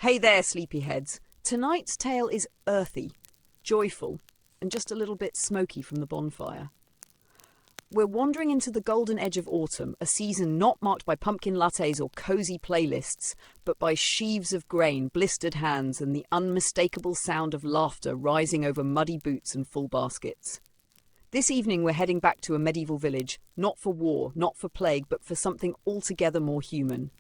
Hey there, sleepyheads. Tonight's tale is earthy, joyful, and just a little bit smoky from the bonfire. We're wandering into the golden edge of autumn, a season not marked by pumpkin lattes or cozy playlists, but by sheaves of grain, blistered hands, and the unmistakable sound of laughter rising over muddy boots and full baskets. This evening we're heading back to a medieval village, not for war, not for plague, but for something altogether more human.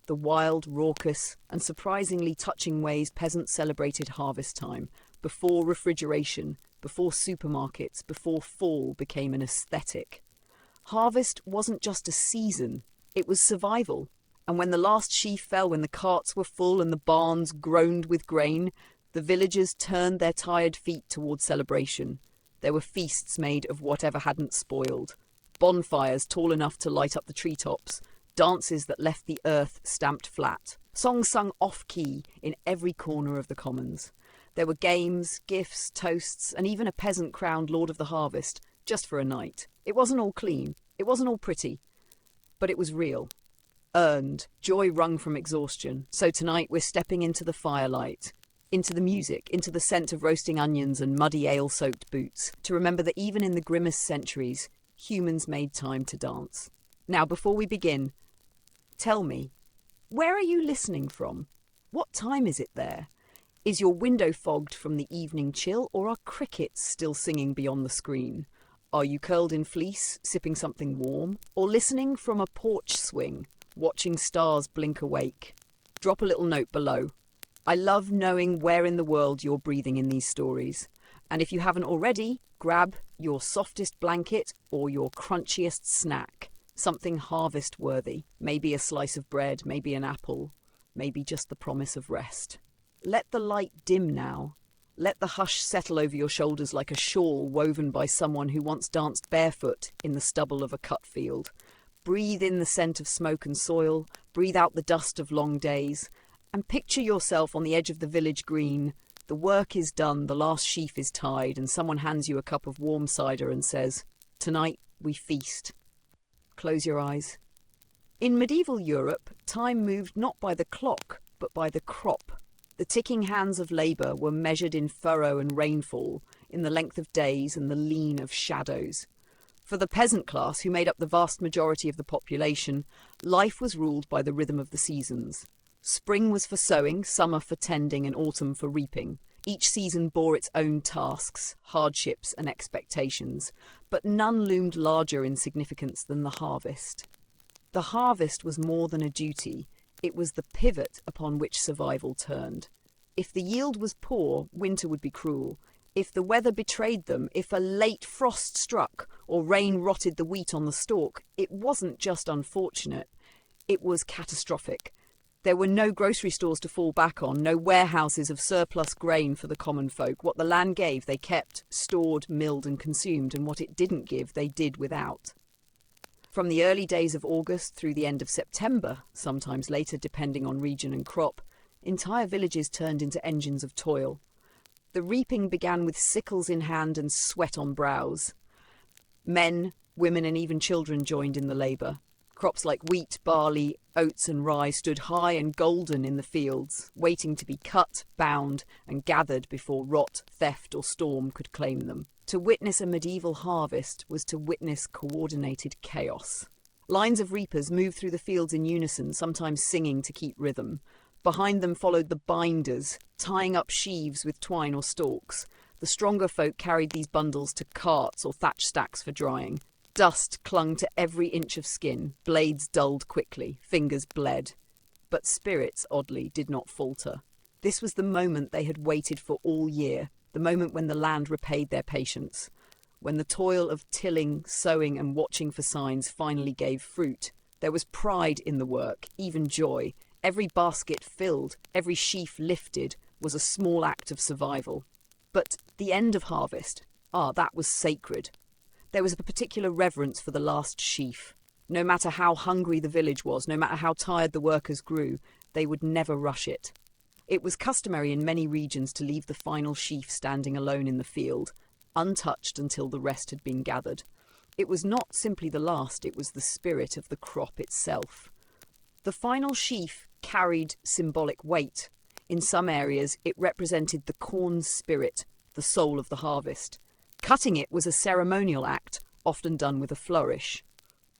The wild, raucous, and surprisingly touching ways peasants celebrated harvest time, before refrigeration, before supermarkets, before fall became an aesthetic. Harvest wasn't just a season, it was survival. And when the last sheaf fell, when the carts were full and the barns groaned with grain, the villagers turned their tired feet toward celebration. There were feasts made of whatever hadn't spoiled, bonfires tall enough to light up the treetops, dances that left the earth stamped flat, songs sung off-key in every corner of the commons. There were games, gifts, toasts, and even a peasant crowned Lord of the Harvest, just for a night. It wasn't all clean, it wasn't all pretty, but it was real. Earned, joy wrung from exhaustion. So tonight we're stepping into the firelight, into the music, into the scent of roasting onions and muddy ale-soaked boots, to remember that even in the grimmest centuries, humans made time to dance. Now, before we begin, tell me, where are you listening from? What time is it there? Is your window fogged from the evening chill, or are crickets still singing beyond the screen? Are you curled in fleece, sipping something warm, or listening from a porch swing, watching stars blink awake? Drop a little note below. I love knowing where in the world you're breathing in these stories. And if you haven't already, grab your softest blanket or your crunchiest snack. Something harvest-worthy. Maybe a slice of bread, maybe an apple, maybe just the promise of rest. Let the light dim now. Let the hush settle over your shoulders like a shawl woven by someone who once danced barefoot in the stubble of a cut field. Breathe in the scent of smoke and soil, breathe out the dust of long days, and picture yourself on the edge of the village green. The work is done, the last sheaf is tied, and someone hands you a cup of warm cider and says, "Tonight we feast." Close your eyes. In medieval Europe, time moved not by the clock, but by the crop. The ticking hands of labour were measured in furrow and rainfall, in the length of days and the lean of shadows. For the peasant class, who made up the vast majority of the population, life was ruled by the rhythm of the seasons. Spring was for sowing, summer for tending, and autumn for reaping. Each season bore its own tasks, hardships, and expectations, but none loomed larger in significance than the harvest. The harvest was more than a duty, it was the pivot upon which survival turned. If the yield was poor, winter would be cruel. If the weather betrayed them, if a late frost struck, or rain rotted the wheat on the stalk, it wasn't just unfortunate, it was catastrophic. There were no grocery stores to fall back on, no warehouses of surplus grain for the common folk. What the land gave, they kept, stored, milled and consumed, and what it didn't give, they did without. From the early days of August through the end of September, sometimes later depending on region and crop, entire villages turned into engines of toil. The reaping began with sickles in hand and sweat on brows. Men, women and even children joined in the labour. Crops like wheat, barley, oats and rye stood high and golden in the fields, waiting to be cut, bound and gathered before rot, theft or storm could claim them. To witness a medieval harvest was to witness coordinated chaos. Lines of reapers moved through the fields in unison, sometimes singing to keep rhythm. Behind them followed the binders, tying up sheaves with twine or stalks. The stronger folk carried these bundles to carts or thatch stacks for drying. Dust clung to every inch of skin, blades dulled quickly, fingers bled. But spirits, oddly, did not falter. This was the moment they had waited for all year, the moment when the land repaid their patience, when the toil of tilling, sowing and watching for signs finally gave fruit. There was pride in the work, even joy. Every basket filled, every sheaf lifted, was a small act of survival. But the end of harvest, that was sacred. There was a particular reverence for the last sheaf. No matter how hungry the village was, no matter how tired the workers grew, they would never rush it. It was customary in many regions to leave the final sheaf standing alone in the field, untouched until the rest had been gathered. It was not simply the last, it was the spirit of the crop itself. The final sheaf carried symbolic weight. In some areas, it represented the corn spirit, the soul of the harvest. Cutting it was a ceremonial act, often done with a flourish.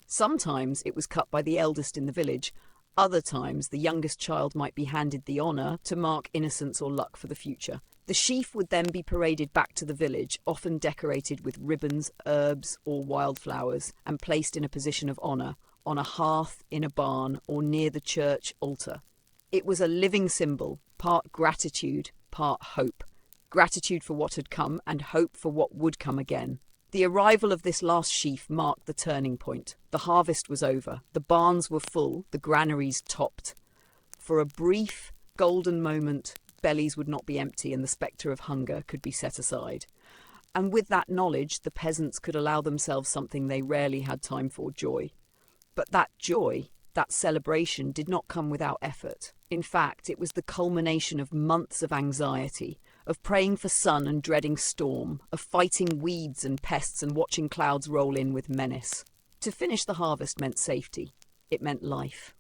Sometimes it was cut by the eldest in the village. Other times, the youngest child might be handed the honour to mark innocence or luck for the future. The sheaf would then be paraded back to the village, often decorated with ribbons, herbs, or wildflowers, and placed in a position of honour, on a hearth, in a barn, or near the church altar. It was a living symbol, part gratitude, part hope. Gratitude for what had come and hope for what would come again. The arrival of this last sheaf marked the turning point. The harvest was over. The barns were full, the granaries topped. For a brief, golden moment, bellies would not be empty and the spectre of hunger could be set aside. And with that knowledge, the peasants could allow themselves something they rarely had time for: joy. But that joy, that celebration, did not come without effort. In fact, it was the culmination of months of anxiety, of praying for sun and dreading storm, of fighting weeds and pests and watching clouds roll in with menace. To finish the harvest meant safety. It meant life.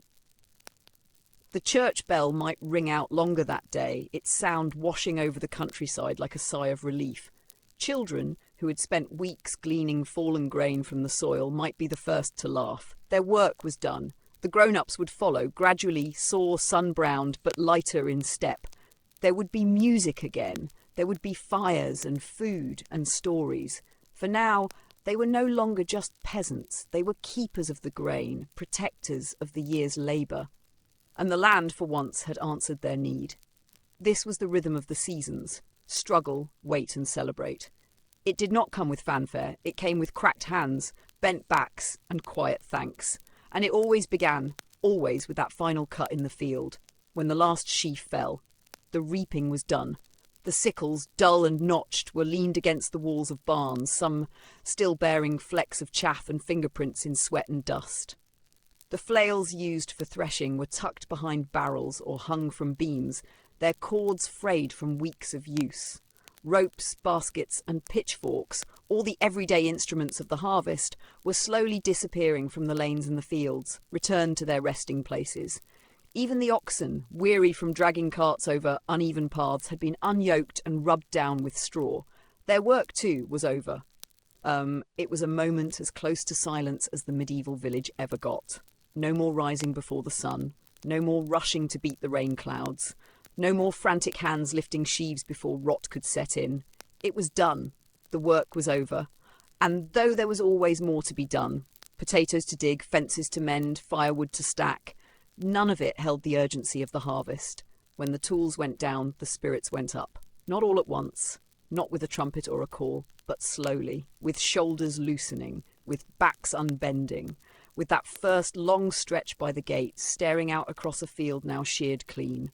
The church bell might ring out longer that day, its sound washing over the countryside like a sigh of relief. Children, who had spent weeks gleaning fallen grain from the soil, might be the first to laugh. Their work was done. The grown-ups would follow, gradually sore, sun-browned, but lighter in step. There would be music again. There would be fires and food and stories. For now, they were no longer just peasants. They were keepers of the grain, protectors of the year's labour. And the land, for once, had answered their need. This was the rhythm of the seasons: struggle, wait and celebrate. It did not come with fanfare. It came with cracked hands, bent backs and quiet thanks. And it always began, always, with that final cut in the field, when the last sheaf fell. The reaping was done. The sickles, dull and notched, were leaned against the walls of barns, some still bearing flecks of chaff and fingerprints in sweat and dust. The flails used for threshing were tucked behind barrels or hung from beams, their cords frayed from weeks of use. Ropes, baskets and pitchforks, all the everyday instruments of the harvest, were slowly disappearing from the lanes and the fields, returned to their resting places. Even the oxen, weary from dragging carts over uneven paths, had been unyoked and rubbed down with straw. Their work, too, was over. It was a moment as close to silence as the medieval village ever got. No more rising before the sun. No more rushing to beat the rain clouds. No more frantic hands lifting sheaves before rot could set in. It was done. The work was over. And though there was always more to be done, potatoes to dig, fences to mend, firewood to stack, none of it held the urgency of the harvest. When the tools went down, the spirits went up. Not all at once, not with a trumpet or a call, but slowly, with shoulders loosening, with backs unbending, with that first long stretch by the gate, staring out across a field now sheared clean.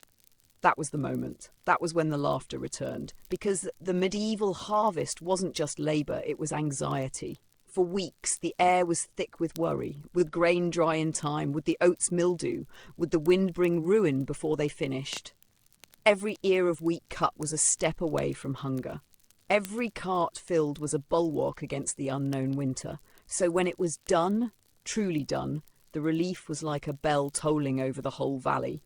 That was the moment. That was when the laughter returned. Because the medieval harvest wasn't just labour, it was anxiety. For weeks, the air was thick with worry. Would grain dry in time? Would the oats mildew? Would the wind bring ruin before they finished? Every ear of wheat cut was a step away from hunger. Every cart filled was a bulwark against the unknown winter. So when it was done, truly done, the relief was like a bell tolling over the whole valley.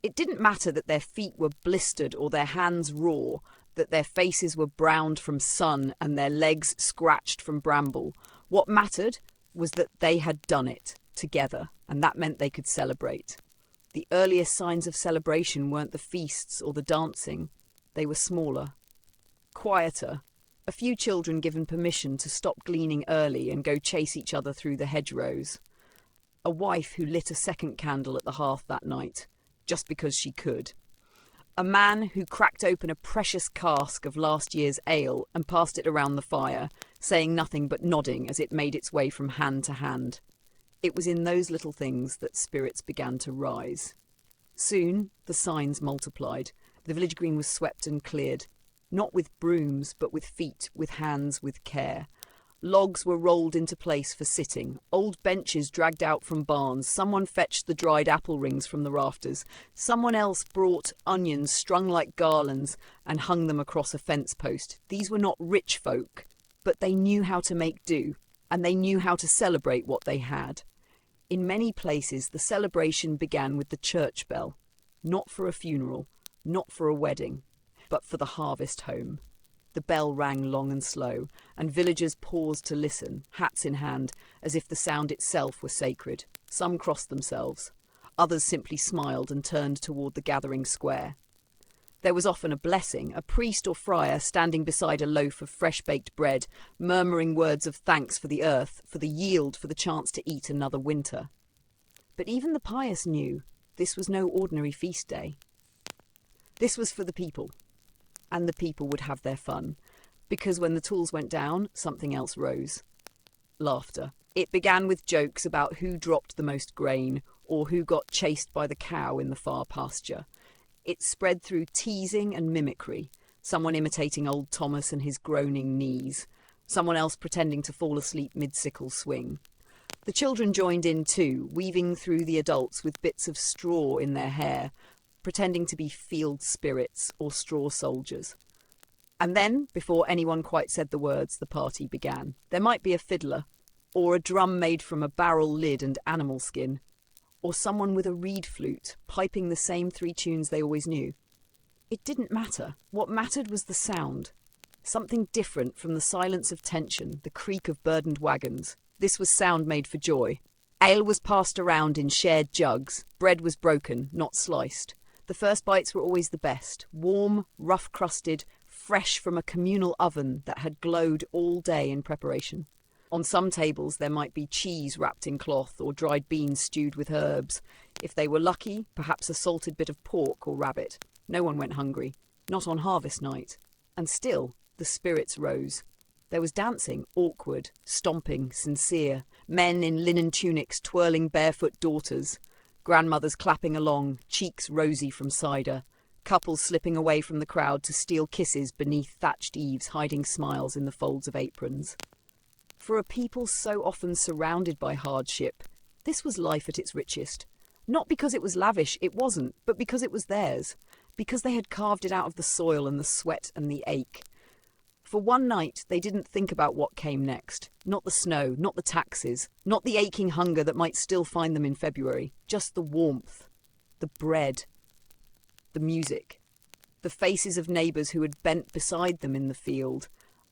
It didn't matter that their feet were blistered or their hands raw, that their faces were browned from sun and their legs scratched from bramble. What mattered was that they had done it together, and that meant they could celebrate. The earliest signs of celebration weren't the feasts or the dancing. They were smaller, quieter. A few children given permission to stop gleaning early and go chase each other through the hedgerows. A wife who lit a second candle at the hearth that night, just because she could. A man who cracked open a precious cask of last year's ale and passed it around the fire, saying nothing but nodding as it made its way from hand to hand. It was in those little things that spirits began to rise. Soon the signs multiplied. The village green was swept and cleared, not with brooms, but with feet, with hands, with care. Logs were rolled into place for sitting, old benches dragged out from barns, someone fetched the dried apple rings from the rafters, someone else brought onions strung like garlands and hung them across a fence post. These were not rich folk, but they knew how to make do, and they knew how to celebrate what they had. In many places, the celebration began with the church bell, not for a funeral, not for a wedding, but for the harvest home. The bell rang long and slow, and villagers paused to listen, hats in hand, as if the sound itself were sacred. Some crossed themselves. Others simply smiled and turned toward the gathering square. There was often a blessing, a priest or friar standing beside a loaf of fresh-baked bread, murmuring words of thanks for the earth, for the yield, for the chance to eat another winter. But even the pious knew this was no ordinary feast day. This was for the people, and the people would have their fun, because when the tools went down, something else rose. Laughter. It began with jokes about who dropped the most grain, or who got chased by the cow in the far pasture. It spread through teasing and mimicry, someone imitating old Thomas and his groaning knees, someone else pretending to fall asleep mid-sickle swing. The children joined in too, weaving through the adults with bits of straw in their hair, pretending to be field spirits or straw soldiers. And then, before anyone quite said the words, the party began. There might be a fiddler, or a drum made from a barrel lid and animal skin, or someone with a reed flute, piping the same 3 tunes they always knew. It didn't matter. What mattered was the sound. Something different from the silence of tension, the creak of burdened wagons. This was sound made for joy. Ale was passed around in shared jugs. Bread was broken, not sliced. The first bites were always the best, warm, rough-crusted, fresh from a communal oven that had glowed all day in preparation. On some tables there might be cheese wrapped in cloth or dried beans stewed with herbs. If they were lucky, perhaps a salted bit of pork or rabbit. No one went hungry, not on harvest night. And still, the spirits rose. There was dancing, awkward, stomping, sincere. Men in linen tunics twirling barefoot daughters. Grandmothers clapping along, cheeks rosy from cider. Couples slipping away from the crowd to steal kisses beneath thatched eaves, hiding smiles in the folds of aprons. For a people so often surrounded by hardship, this was life at its richest. Not because it was lavish, it wasn't, but because it was theirs. Because they had carved it out of the soil and the sweat and the ache. For one night, they didn't think about what came next. Not the snow, not the taxes, not the aching hunger that might still find them in February. Just the warmth, the bread, the music, the faces of neighbours who had bent beside them in the field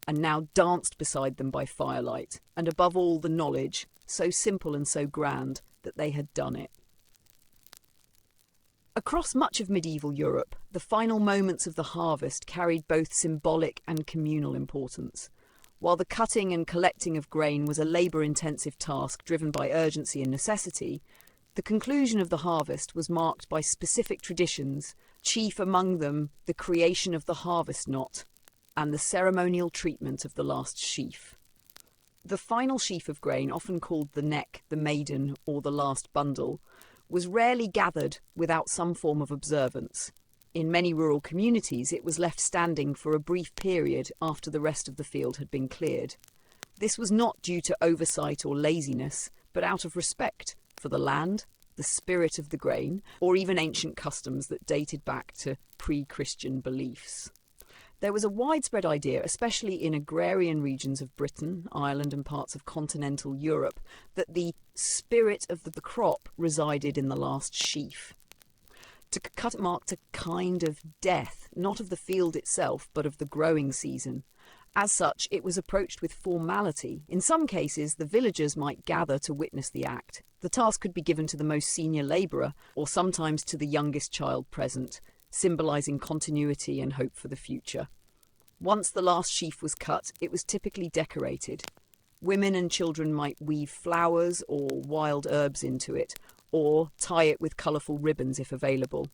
and now danced beside them by firelight, and above all the knowledge, so simple and so grand, that they had done it. Across much of medieval Europe, the final moments of the harvest carried both symbolic and communal importance. While the cutting and collecting of grain was a labour-intensive task driven by urgency and necessity, the conclusion of the harvest was marked by specific traditions, chief among them the creation of the harvest knot and the ceremonial treatment of the last sheaf. The final sheaf of grain, often called the neck, the maiden, or the last bundle, was rarely gathered without some form of observance. In many rural communities, it was left standing for a brief period after the rest of the field had been cleared. This was not due to oversight or laziness, but out of respect for the land, the spirit of the grain, or even ancient customs that dated back to pre-Christian beliefs. There was a widespread idea, especially in agrarian regions of Britain, Ireland and parts of continental Europe, that the spirit of the crop resided in the last sheaf. To cut marked a kind of death, not of the field itself, but of the growing season. As such, it was approached with formality. In some cases, the villagers might gather to witness the act. The task could be given to the most senior labourer, or sometimes to the youngest child present, symbolising continuity and hope for the future. Once the last sheaf was cut, it was typically decorated. Women and children might weave flowers or wild herbs into it, or tie it with colourful ribbons if available.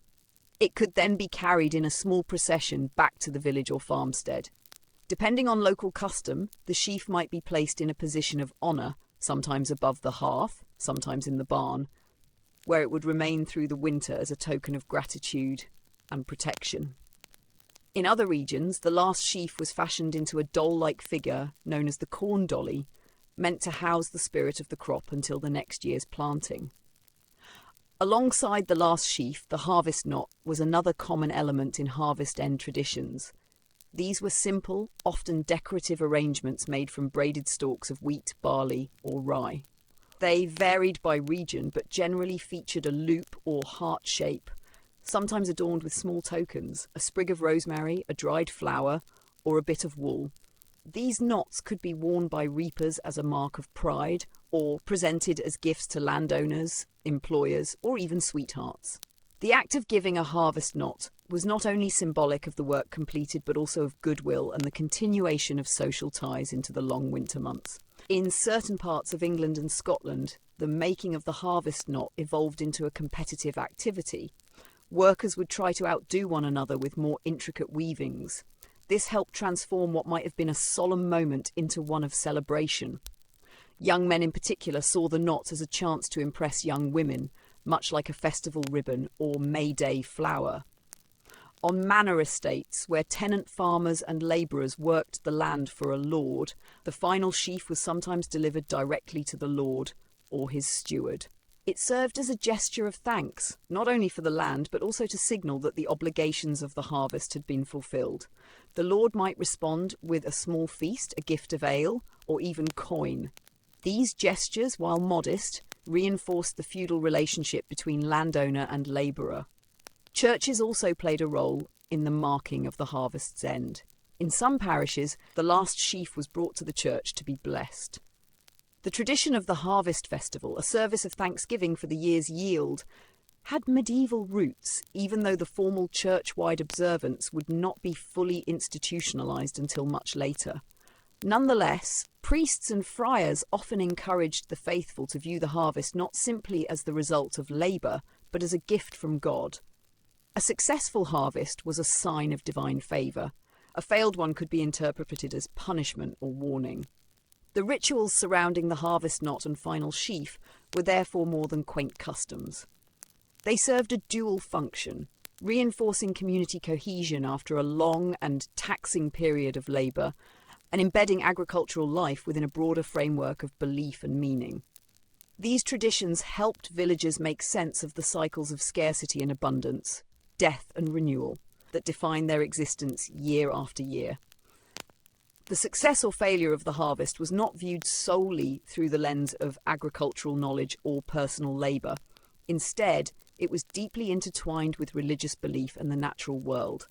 It could then be carried in a small procession back to the village or farmstead. Depending on local custom, the sheaf might be placed in a position of honour, sometimes above the hearth, sometimes in the barn, where it would remain through the winter as a token of gratitude and protection. In other regions, the last sheaf was fashioned into a doll-like figure known as the corn dolly, meant to house the spirit of the crop until the next year's planting. Alongside the last sheaf, the harvest knot was another common element in harvest end traditions. These were simple, often decorative arrangements made from braided stalks of wheat, barley, or rye. They varied by region, but generally featured a loop or heart shape, sometimes adorned with small tokens, a sprig of rosemary, a dried flower, or a bit of wool. These knots could be worn by reapers as a mark of pride, or presented as gifts to landowners, employers, or even sweethearts. The act of giving a harvest knot was not only symbolic of the work completed, but also of goodwill and the continuation of social ties into the long winter months. In certain parts of England and Scotland, the making of the harvest knot evolved into a competitive activity. Workers would try to outdo one another with more intricate weavings. This helped transform what might have been a solemn moment into one of celebration. Young men in particular saw the knot as a chance to impress young women, much like a festival ribbon or May Day flower. On manor estates, where tenant farmers and labourers worked the land for a lord, the final sheaf was sometimes delivered directly to the lord or his steward. It served as a gesture of thanks, not only for the land, but also to signal that the obligations of the harvest had been fulfilled. The lord might respond with a small feast, a gift of ale, or even coin. These gestures, while modest, reinforced the feudal relationship between landowner and labourer. Churches also played a role in the marking of the harvest's end. In some parishes, the last sheaf was brought to the church to be blessed. The tradition of the harvest festival, a service of thanksgiving for the year's yield, had medieval roots, even though the formal church-wide observance would not be fully institutionalised until much later. Nonetheless, priests and friars often encouraged the faithful to view the harvest not simply as the result of labour, but as a gift from God. A successful harvest was a sign of divine favour. A failed one could be interpreted as punishment or warning. The rituals surrounding the harvest knot and final sheaf were therefore more than quaint customs. They served a dual function, reinforcing community cohesion after a long and taxing period of labour, and embedding agricultural life within a broader framework of belief and meaning. These traditions helped villagers make sense of the cycles of scarcity and abundance, death and renewal, that define their existence year after year. The success or failure of the harvest was not viewed solely through the lens of agricultural knowledge or personal labour. Instead, it was deeply intertwined with religious belief and the natural world.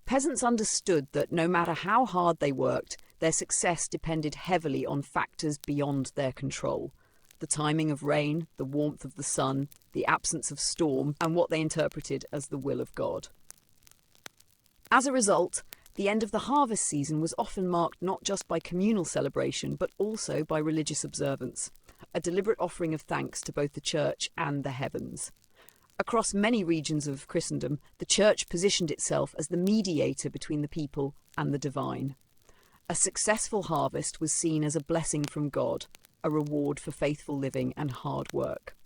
Peasants understood that no matter how hard they worked, their success depended heavily on factors beyond their control. The timing of rain, the warmth of the sun, the absence of storm, and what they interpreted as the will of God. As a result, the end of the harvest season was often marked not just by communal celebration, but also by religious observance, a deliberate offering of thanks to both the church and the heavens. Across many regions of Christendom, the church positioned itself as the mediator between the people and the divine. A successful harvest was seen as a blessing from God, a reward for faithful living and hard work.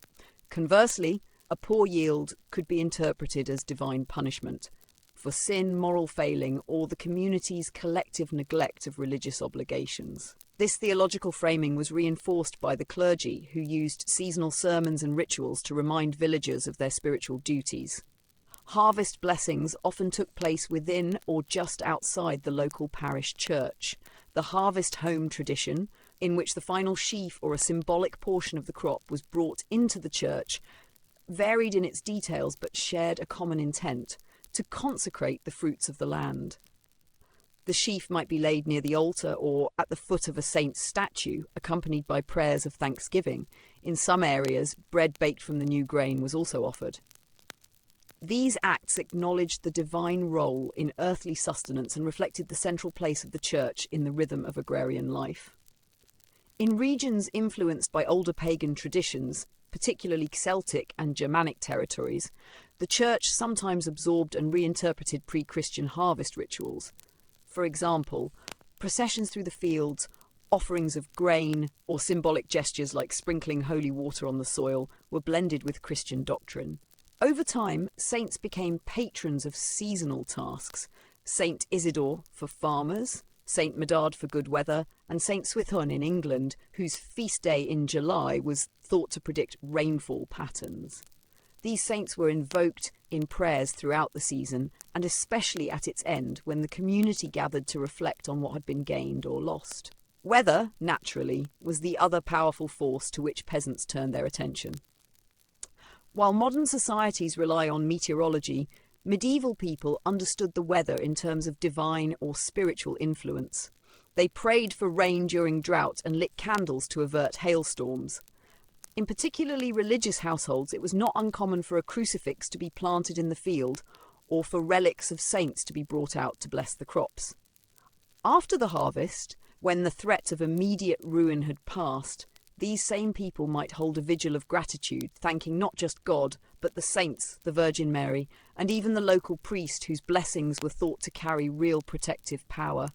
Conversely, a poor yield could be interpreted as divine punishment for sin, moral failing, or the community's collective neglect of religious obligations. This theological framing was reinforced by the clergy, who used seasonal sermons and rituals to remind villagers of their spiritual duties. Harvest blessings often took place within or just outside the local parish church. The harvest home tradition, in which the final sheaf or a symbolic portion of the crop was brought into the church, varied in its details but shared a common intent: to consecrate the fruits of the land. The sheaf might be laid near the altar or at the foot of a saint's statue, accompanied by prayers of thanksgiving. In some areas, bread baked from the new grain was also offered. These acts acknowledged the divine role in earthly sustenance and reflected the central place of the church in the rhythm of agrarian life. In regions influenced by older pagan traditions, particularly Celtic and Germanic territories, the church sometimes absorbed and reinterpreted pre-Christian harvest rituals. For example, processions through the fields, offerings of grain, or symbolic gestures like sprinkling holy water on the soil were blended with Christian doctrine. Over time, saints became patrons of seasonal tasks: Saint Isidore for farmers, Saint Medard for good weather, and Saint Swithun in England, whose feast day in July was thought to predict rainfall patterns. These saints were invoked in prayers throughout the season, and especially at its end, when the community gathered to reflect on what had been gained or lost. Weather, naturally, was the other powerful force to which peasants turned their attention. While modern societies rely on meteorology, medieval people understood the weather in terms of divine or spiritual influence. They prayed for rain during drought and lit candles to avert hailstorms. In particularly religious households, it was not uncommon for a crucifix to be planted in the field or for relics of saints to be brought out to bless the crops. After the harvest, when the threat of immediate ruin had passed, these same people might hold a vigil of gratitude, thanking not just God, but the saints, the Virgin Mary, and even the local priest whose blessings were thought to carry real protective power.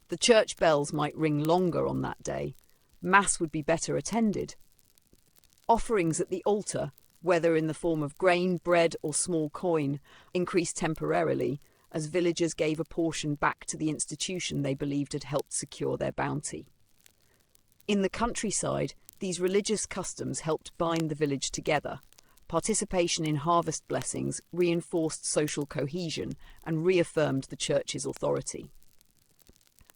The church bells might ring longer on that day. Mass would be better attended. Offerings at the altar, whether in the form of grain, bread, or small coin, increased temporarily, as villagers gave a portion back to the institution they believed had helped secure their bounty. In the countryside, these religious customs helped bind the village together. Participation in harvest blessings reinforced social cohesion and reaffirmed the church's authority.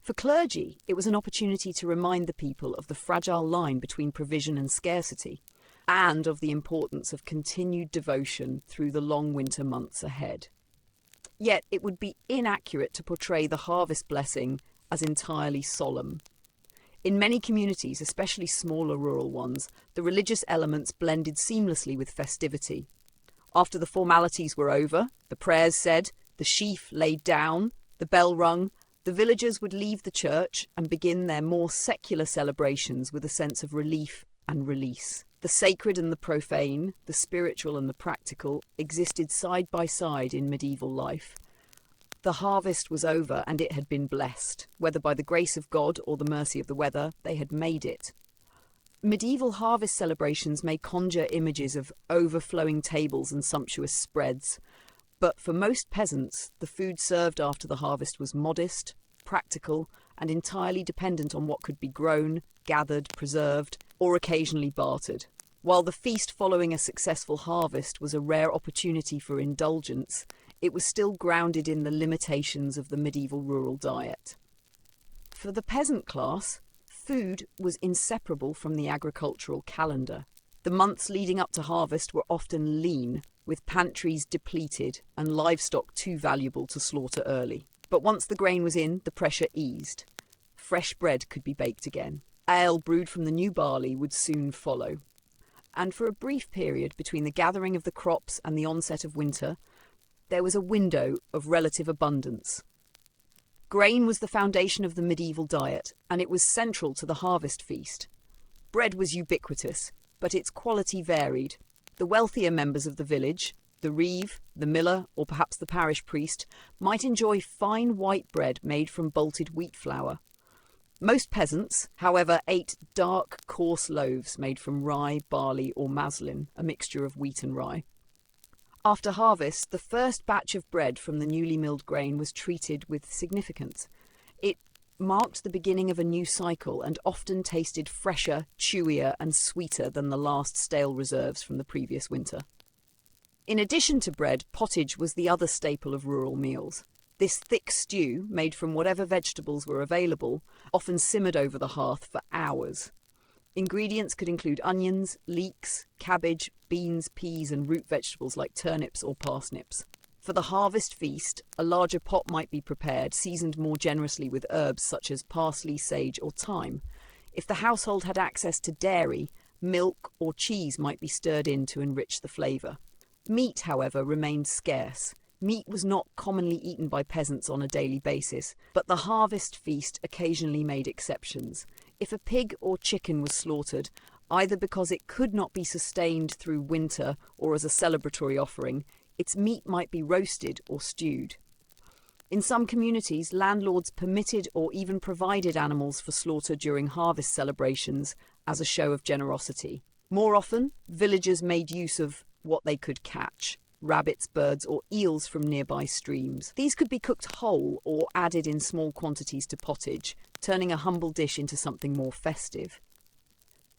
For clergy, it was an opportunity to remind the people of the fragile line between provision and scarcity, and of the importance of continued devotion through the long winter months ahead. Yet it would be inaccurate to portray the harvest blessing as entirely solemn. In many communities, especially smaller rural ones, the religious elements blended seamlessly with festivity. After the formalities were over, the prayers said, the sheaf laid down, the bell rung, the villagers would leave the church and begin their more secular celebrations with a sense of relief and release. The sacred and the profane, the spiritual and the practical, existed side by side in medieval life. The harvest was over and it had been blessed. Whether by the grace of God or the mercy of the weather, they had made it. Medieval harvest celebrations may conjure images of overflowing tables and sumptuous spreads, but for most peasants, the food served after the harvest was modest, practical, and entirely dependent on what could be grown, gathered, preserved, or occasionally bartered. While the feast following a successful harvest was a rare opportunity for indulgence, it was still grounded in the limitations of the medieval rural diet. For the peasant class, food was inseparable from the agricultural calendar. The months leading up to harvest were often lean, with pantries depleted and livestock too valuable to slaughter early. But once the grain was in, the pressure eased. Fresh bread could be baked again. Ale brewed from the new barley would soon follow. And for a brief period between the gathering of the crops and the onset of winter, there was a window of relative abundance. Grain was the foundation of the medieval diet, and it was central to the harvest feast. Bread was ubiquitous, but its quality varied. The wealthier members of the village, the reeve, the miller, or perhaps the parish priest, might enjoy fine white bread made from bolted wheat flour. Most peasants, however, ate dark, coarse loaves made from rye, barley, or maslin, a mixture of wheat and rye. After harvest, the first batch of bread from the newly milled grain was treated with significance. It marked the beginning of a new cycle and often tasted fresher, chewier, and sweeter than the last stale reserves from the previous winter. In addition to bread, pottage was the other staple of rural meals. This thick stew, made from whatever vegetables were available, often simmered over the hearth for hours. Ingredients could include onions, leeks, cabbage, beans, peas, and root vegetables like turnips or parsnips. For the harvest feast, a larger pot might be prepared, seasoned more generously with herbs such as parsley, sage, or thyme. If the household had access to dairy, milk or cheese might be stirred in to enrich the flavour. Meat, however, remained scarce. Meat was not commonly eaten by peasants on a daily basis, but the harvest feast occasionally made exceptions. If a pig or chicken was slaughtered, either because it could not be sustained through winter or as a celebratory offering, its meat might be roasted or stewed. In some communities, landlords permitted or even provided animals for slaughter during harvest celebrations as a show of generosity. More often, villagers made use of what they could catch: rabbits, birds, or eels from nearby streams. These could be cooked whole or added in small quantities to pottage, turning a humble dish into something more festive.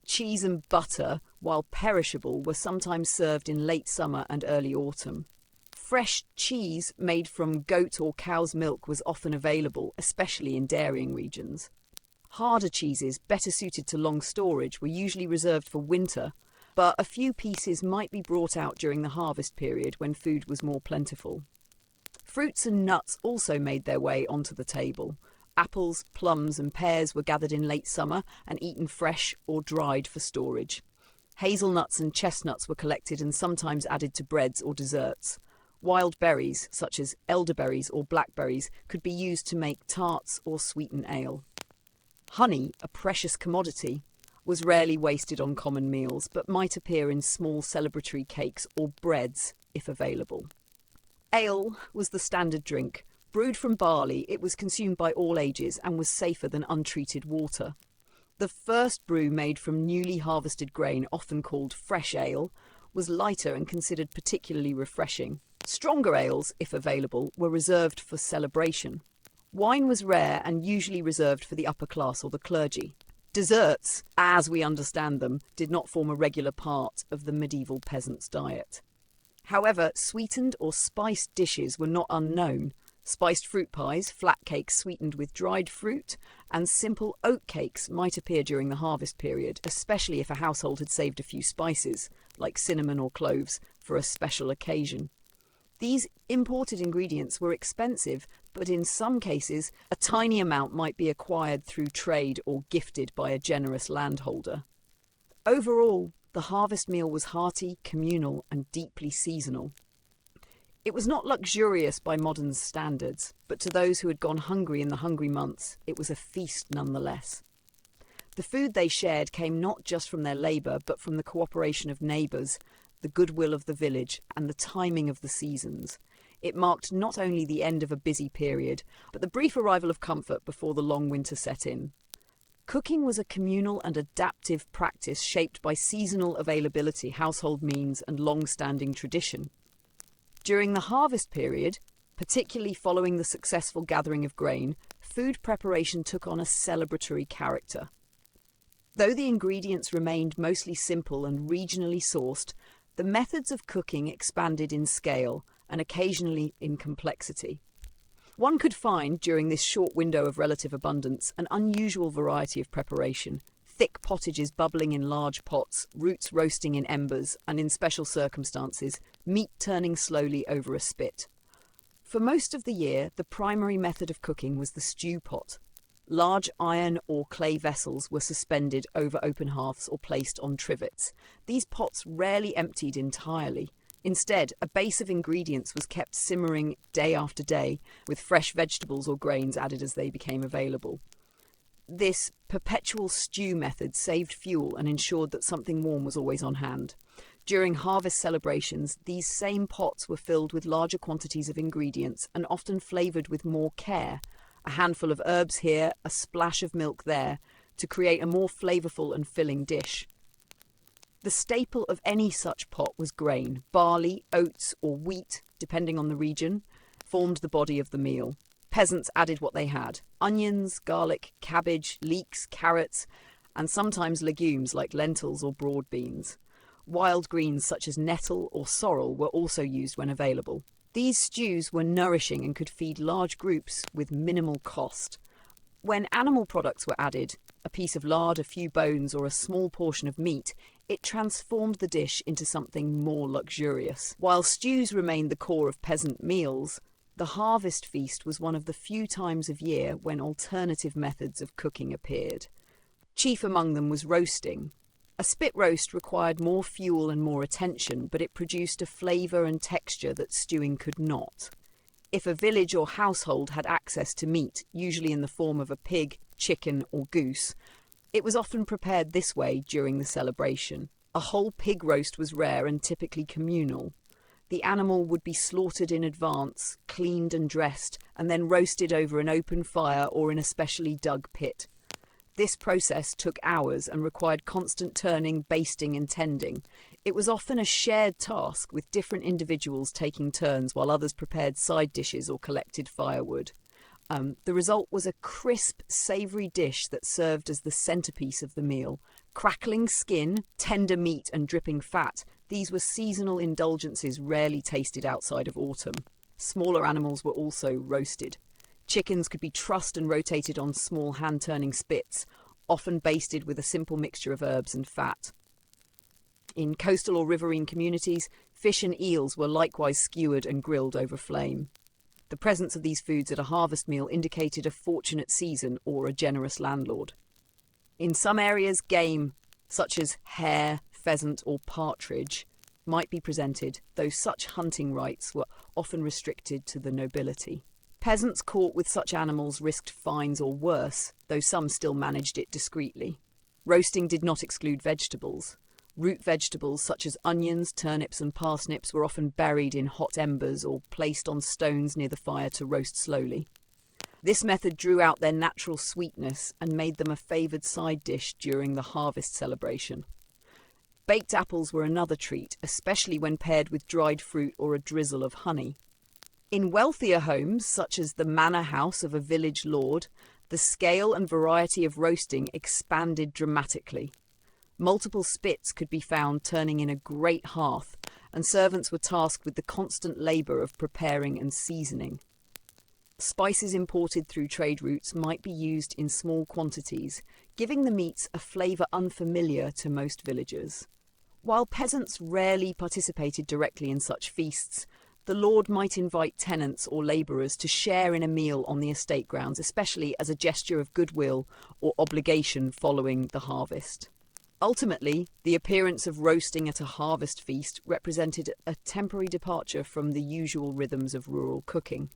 Cheese and butter, while perishable, were sometimes served in late summer and early autumn. Fresh cheese made from goat or cow's milk was often available, especially in dairying regions. Harder cheeses, better suited to long storage, were usually reserved for winter, but a few pieces might be brought out during the harvest period when food was more plentiful. Fruits and nuts also made their way onto the table. Apples, plums, and pears were gathered in late summer and eaten fresh or dried for storage. Hazelnuts and chestnuts were collected and sometimes added to breads or desserts. Wild berries, such as elderberries or blackberries, could be used to make tarts or sweeten ale. Honey, a precious commodity, was rarely wasted on common meals, but might appear in small celebratory cakes or breads if available. Ale was the standard drink. Brewed from barley, it was consumed by all ages and was safer than untreated water. The first brew made from newly harvested grain, often called fresh ale, was lighter and considered particularly refreshing. Stronger ales, if available, were reserved for celebration. Wine was rare and usually reserved for the upper class or the clergy. Desserts, as we understand them, did not form a regular part of the medieval peasant's diet. However, sweetened or spiced dishes were not unknown. Spiced fruit pies, flat cakes sweetened with dried fruit, and simple oat cakes might appear during the harvest period, especially if a household had saved a few spices, like cinnamon or cloves, for a special occasion. These imported ingredients were expensive, but in some cases, a tiny amount might be acquired through trade or gifted by a generous landholder. Overall, the harvest meal was hearty, communal, and deeply seasonal. It was not luxurious by modern standards, but to those who had gone hungry in the hungry months, it was a feast nonetheless. The food they shared came not just from their labour, but from the cooperation of neighbours, the goodwill of the village, and the timing of the seasons. It marked not only the end of a busy period, but the brief arrival of comfort before the long winter set in. Cooking was a communal and adaptive practice shaped by seasonal availability, household means, and long-standing tradition. During the harvest period, particularly following the successful gathering of grain, food preparation took on a celebratory character. Though the ingredients remained mostly simple and regionally sourced, the methods of cooking expanded in scale and occasionally in complexity. One could find, during this short window of relative abundance, an unusual variety of preparation. Thick pottages bubbling in large pots, roots roasting in embers, and in special circumstances, meat turning slowly over a spit. For most of the year, the primary method of cooking was the stew pot. Large iron or clay vessels were suspended over open hearths or placed on trivets. These pots rarely emptied entirely. Instead, a base of ingredients was kept simmering day after day, with fresh vegetables or grains added as they became available. This perpetual stew method saved fuel and ensured that something warm was always on hand. During harvest celebrations, these same pots were filled with larger quantities of ingredients and often flavoured with more care. A handful of herbs here, a splash of milk there, to create a more flavourful and filling dish. The staple of any such pot was grain. Barley, oats, or wheat, depending on the region, formed the body of the meal. Peasants added what they had: onions, garlic, cabbage, leeks, carrots, and sometimes legumes like lentils or broad beans. Wild greens such as nettle or sorrel were also used when available. These stews were nourishing and could feed large groups with minimal cost. When animal products were added, a piece of lard, a few bones, or a small portion of meat, it transformed the dish into something more luxurious. While stews remained the core of peasant meals, the harvest feast was one of the few times of year when alternative methods of cooking appeared. Chief among them was roasting. A spit roast required more fuel and more attention, but it produced a flavour and texture that stewing could not. If a village or household had access to meat, usually in the form of a pig, chicken, or goose, it was often prepared this way during the celebration. A whole pig roast was rare and typically communal. The animal would be slaughtered in advance, cleaned and dressed, and then roasted over an open fire or in a specially dug pit. This process took hours and required constant turning, basting, and tending. It was often a shared task, with different individuals taking turns while others prepared side dishes or collected firewood. The result was a crisp, savoury dish that served as the centrepiece of the meal. Crackling skin, tender meat, and dripping fat, these were seasonal indulgences rarely tasted outside of autumn. Smaller animals were also roasted. Chickens could be trussed and rotated on small hand-turning spits, often basted with a simple mixture of herbs and fat. In coastal or riverine communities, fish and eels were likewise skewered and grilled over flame. The presence of these foods at a harvest meal indicated a fortunate season or a generous landlord. In some areas, game, such as hare, pheasant, or partridge, might be presented, though such hunting rights were often restricted to the nobility. Peasants caught with such animals risked fines or worse, though some still managed it discreetly. Roasting did not exclude vegetables. Root vegetables such as onions, turnips, and parsnips were often buried in hot embers or placed on stones near the fire to roast slowly. This method drew out their natural sweetness and made them a favoured side dish during the harvest celebration. Baked apples were another treat, especially when paired with dried fruit or a drizzle of honey. In wealthier homes, such as the manor house of a village lord, the scale and variety of roasting expanded dramatically. Multiple spits could be found turning in a great hearth, and servants were tasked with the constant labour of preparing and seasoning. Spices imported through trade routes might be used in small quantities, giving the meats a flavour unfamiliar to most villagers. While peasants rarely participated directly in such feasts, the lord might invite tenants or labourers to share in a meal on the estate grounds, especially as a gesture of goodwill or obligation following the harvest. Ultimately, the appearance of roasting at a harvest feast represented a temporary departure from the usual rhythms of rural cooking.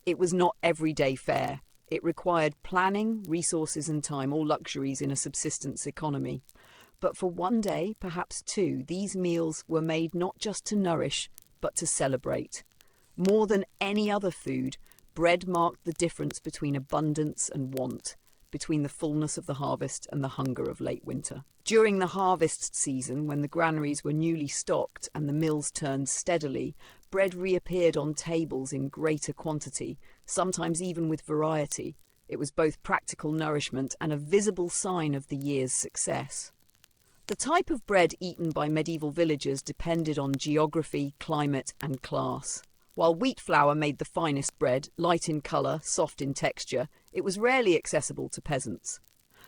It was not everyday fare. It required planning, resources and time, all luxuries in a subsistence economy. But for one day, perhaps two, these meals were made not just to nourish, but to celebrate. More than any other food, bread marked the difference between abundance and want, between the fullness of the harvest and the hunger of late winter. During the harvest season, when the granaries were newly stocked and the mills turned steadily, bread reappeared on tables in greater quantity, sometimes even with variety. It was both practical nourishment and a visible sign of the year's success. The type of bread eaten by medieval villagers depended on geography, climate, and class. While wheat flour made the finest bread, light in colour, soft in texture, it was rarely accessible to peasants.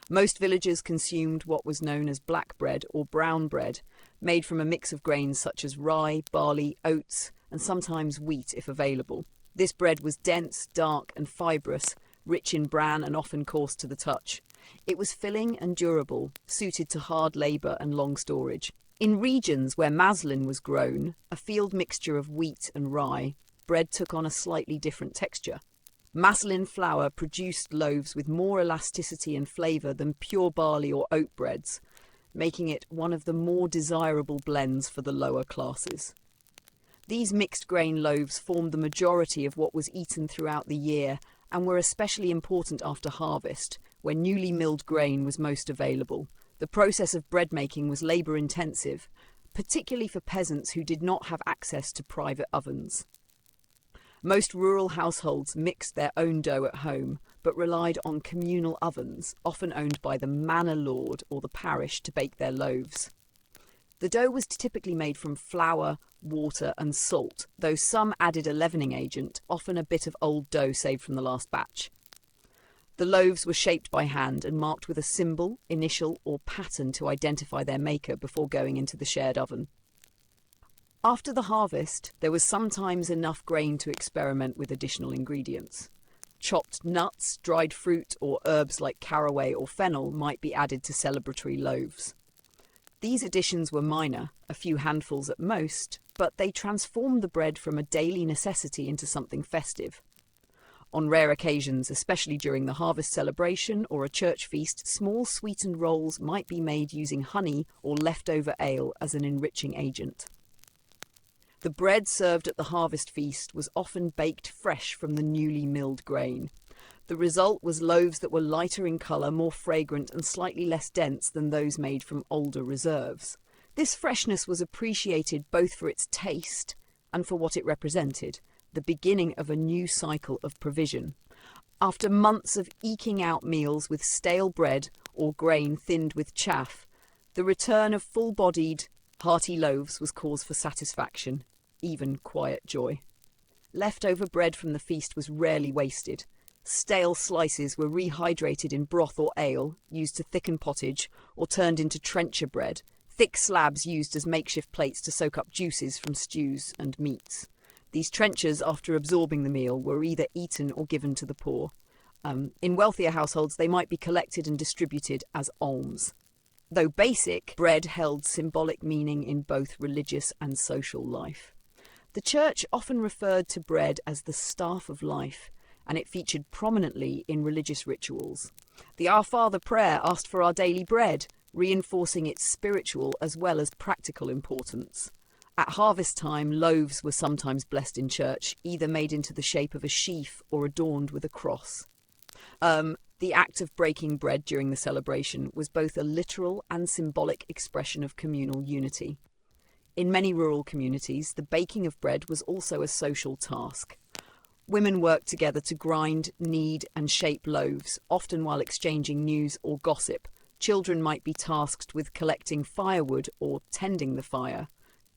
Most villagers consumed what was known as black bread or brown bread, made from a mix of grains such as rye, barley, oats, and sometimes wheat if available. This bread was dense, dark, and fibrous, rich in bran and often coarse to the touch. It was filling and durable, suited to hard labour and long storage. In regions where maslin was grown, a field mixture of wheat and rye, bread took on a slightly different texture. Maslin flour produced loaves with more elasticity and flavour than pure barley or oat breads, making it one of the more desirable blends for the lower classes. These mixed grain loaves formed the majority of what was eaten throughout the year and were especially important after harvest, when newly milled grain was most available. The process of bread making was labour-intensive, particularly for peasants who did not have access to private ovens. Most rural households mixed their own dough at home, but relied on communal ovens, often owned by the manor lord or the parish, to bake their loaves. The dough was typically made from flour, water and salt, though some added a leavening agent, often a bit of old dough saved from the last batch. The loaves were shaped by hand and marked with a symbol, initial or pattern to identify their maker before going into the shared oven. After the harvest, there was sometimes enough grain to experiment with additional ingredients. Chopped nuts, dried fruit, or herbs like caraway or fennel might be added to celebratory loaves. These additions were minor, a few handfuls at most, but they transformed the bread from a daily necessity into something festive. On rare occasions, especially during the harvest celebration or a church feast, small sweetened rolls might be made using honey or leftover ale as an enriching agent. The bread served at the harvest feast was often baked fresh from the newly milled grain. The result was loaves that were lighter in colour, more fragrant and slightly less dense than those made from older reserves. This freshness was appreciated both for its taste and for what it represented, the beginning of a new cycle of provision. After months of eking out meals with stale bread or grain thinned with chaff, the return of full-bodied, hearty loaves was cause for satisfaction, even quiet joy. Leftover bread from the feast was rarely wasted. Stale slices were rehydrated in broth or ale, used to thicken pottage, or turned into trencher bread, thick slabs used as makeshift plates to soak up juices from stews and meats. These trenchers, after absorbing the meal, were either eaten or given to the poor. In wealthier households, they might be collected and distributed as alms. Though basic, bread held symbolic meaning in both religious and social life. The church often referred to bread as the staff of life, and it featured prominently in religious rituals. The Our Father prayer asked for our daily bread, reinforcing its spiritual as well as practical importance. At harvest time, loaves were sometimes blessed in church, either made into the shape of a sheaf or adorned with a cross. The act of breaking bread during the celebration was both a literal and symbolic expression of communal unity. In many rural communities, the baking of bread was also a social task. Women worked together to grind, knead, and shape loaves, often while exchanging news or gossip. Children might be tasked with collecting firewood or tending the fire.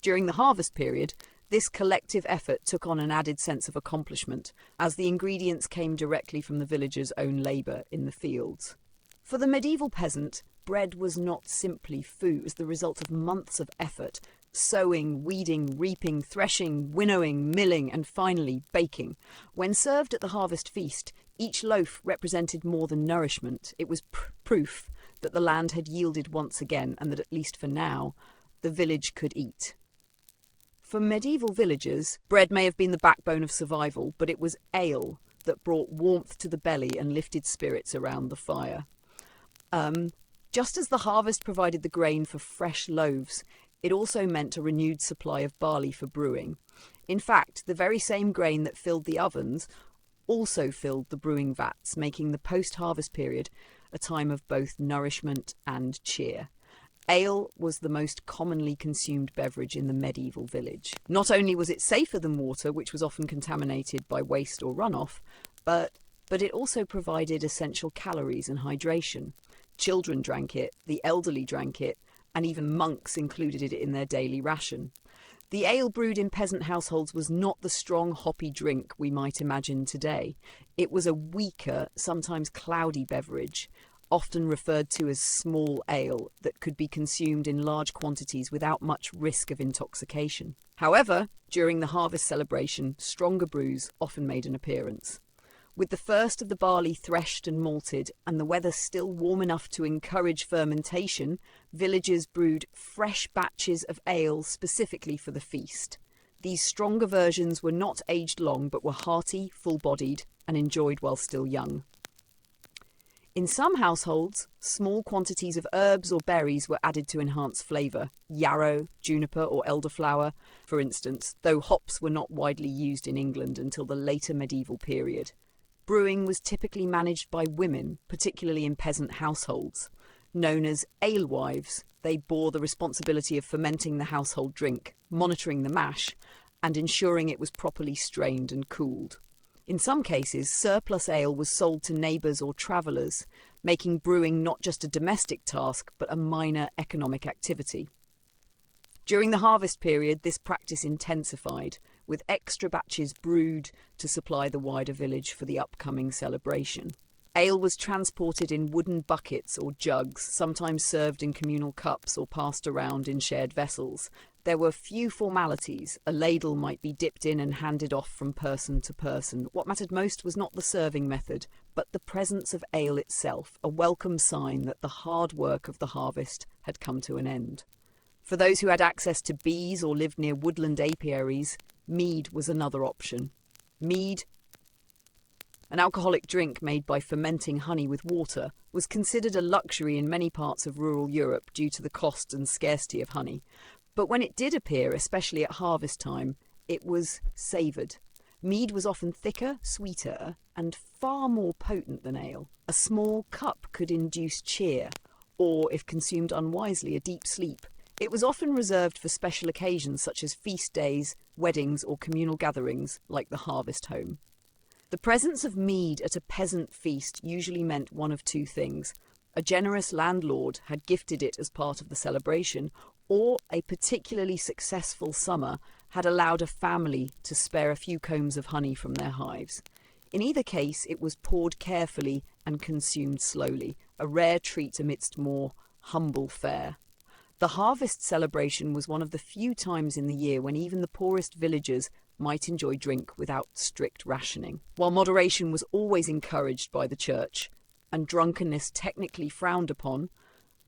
During the harvest period, this collective effort took on an added sense of accomplishment, as the ingredients came directly from the villagers' own labour in the fields. For the medieval peasant, bread was not simply food, it was the result of months of effort: sowing, weeding, reaping, threshing, winnowing, milling, and finally baking. When served at the harvest feast, each loaf represented more than nourishment. It was proof that the land had yielded once again, and that, at least for now, the village could eat. For medieval villagers, bread may have been the backbone of survival, but it was ale that brought warmth to the belly and lifted spirits around the fire. Just as the harvest provided the grain for fresh loaves, it also meant a renewed supply of barley for brewing. In fact, the very same grain that filled the ovens also filled the brewing vats, making the post-harvest period a time of both nourishment and cheer. Ale was the most commonly consumed beverage in the medieval village. Not only was it safer than water, which was often contaminated by waste or runoff, but it also provided essential calories and hydration. Children drank it, the elderly drank it, and even monks included it in their daily ration. The ale brewed in peasant households was not the strong, hoppy drink we might imagine today. It was a weaker, sometimes cloudy beverage, often referred to as small ale, that could be consumed in large quantities without much risk of intoxication. However, during the harvest celebration, stronger brews often made an appearance. With the first of the barley threshed and malted, and the weather still warm enough to encourage fermentation, villagers brewed fresh batches of ale specifically for the feast. These stronger versions were not aged long, but were hearty, full-bodied, and enjoyed while still young. In some households, small quantities of herbs or berries were added to enhance flavour. Yarrow, juniper, or elderflower, for instance, though hops were not widely used in England until the later medieval period. Brewing was typically managed by women, particularly in peasant households. Known as alewives, they bore the responsibility of fermenting the household drink, monitoring the mash, and ensuring it was properly strained and cooled. In some cases, surplus ale was sold to neighbours or travellers, making brewing not just a domestic task, but a minor economic activity. During the harvest period, this practice intensified, with extra batches brewed to supply the wider village for the upcoming celebration. Ale was transported in wooden buckets or jugs, sometimes served in communal cups or passed around in shared vessels. There were few formalities. A ladle might be dipped in and handed off from person to person. What mattered most was not the serving method, but the presence of ale itself, a welcome sign that the hard work of the harvest had come to an end. For those who had access to bees or lived near woodland apiaries, mead was another option. Mead, an alcoholic drink made by fermenting honey with water, was considered a luxury in many parts of rural Europe due to the cost and scarcity of honey. But when it did appear, especially at harvest time, it was savoured. Mead was often thicker, sweeter, and far more potent than ale. A small cup could induce cheer, or, if consumed unwisely, a deep sleep. It was often reserved for special occasions such as feast days, weddings, or communal gatherings, like the harvest home. The presence of mead at a peasant feast usually meant one of two things. A generous landlord had gifted it as part of the celebration, or a particularly successful summer had allowed a family to spare a few combs of honey from their hives. In either case, it was poured carefully and consumed slowly, a rare treat amidst more humble fare. The harvest celebration was one of the few times in the year when even the poorest villagers might enjoy drink without strict rationing. While moderation was always encouraged by the church, and drunkenness technically frowned upon,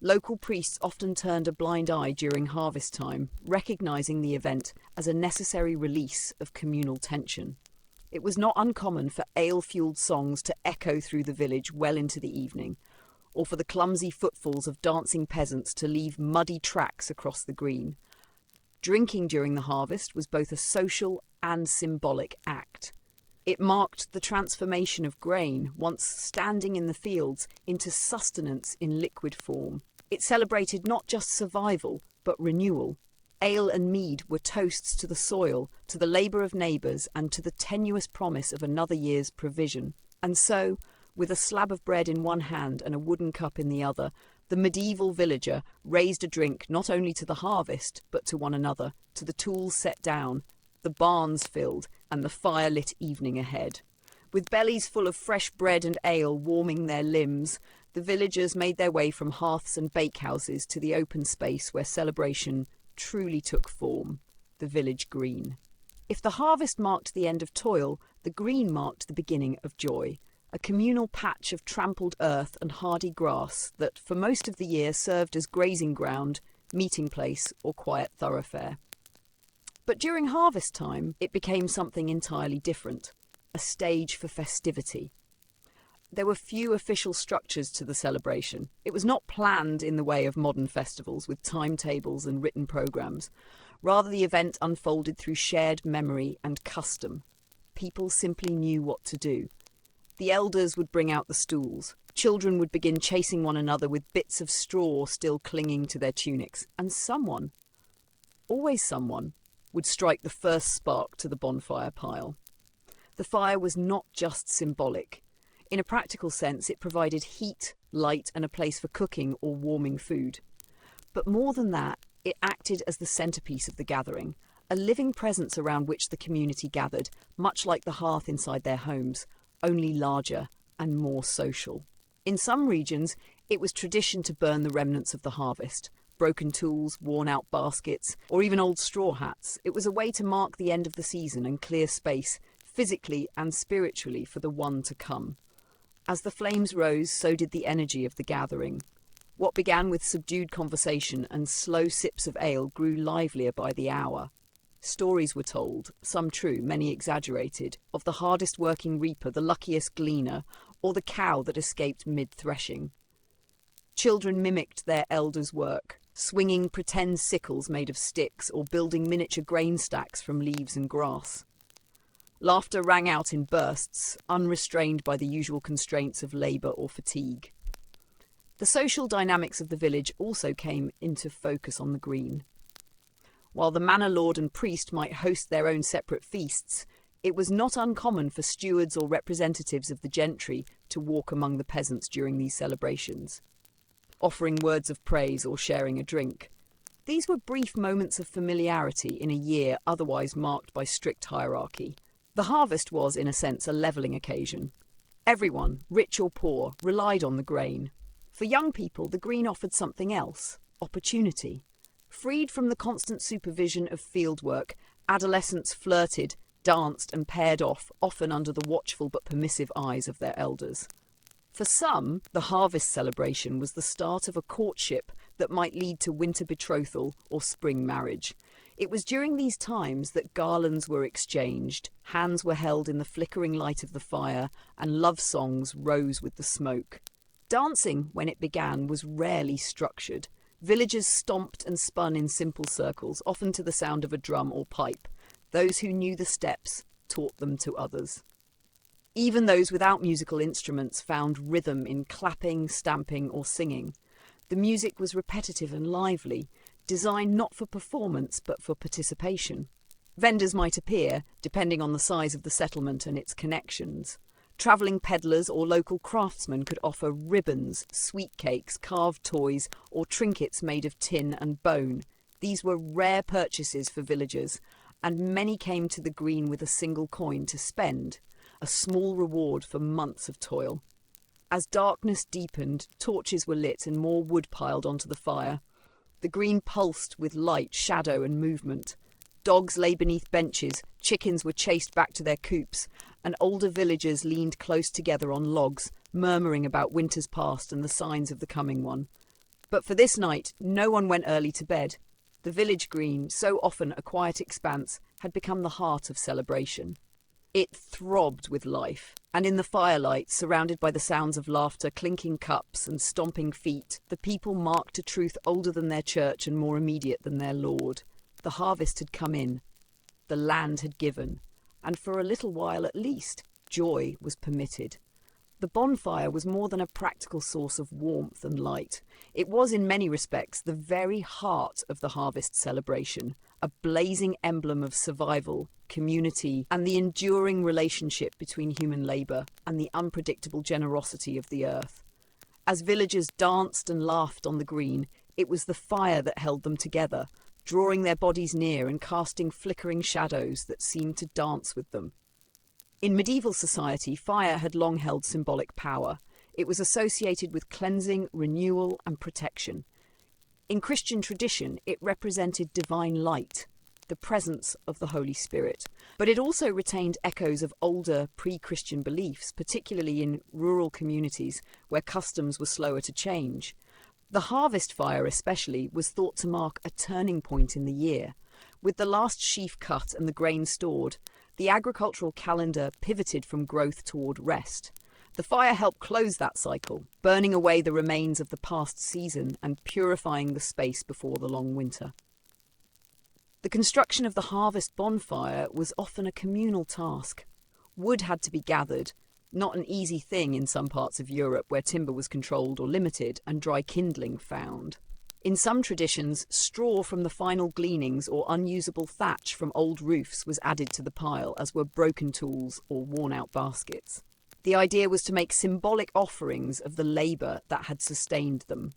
local priests often turned a blind eye during harvest time, recognizing the event as a necessary release of communal tension. It was not uncommon for ale-fueled songs to echo through the village well into the evening, or for the clumsy footfalls of dancing peasants to leave muddy tracks across the green. Drinking during the harvest was both a social and symbolic act. It marked the transformation of grain, once standing in the fields, into sustenance in liquid form. It celebrated not just survival, but renewal. Ale and mead were toasts to the soil, to the labour of neighbours, and to the tenuous promise of another year's provision. And so, with a slab of bread in one hand and a wooden cup in the other, the medieval villager raised a drink not only to the harvest, but to one another, to the tools set down, the barns filled, and the fire-lit evening ahead. With bellies full of fresh bread and ale warming their limbs, the villagers made their way from hearths and bakehouses to the open space where celebration truly took form, the village green. If the harvest marked the end of toil, the green marked the beginning of joy. A communal patch of trampled earth and hardy grass that, for most of the year, served as grazing ground, meeting place, or quiet thoroughfare. But during harvest time, it became something entirely different, a stage for festivity. There were few official structures to the celebration. It was not planned in the way of modern festivals with timetables and written programs. Rather, the event unfolded through shared memory and custom. People simply knew what to do. The elders would bring out the stools. Children would begin chasing one another with bits of straw still clinging to their tunics. And someone, always someone, would strike the first spark to the bonfire pile. The fire was not just symbolic. In a practical sense, it provided heat, light, and a place for cooking or warming food. But more than that, it acted as the centerpiece of the gathering, a living presence around which the community gathered, much like the hearth inside their homes, only larger and more social. In some regions, it was tradition to burn the remnants of the harvest, broken tools, worn-out baskets, or even old straw hats. It was a way to mark the end of the season and clear space, physically and spiritually, for the one to come. As the flames rose, so did the energy of the gathering. What began with subdued conversation and slow sips of ale grew livelier by the hour. Stories were told, some true, many exaggerated, of the hardest working reaper, the luckiest gleaner, or the cow that escaped mid-threshing. Children mimicked their elders' work, swinging pretend sickles made of sticks or building miniature grain stacks from leaves and grass. Laughter rang out in bursts, unrestrained by the usual constraints of labour or fatigue. The social dynamics of the village also came into focus on the green. While the manor lord and priest might host their own separate feasts, it was not uncommon for stewards or representatives of the gentry to walk among the peasants during these celebrations, offering words of praise or sharing a drink. These were brief moments of familiarity in a year otherwise marked by strict hierarchy. The harvest was, in a sense, a levelling occasion. Everyone, rich or poor, relied on the grain. For young people, the green offered something else: opportunity. Freed from the constant supervision of fieldwork, adolescents flirted, danced and paired off, often under the watchful but permissive eyes of their elders. For some, the harvest celebration was the start of a courtship that might lead to winter betrothal or spring marriage. It was during these times that garlands were exchanged, hands were held in the flickering light of the fire, and love songs rose with the smoke. Dancing, when it began, was rarely structured. Villagers stomped and spun in simple circles, often to the sound of a drum or pipe. Those who knew the steps taught them to others. Even those without musical instruments found rhythm in clapping, stamping, or singing. The music was repetitive and lively, designed not for performance but for participation. Vendors might appear, depending on the size of the settlement and its connections. Travelling peddlers or local craftsmen could offer ribbons, sweet cakes, carved toys, or trinkets made of tin and bone. These were rare purchases for villagers, and many came to the green with a single coin to spend, a small reward for months of toil. As darkness deepened, torches were lit and more wood piled onto the fire. The green pulsed with light, shadow and movement. Dogs lay beneath benches, chickens were chased back to their coops, and older villagers leaned close together on logs, murmuring about winters past and the signs of the coming one. But for this night, no one went early to bed. The village green, so often a quiet expanse, had become the heart of celebration. It throbbed with life, and in the firelight, surrounded by the sounds of laughter, clinking cups and stomping feet, the people marked a truth older than their church and more immediate than their Lord. The harvest had come in, the land had given, and for a little while at least, joy was permitted. The bonfire was more than a practical source of warmth and light. It was in many respects the very heart of the harvest celebration, a blazing emblem of survival, community, and the enduring relationship between human labour and the unpredictable generosity of the earth. As villagers danced and laughed on the green, it was the fire that held them together, drawing their bodies near and casting flickering shadows that seemed to dance with them. In medieval society, fire had long held symbolic power. It was associated with cleansing, renewal, and protection. In Christian tradition, it represented divine light, the presence of the Holy Spirit. But it also retained echoes of older pre-Christian beliefs, particularly in rural communities where customs were slower to change. The harvest fire especially was thought to mark a turning point in the year. With the last sheaf cut and the grain stored, the agricultural calendar pivoted from growth toward rest. The fire helped close that cycle, burning away the remains of the past season and purifying the space before the long winter. The construction of the harvest bonfire was often a communal task. Wood had to be gathered, not an easy thing in some parts of Europe where timber was controlled or limited and dry kindling found. In some traditions, straw from the final gleanings or unusable thatch from old roofs was added to the pile, as were broken tools or worn-out baskets. The idea was to make symbolic offerings of the labour that had sustained them.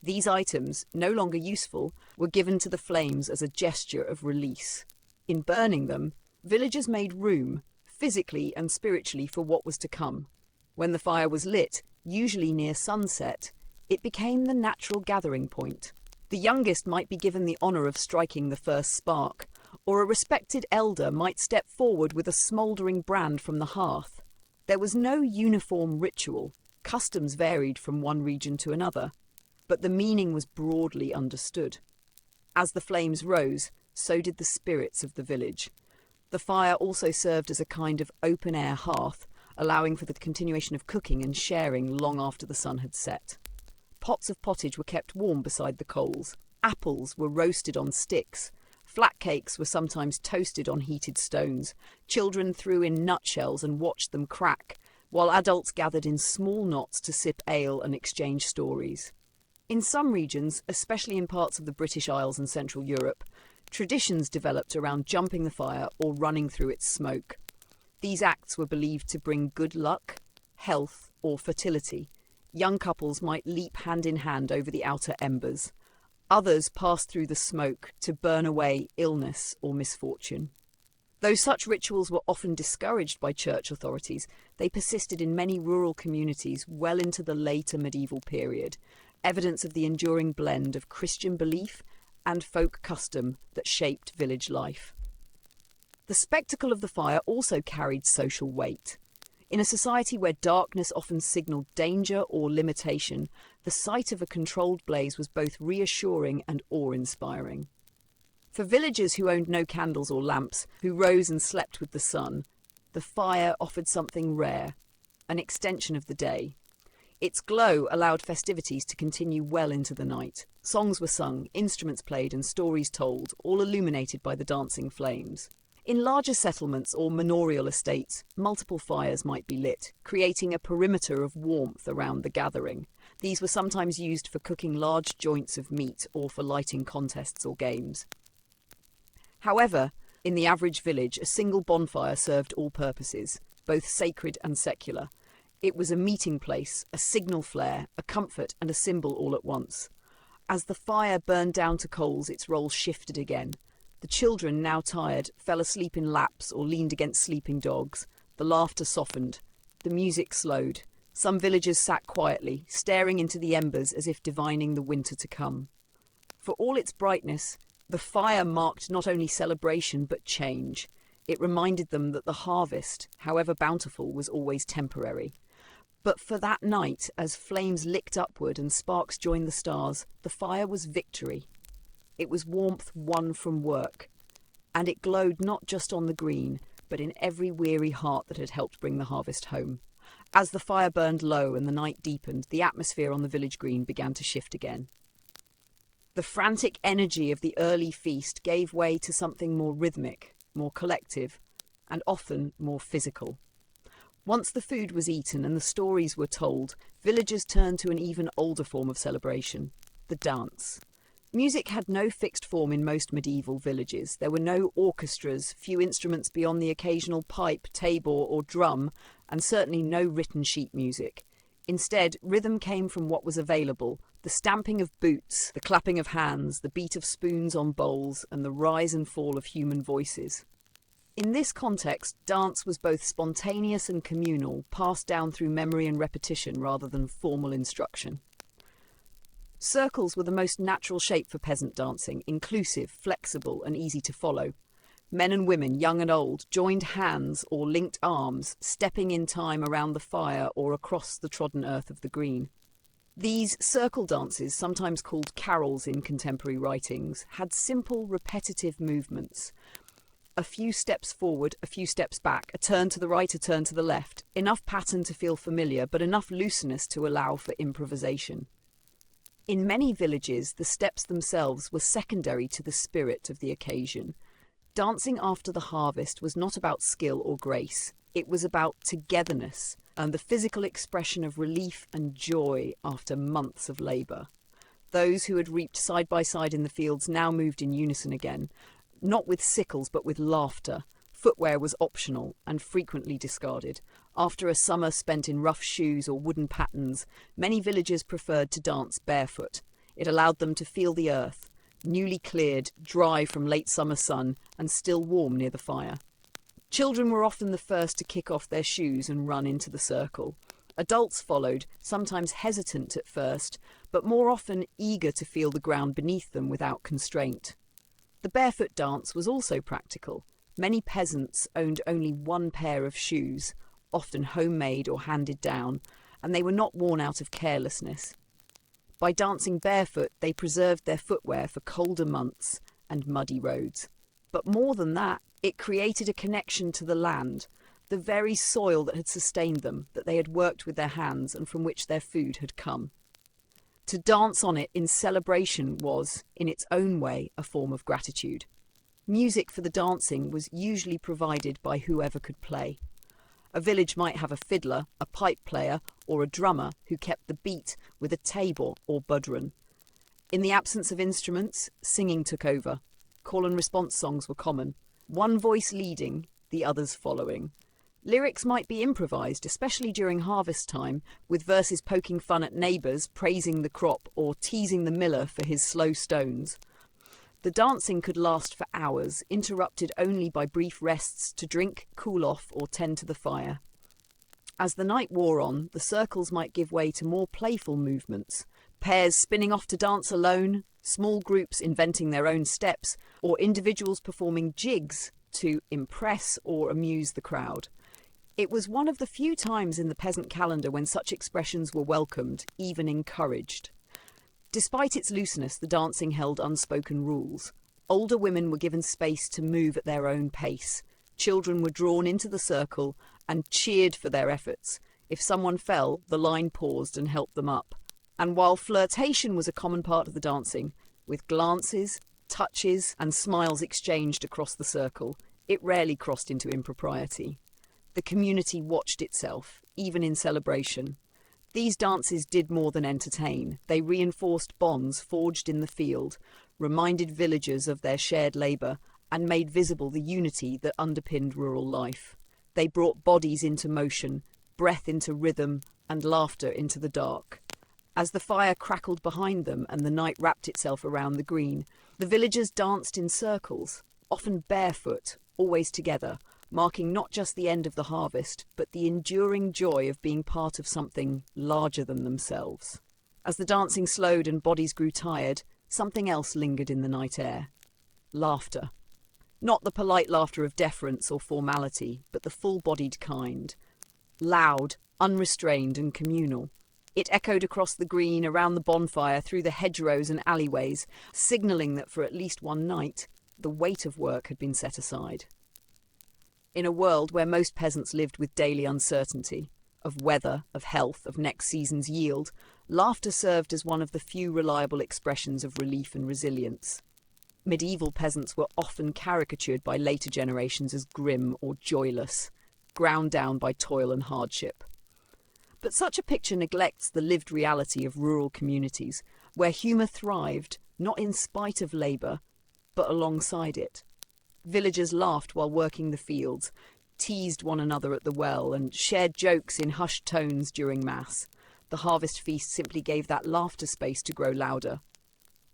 These items, no longer useful, were given to the flames as a gesture of release. In burning them, villagers made room, physically and spiritually, for what was to come. When the fire was lit, usually near sunset, it became the natural gathering point. The youngest might be given the honour of striking the first spark, or a respected elder might step forward with a smouldering brand from the hearth. There was no uniform ritual. Customs varied from one region to another, but the meaning was broadly understood. As the flames rose, so did the spirits of the village. The fire also served as a kind of open-air hearth, allowing for the continuation of cooking and sharing long after the sun had set. Pots of pottage were kept warm beside the coals. Apples were roasted on sticks. Flat cakes were sometimes toasted on heated stones. Children threw in nutshells and watched them crack, while adults gathered in small knots to sip ale and exchange stories. In some regions, especially in parts of the British Isles and Central Europe, traditions developed around jumping the fire or running through its smoke. These acts were believed to bring good luck, health, or fertility. Young couples might leap hand in hand over the outer embers. Others passed through the smoke to burn away illness or misfortune. Though such rituals were often discouraged by church authorities, they persisted in many rural communities well into the later medieval period, evidence of the enduring blend of Christian belief and folk custom that shaped village life. The spectacle of the fire also carried social weight. In a society where darkness often signalled danger or limitation, the sight of a controlled blaze was both reassuring and awe-inspiring. For villagers who owned no candles or lamps, who rose and slept with the sun, the fire offered something rare, an extension of the day. Its glow allowed festivities to continue well into the night. Songs were sung, instruments played, and stories told, all illuminated by the dancing flames. In larger settlements or manorial estates, multiple fires might be lit, creating a perimeter of warmth around the gathering. These were sometimes used for cooking large joints of meat or for lighting contests or games. However, in the average village, a single bonfire served all purposes, both sacred and secular. It was a meeting place, a signal flare, a comfort and a symbol all at once. As the fire burned down to coals, its role shifted again. The children, now tired, fell asleep in laps or leaned against sleeping dogs. The laughter softened. The music slowed. Some villagers sat quietly, staring into the embers as if divining the winter to come. For all its brightness, the fire marked not only celebration but change. It reminded them that the harvest, however bountiful, was always temporary. But for that night, as flames licked upward and sparks joined the stars, the fire was victory. It was warmth won from work, and it glowed not just on the green, but in every weary heart that had helped bring the harvest home. As the fire burned low and the night deepened, the atmosphere on the village green began to shift again. The frantic energy of the early feast gave way to something more rhythmic, more collective, and often more physical. Once the food was eaten and the stories were told, villagers turned to an even older form of celebration, the dance. Music had no fixed form in most medieval villages. There were no orchestras, few instruments beyond the occasional pipe, tabor, or drum, and certainly no written sheet music. Instead, rhythm came from what was available: the stamping of boots, the clapping of hands, the beat of spoons on bowls, and the rise and fall of human voices. In this context, dance was both spontaneous and communal, passed down through memory and repetition rather than formal instruction. Circles were the most natural shape for peasant dancing, inclusive, flexible, and easy to follow. Men and women, young and old, joined hands or linked arms, stepping in time around the fire or across the trodden earth of the green. These circle dances, sometimes called carols in contemporary writings, had simple, repetitive movements. A few steps forward, a few steps back, a turn to the right, a turn to the left. Enough pattern to feel familiar, but enough looseness to allow for improvisation. In many villages, the steps themselves were secondary to the spirit of the occasion. Dancing after the harvest was not about skill or grace. It was about togetherness and the physical expression of relief and joy after months of labour. Those who had reaped side by side in the fields now moved in unison again, not with sickles but with laughter. Footwear was optional and frequently discarded. After a summer spent in rough shoes or wooden pattens, many villagers preferred to dance barefoot. It allowed them to feel the earth, newly cleared, dry from late summer sun, and still warm near the fire. Children were often the first to kick off their shoes and run into the circle. Adults followed, sometimes hesitant at first, but more often eager to feel the ground beneath them without constraint. The barefoot dance was also practical. Many peasants owned only one pair of shoes, often homemade or handed down, and they were not worn out of carelessness. By dancing barefoot, they preserved their footwear for colder months and muddy roads. But more than that, it created a connection to the land, the very soil that had sustained them, that they had worked with their hands and from which their food had come. To dance on it in celebration was, in its own way, a form of gratitude. Music for the dancing was usually provided by whoever could play. A village might have a fiddler, a pipe player, or a drummer who kept the beat with a tabor or budrun. In the absence of instruments, singing took over. Call and response songs were common, one voice leading, the others following. Lyrics might be improvised, especially during harvest time, with verses poking fun at neighbours, praising the crop, or teasing the miller for his slow stones. The dancing could last for hours, interrupted only by brief rests to drink, cool off, or tend to the fire. As the night wore on, the circles might give way to more playful movements, pairs spinning off to dance alone, small groups inventing their own steps, or individuals performing jigs to impress or amuse the crowd. It was one of the few times in the peasant calendar when such expressions were welcomed, even encouraged. Despite its looseness, the dancing held unspoken rules. Older women were given space to move at their own pace. Children were drawn into the circle and cheered for their efforts. If someone fell, the line paused and helped them up. And while flirtation was a common part of the dancing, with glances, touches, and smiles exchanged across the circle, it rarely crossed into impropriety. The community watched itself, even in celebration. These dances did more than entertain. They reinforced bonds forged in the field, reminded villagers of their shared labour, and made visible the unity that underpinned rural life. They brought bodies into motion, breath into rhythm, and laughter into the dark. As the fire crackled behind them and the night wrapped itself around the green, the villagers danced in circles, often barefoot, always together, marking not just the end of the harvest, but the enduring joy of being part of something larger than themselves. As the dancing slowed and bodies grew tired, something else lingered in the night air. Laughter. Not the polite laughter of deference or formality, but the full-bodied kind. Loud, unrestrained and communal. It echoed across the green, around the bonfire, through the hedgerows and alleyways, signalling that for at least one night, the weight of work had been set aside. In a world where most peasants lived with daily uncertainty, of weather, of health, of next season's yield, laughter served as one of the few reliable expressions of relief and resilience. Medieval peasants were often caricatured by later generations as grim or joyless, ground down by toil and hardship. But such a picture neglects the lived reality of rural communities, where humour thrived, not in spite of labour, but alongside it. Villagers laughed while working the fields, teased one another at the well, and shared jokes in hushed tones during Mass. The harvest feast simply gave that laughter space to grow louder.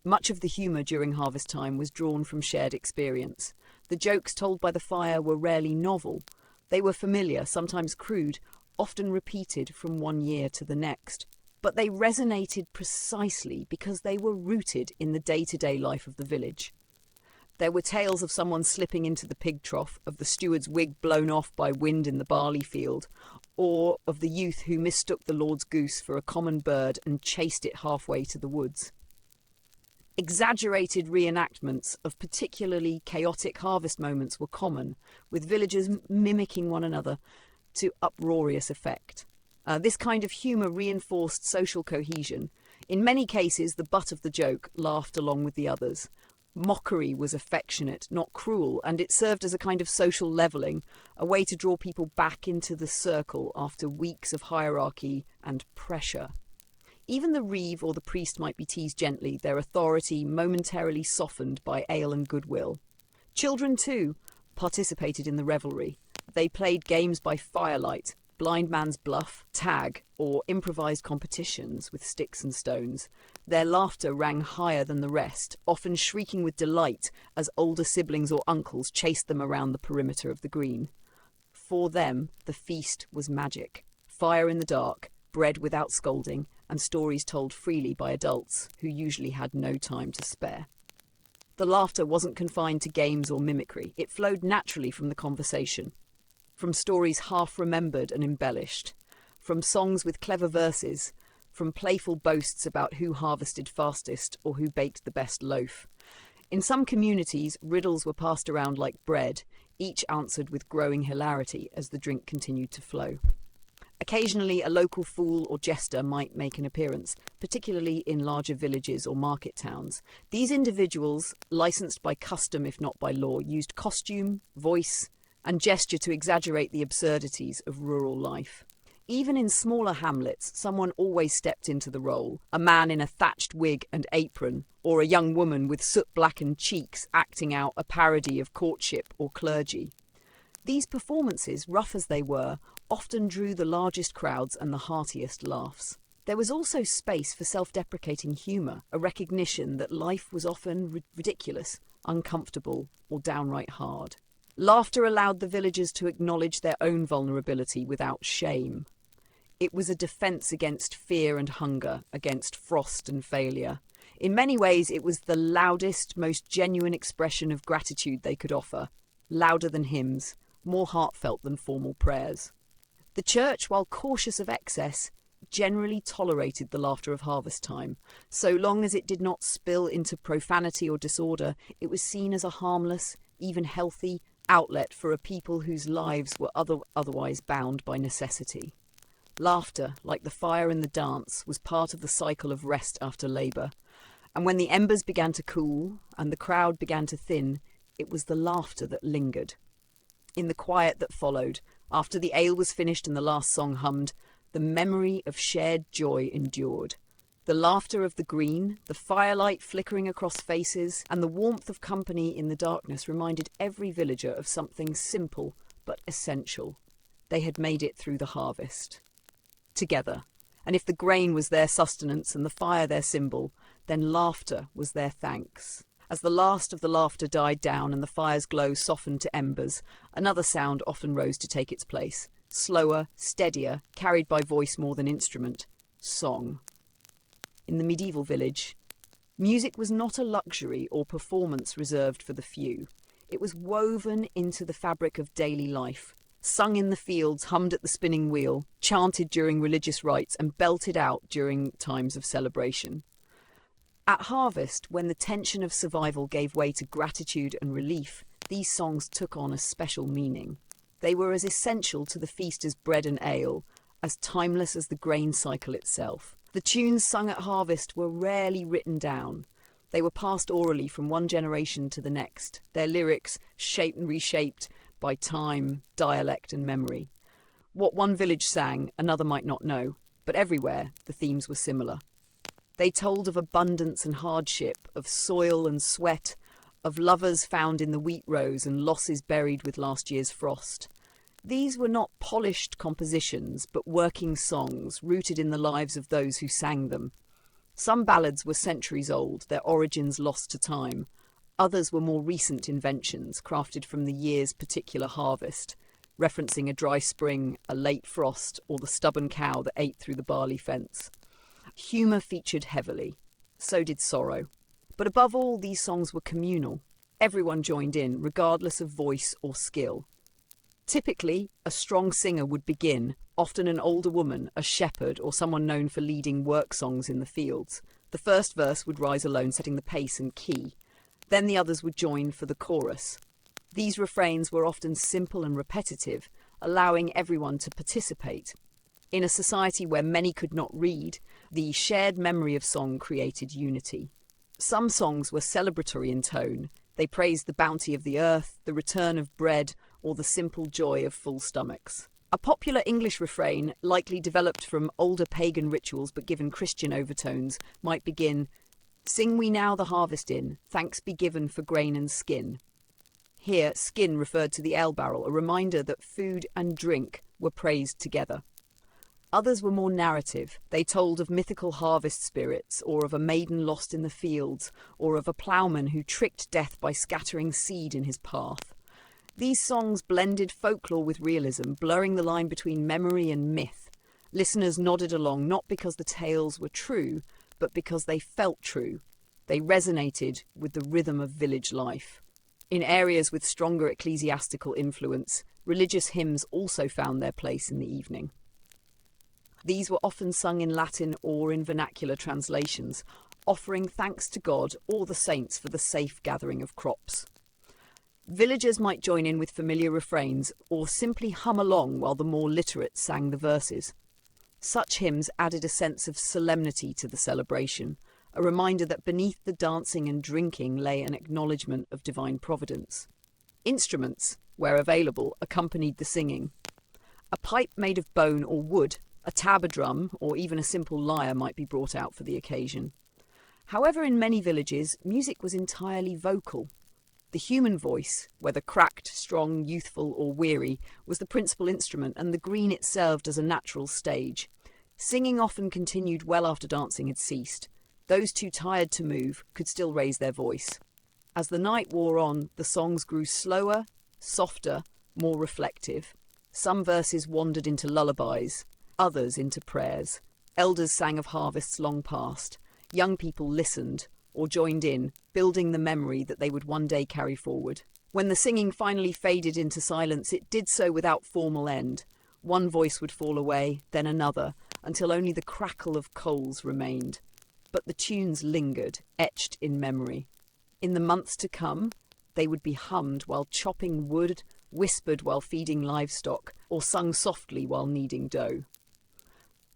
Much of the humour during harvest time was drawn from shared experience. The jokes told by the fire were rarely novel. They were familiar, sometimes crude, often repeated from one year to the next. But they resonated precisely because they were rooted in the day-to-day life of the village. There were tales of someone slipping into the pig trough, of the steward's wig blown off by wind in the barley field, or of the youth who mistook the Lord's goose for a common bird and chased it halfway to the woods. Exaggerated reenactments of particularly chaotic harvest moments were common, with villagers mimicking one another to uproarious effect. This kind of humour reinforced social cohesion. In many cases, the butt of the joke laughed along with the others. Mockery was affectionate, not cruel, and it served as a kind of social levelling, a way to draw people back into the circle after weeks of hierarchy and pressure. Even the reeve or the priest might be teased gently, their authority momentarily softened by ale and goodwill. Children, too, participated in the revelry. They played games by firelight, blind man's bluff, tag, or improvised competitions with sticks and stones. Their laughter rang higher than the rest, often shrieking with delight as older siblings or uncles chased them around the perimeter of the green. For them, the feast was magic. Fire in the dark, bread without scolding, and stories told freely by adults who usually had no time to spare. The laughter wasn't confined to games or mimicry. It flowed naturally from the conversation, from stories half-remembered and embellished, from songs with clever verses, from playful boasts about who harvested fastest or who baked the best loaf. In some communities, riddles were passed around like bread, each answered with growing hilarity as the drink continued to flow. Occasionally, a local fool or jester might make an appearance, particularly in larger villages or market towns. These individuals, licensed by custom if not by law, used costume, voice, and gesture to exaggerate the absurdities of rural life. Even in smaller hamlets, someone always stepped into the role, a man in a thatched wig and apron, or a young woman with soot-blackened cheeks acting out a parody of courtship or clergy. These performances, rough as they were, often drew the largest crowds and the heartiest laughs. There was also space for self-deprecating humour, a recognition that life was often ridiculous, uncomfortable, or downright hard. Laughter allowed the villagers to acknowledge their own vulnerability without shame. It was a defence against fear and hunger, against frost and failure. In many ways, it was the loudest, most genuine expression of gratitude they could offer, louder than hymns, more heartfelt than formal prayers. The church, while cautious of excess, generally tolerated the laughter of harvest time. So long as it did not spill into profanity or disorder, it was seen as a harmless, even healthy, outlet for a people whose lives were otherwise bound by necessity. Laughter, like the fire in the dance, was part of the cycle of rest after labour. And when the embers began to cool and the crowd began to thin, it was the laughter that lingered. In the quiet that followed, after the ale was finished and the last song hummed, the memory of shared joy endured. The laughter of the green, the firelight flickering across faces, and the warmth of company in the darkness reminded every villager of something simple but essential. They had made it through the harvest. Together. And if the grain was their sustenance and the fire their symbol, then laughter was their thanks. As the last of the laughter died down and the fire's glow softened to embers, another sound often rose to take its place. Slower, steadier, carried by voice more than instrument. Song. In the medieval village, Music was not a luxury or performance reserved for the few. It was woven into the fabric of daily life, sung in the fields, hummed at the spinning wheel, chanted during religious rites, and belted out during times of celebration. At harvest, when the tension of survival gave way to gratitude and relief, these songs took on a special meaning. They were as essential to the feast as bread and ale, as timeless as the grain cycle itself. The tunes sung at harvest were rarely written down. They were passed orally from one generation to the next, their lyrics shaped and reshaped by time, dialect and memory. What one village sang, another might not know, but everywhere the themes were similar. They told of abundance and hardship, of soil and sweat, of lovers found in the wheat rows and losses buried with last year's frost. These were not polished compositions, but working songs rooted in the lives of those who sang them. Some ballads were centuries old, their origins lost to time. Others were more recent inventions, crafted from the year's particular harvest, referencing a dry spring, a late frost, or the stubborn cow that ate through the barley fence. Humour featured heavily. So did sorrow. But above all, these songs were communal. Everyone joined in, regardless of voice or skill. Typically, a strong singer would begin, often an older woman, a shepherd, or someone known for leading work songs in the fields. The first verse would rise alone, setting the pace and key. Then the others would join for the chorus. These refrains were often simple and repetitive, allowing everyone to participate. In a society where many could not read, the shared memory of song created unity. Some songs were celebratory in tone. They praised the bounty of the earth, the return of bread, or the simple joy of full stomachs. A popular English refrain, likely developed from older pagan rituals but given Christian overtones, might begin, "Sing we now the harvest in, thanks be given for grain and skin." Here, skin referred to the ale barrel, a reminder that food and drink were praised together. Others were more narrative. They told of mythical harvest spirits, or of a maiden lost in the fields, or of a ploughman who tricked death by scattering seed in his path. These songs blended folklore with realism, blurring the line between memory and myth. Listeners nodded along not because the tales were true, but because they felt true. They resonated with the rhythm of village life. In areas with stronger ecclesiastical influence, religious hymns also found their place in the evening. These were often sung in Latin or in vernacular translations, offering thanks to God or the saints for the safe gathering of crops. Villagers might join in with familiar refrains or simply hum along while the more literate sang the verses. Such hymns added a sense of solemnity to the celebration, a reminder that beneath the dancing and drinking lay an acknowledgement of divine providence. Instruments, where available, accompanied the singing. A pipe made of bone or wood, a tabor drum, or even a simple lyre might be brought out for the occasion. However, in many villages, music was entirely vocal. The human voice, whether cracked, strong, youthful, or weary, was the principal instrument, and the green it served as a natural stage. Singing often continued well after dancing had ceased. Those too tired to move could still raise their voice. As the night wore on, the songs grew slower, softer, more reflective. Some verses wandered into lullabies, others into prayers. Elders sang of harvests long past. Young people listened or joined in, building the memory that they would one day carry forward. When the singing finally faded into silence, it did so without formal end. One voice would fall away, then another, until only the crackle of coals remained. But the tunes lingered, etched in memory. In the months to come, they would be hummed while chopping wood, whispered while feeding livestock, or sung softly while kneading dough.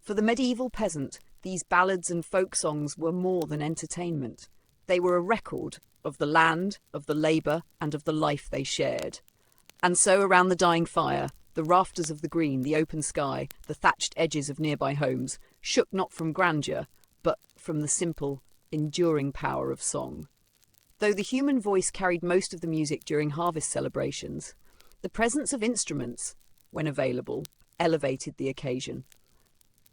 For the medieval peasant, these ballads and folk songs were more than entertainment. They were a record of the land, of the labour, and of the life they shared. And so around the dying fire, the rafters of the green, the open sky, the thatched edges of nearby homes, shook not from grandeur, but from the simple, enduring power of song. Though the human voice carried most of the music during harvest celebrations, the presence of instruments, when available, elevated the occasion.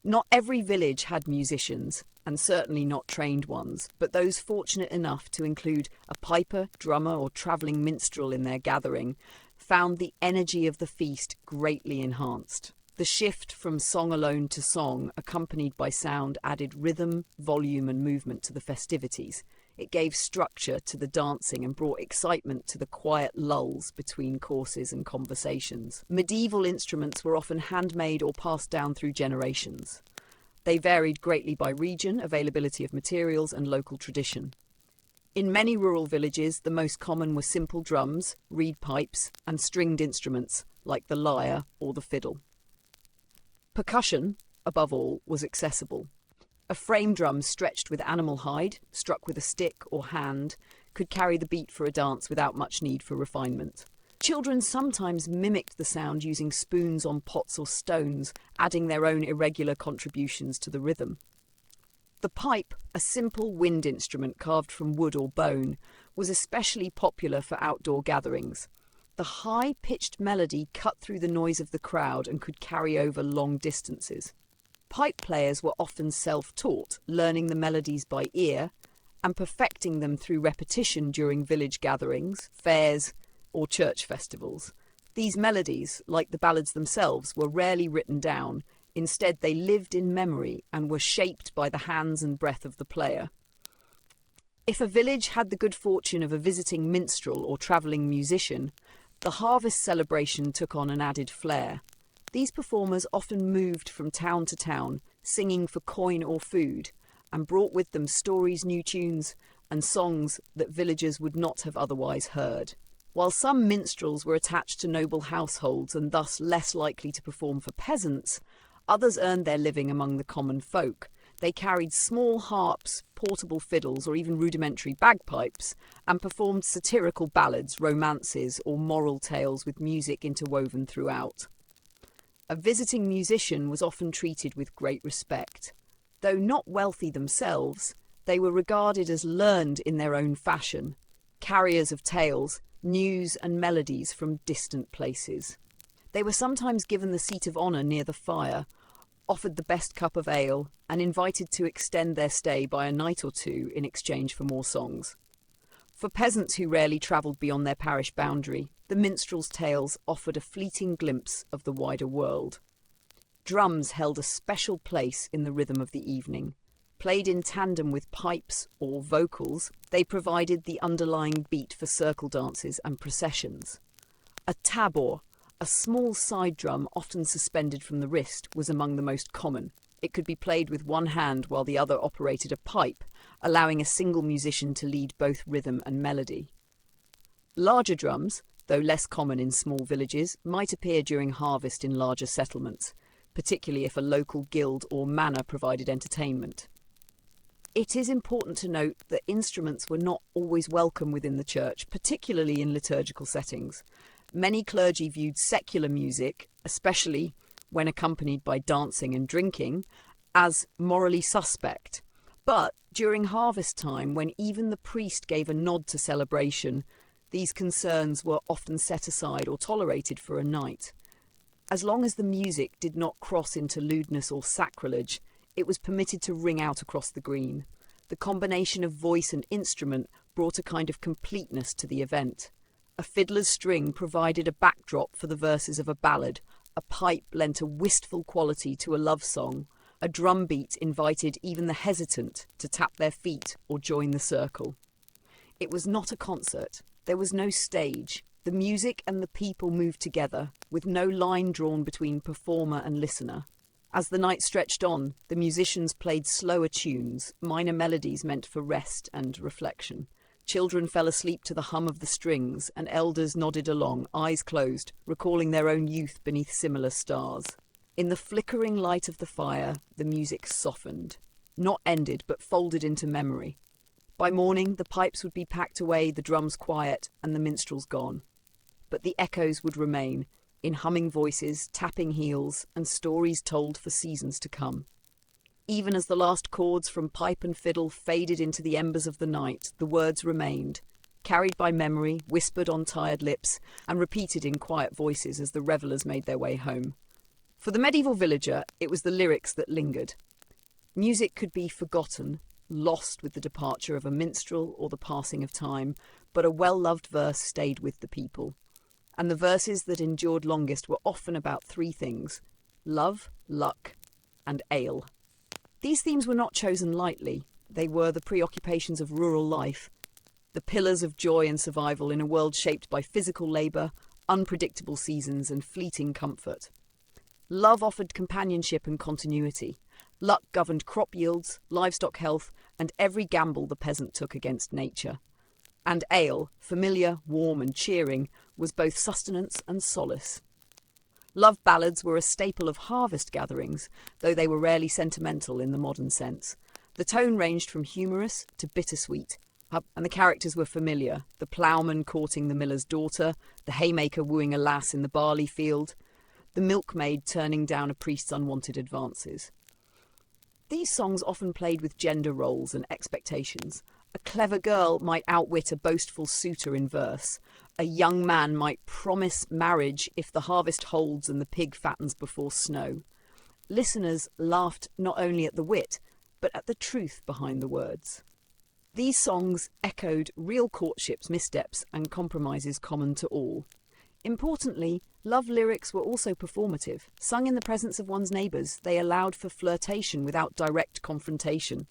Not every village had musicians, and certainly not trained ones, but those fortunate enough to include a piper, drummer, or travelling minstrel in their gathering found the energy of the feast greatly enhanced. The shift from song alone to song, accompanied by sound, added rhythm, volume, and movement to the festivities. It gave structure to the dancing and brought excitement to the quiet lulls between courses and conversations. Medieval instruments were often handmade or passed down through generations. They varied greatly by region, availability of materials, and local tradition. In many rural villages, the most common were simple drums, reed pipes, and stringed instruments like the lyre or the fiddle. Percussion, above all, was accessible. A frame drum stretched with animal hide, struck with a stick or hand, could carry the beat for a dance without much need for refinement. Children sometimes mimicked the sound using spoons on pots or stones, adding their own irregular contributions to the rhythm. The pipe, a simple wind instrument carved from wood or bone, was especially popular for outdoor gatherings. The high-pitched melody cut through the noise of the crowd and could carry over long distances. Pipe players were often self-taught, learning the melodies by ear and perfecting them through repetition during village gatherings, fairs, or church festivals. These melodies, like the ballads themselves, were rarely written down. Instead, they lived in memory and were shaped by the hands and breath of the player. If a village had the good fortune of a visiting minstrel or travelling musician, the harvest celebration took on an added flair. These performers often moved from town to town, singing for coin or food, and brought with them stories, new tunes, and songs that villagers would not have otherwise heard. While some minstrels were attached to noble households and thus less likely to perform for peasants, others earned their living among the common folk. They carried small harps, portable fiddles, or even rudimentary bagpipes, and performed satirical ballads, romances, or moral tales with music interwoven throughout. A visiting musician was often treated with great respect. Though not wealthy themselves, they were regarded as learned in their own fashion, carriers of tales, news and melodies from distant places. They were sometimes given the seat of honour near the fire, offered the best cup of ale, and invited to extend their stay by a night or two in exchange for more songs. For peasants who rarely travelled beyond their parish boundary, the minstrel's tales offered a fleeting glimpse of the wider world. Drums held a special place in the rhythm of the evening. Played in tandem with pipes or vocals, they provided the underlying beat for circle dances and processions. A tabor, a small side drum often suspended from the wrist, was among the most common. It could be played with one hand while the other operated a pipe, allowing a single musician to lead both rhythm and melody. Larger drums, though less common in small villages, might appear during harvest in larger settlements, particularly if a local guild or manor provided entertainment. It is important to note that instruments were not always welcome within the church, particularly in liturgical settings. Many clergy viewed secular music, especially when accompanied by dancing and drinking, as morally suspect. But during harvest time, when even the priest gave a nod to celebration, these concerns were often set aside or tolerated for a night. As long as the music did not cross into lewdness or sacrilege, it was permitted to ring out across the green. The combination of voice and instrument brought a kind of completeness to the event. A fiddler's string provided a backdrop for the verses of a ballad, a pipe lent a wistful quality to a love song, a drum beat invited even the hesitant to tap their feet or join the circle. It was not a concert. There was no stage. The music and the people moved together, with no line drawn between performer and listener. As the night stretched on, the musicians played slower tunes, minor melodies meant for rest and reflection. Children fell asleep to the hum of the strings, and elders nodded along, eyes closed, recalling their own youth beneath similar stars. In the flickering light of the fire, the music softened, not ended but folded into memory. By morning, the pipes would be packed away, the drums quiet, and the minstrels gone. But the echoes would remain, in humming voices, tapping heels, and stories told for seasons to come. Even as the last chords from pipe and fiddle faded into the embers of the night, the words remained, carried by memory, whispered on tired lips, and repeated in quiet voices as the revellers made their way home. For the medieval villager, it was the lyrics that lingered. Music could be forgotten, lost with the departure of a minstrel or the passing of time, but a well-loved verse stayed with the people. And the verses that endured longest were often about three things: love, luck, and ale. These themes were not chosen lightly. They were the preoccupations of rural life, the pillars of joy and survival in a world shaped by physical labour, unpredictable seasons, and fleeting comfort. Love offered companionship and continuity. Luck governed crop yields, livestock health, and every gamble the peasant took against nature. And ale, familiar, warm, and cheering, was both sustenance and solace. Love ballads were a staple of harvest gatherings, though they were rarely sentimental in the modern sense. The tone ranged from humorous to bittersweet, and the characters were familiar: the ploughman courting the miller's daughter, the haymaker wooing a lass in the barley field, the milkmaid turning down a priest's unwanted advances. These songs often played with gender roles and expectations. A clever girl might outwit a boastful suitor in verse. A young man might promise marriage if the harvest holds and the pig fattens before snow. Listeners laughed not only at the wit, but at the truth behind the words. These songs echoed real courtships, missteps, and compromises common to all. Importantly, love lyrics were also performative. Sung in the presence of one's neighbours, they allowed for flirtation without direct confrontation.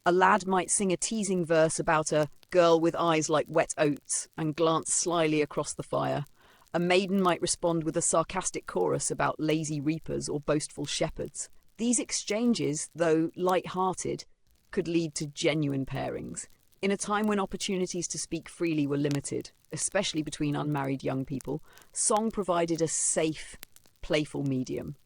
A lad might sing a teasing verse about a girl with eyes like wet oats and glance slyly across the fire. A maiden might respond with a sarcastic chorus about lazy reapers or boastful shepherds. These exchanges, though light-hearted, could lead to genuine pairings. In a time when opportunities to speak freely were limited, especially between unmarried young people, song provided a safe, playful medium.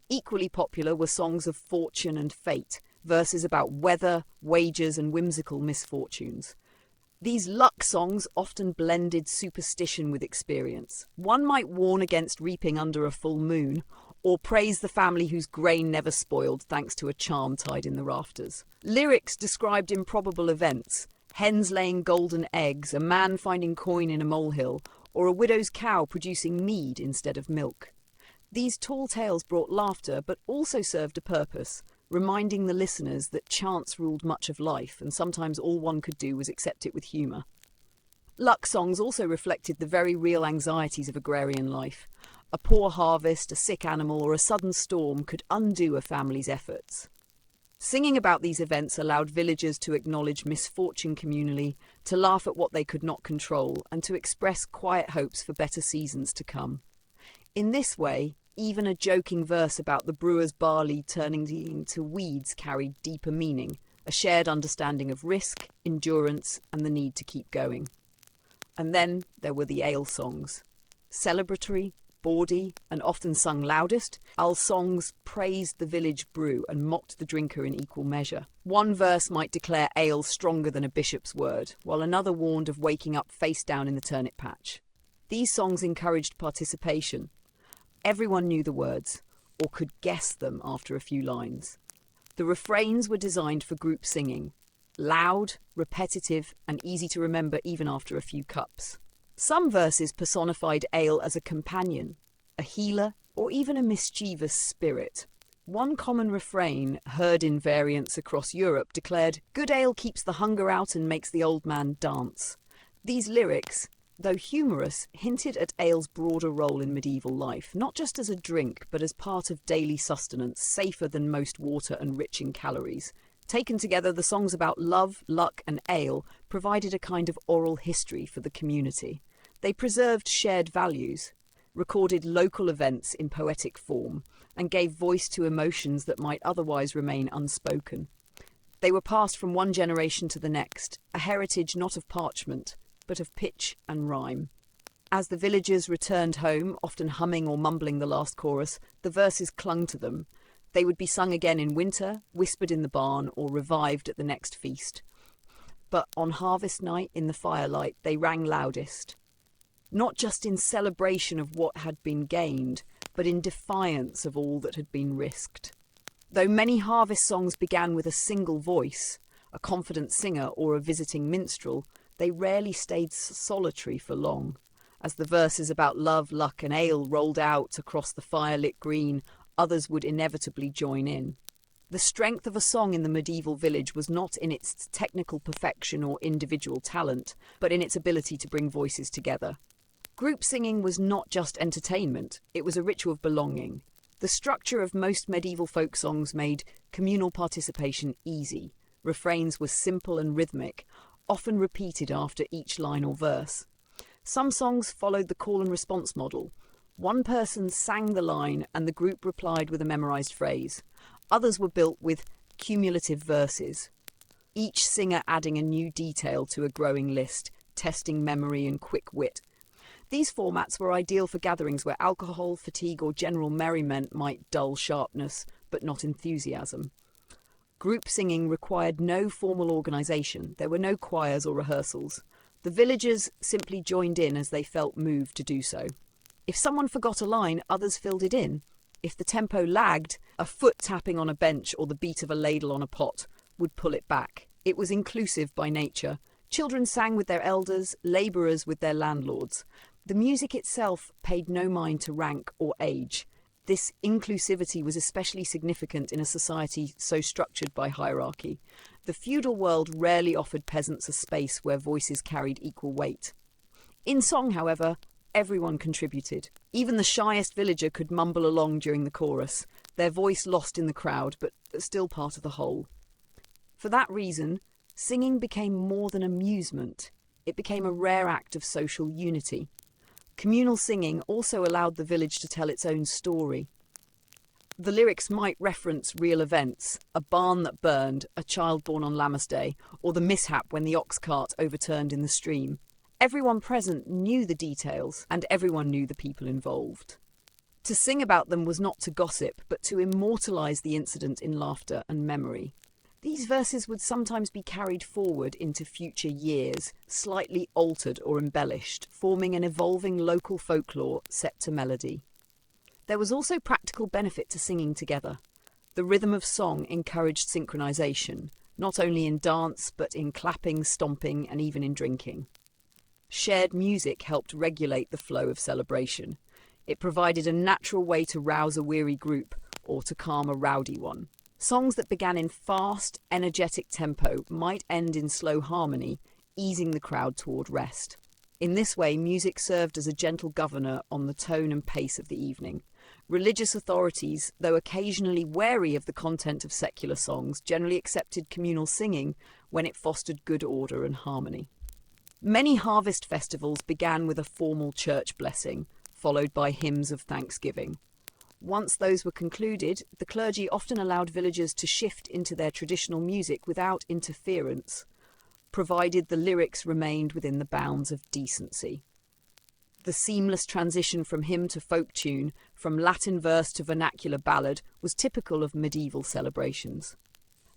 Equally popular were songs of fortune and fate, verses about weather, wages, and whimsical misfortunes. These luck songs often blended superstition with experience. One might warn against reaping under a full moon, or praise the family whose grain never spoiled thanks to a charm tied in the rafters. Lyrics described improbable events: hens laying golden eggs, a man finding coin in a molehill, or a widow's cow producing mead instead of milk. These tall tales brought laughter, but also served a purpose, reminding the listeners that chance ruled much of life, and sometimes all one could do was accept it with humour. Luck songs also reflected the very real anxieties of agrarian life. A poor harvest, a sick animal, or a sudden storm could undo a family's efforts. Singing about these events allowed villagers to acknowledge misfortune communally, to laugh at what they could not control, and to express quiet hopes for better seasons to come. In this way, even a joking verse about the brewer's barley turning into weeds carried deeper meaning, a shared understanding of risk, endurance, and the need to keep going. And then there were the ale songs. Celebratory, bawdy, and often sung loudest, ale songs praised the village brew and mocked the drinker in equal measure. One verse might declare ale stronger than a bishop's word, while another warned of waking up face down in the turnip patch. These songs encouraged participation. Everyone knew the words, or could guess them after a few lines. The refrains were designed for group singing, loud, repetitive, and easy to remember even after a few cups. Some verses personified ale as a companion, a healer, or even a mischievous spirit. One common refrain, heard in variants across Europe, declared, "Good ale keeps the hunger out and makes the old man dance." These lyrics, though humorous, hinted at ale's broader role in medieval life, not just as a drink, but as part of daily sustenance, safer than most water and rich in calories. Taken together, the songs about love, luck, and ale provided a kind of oral history for the community. They preserved shared values, recorded local events in poetic form, and gave voice to emotions that might otherwise remain unspoken. They were passed from one generation to the next, a heritage not of parchment, but of pitch and rhyme. As the villagers returned home, often humming or mumbling the last chorus, the verses clung to them. They would be sung again in winter, whispered in the barn, or revived at the next feast. But on harvest night, in the firelight, they rang loudest. Not just in celebration of what had been gained, but in defiance of all that had been risked. Though many harvest songs began with a single voice, a confident singer or a visiting minstrel, they rarely stayed solitary for long. As the verses about love, luck, and ale rolled out across the firelit green, others would inevitably join in. The strength of a song in the medieval village was not in its technical perfection or individual talent, but in its ability to bring voices together. Group singing was not just entertainment, it was a ritual of belonging. The structure of most medieval folk songs made communal participation easy. Refrains were simple and rhythmic, often repeated after each line or verse. Some songs followed the call and response model. One person sang the line and the group replied with a memorized phrase. Others were built with cumulative verses, each singer adding a new detail to a growing list, testing memory and quick wit. These formats were ideal for gatherings where alcohol, fatigue, or general merriment might dull sharpness, but not enthusiasm. Group singing required no formal organisation. There were no choirs or rehearsals. The villagers simply joined in as they felt moved to do so. If someone forgot a line, others filled it in. If the tempo lagged, a foot tapping on a bench or the beat of a ladle on a pot would pull it back. It was inclusive by nature. Children sang with their elders, labourers with their landlords. The music itself paid no mind to rank or age. This inclusivity was especially significant in a society so structured by hierarchy. The feudal world rarely offered peasants a space where voices carried equal weight. In song, however, everyone contributed. Even the shyest villager could mumble along during the chorus, their voice lost in the crowd, but still part of the whole. For that reason, singing became more than amusement. It became a rare act of social unity. Communal singing also allowed the village to tell its own story. The lyrics might reference real events, a barn that burned, a child born on Lammas Day, or the mishap when the ox cart overturned in the stream. Everyone present knew the details, and everyone knew the people involved. To sing about them was not to gossip, but to immortalise the incident in laughter and memory. These verses would sometimes be carried forward into future years, slightly altered or embellished, forming an evolving local folklore set to melody. There was also practical benefit to singing together. The rhythm of song encouraged synchronisation, not only in dance, but in clapping, stomping, and even in drinking. Shared music helped regulate the flow of celebration. It provided a natural way to rouse a weary group or to calm a rowdy one. Songs that began in fast, energetic tempo might end in slow harmony, easing the crowd toward rest. In this way, music served as a gentle governor on the tone and pace of the evening. Religious authorities, though occasionally wary of the content of secular songs, generally accepted communal singing when it fostered good order and harmony. Many harvest festivals began with a formal church blessing, followed by hymns of thanksgiving. Once those were concluded, the clergy often allowed villagers to shift into their traditional music without interference, provided the lyrics remained within the bounds of decency. The seamless transition from hymn to folk tune, from Latin verse to vernacular ballad, was typical of medieval celebrations.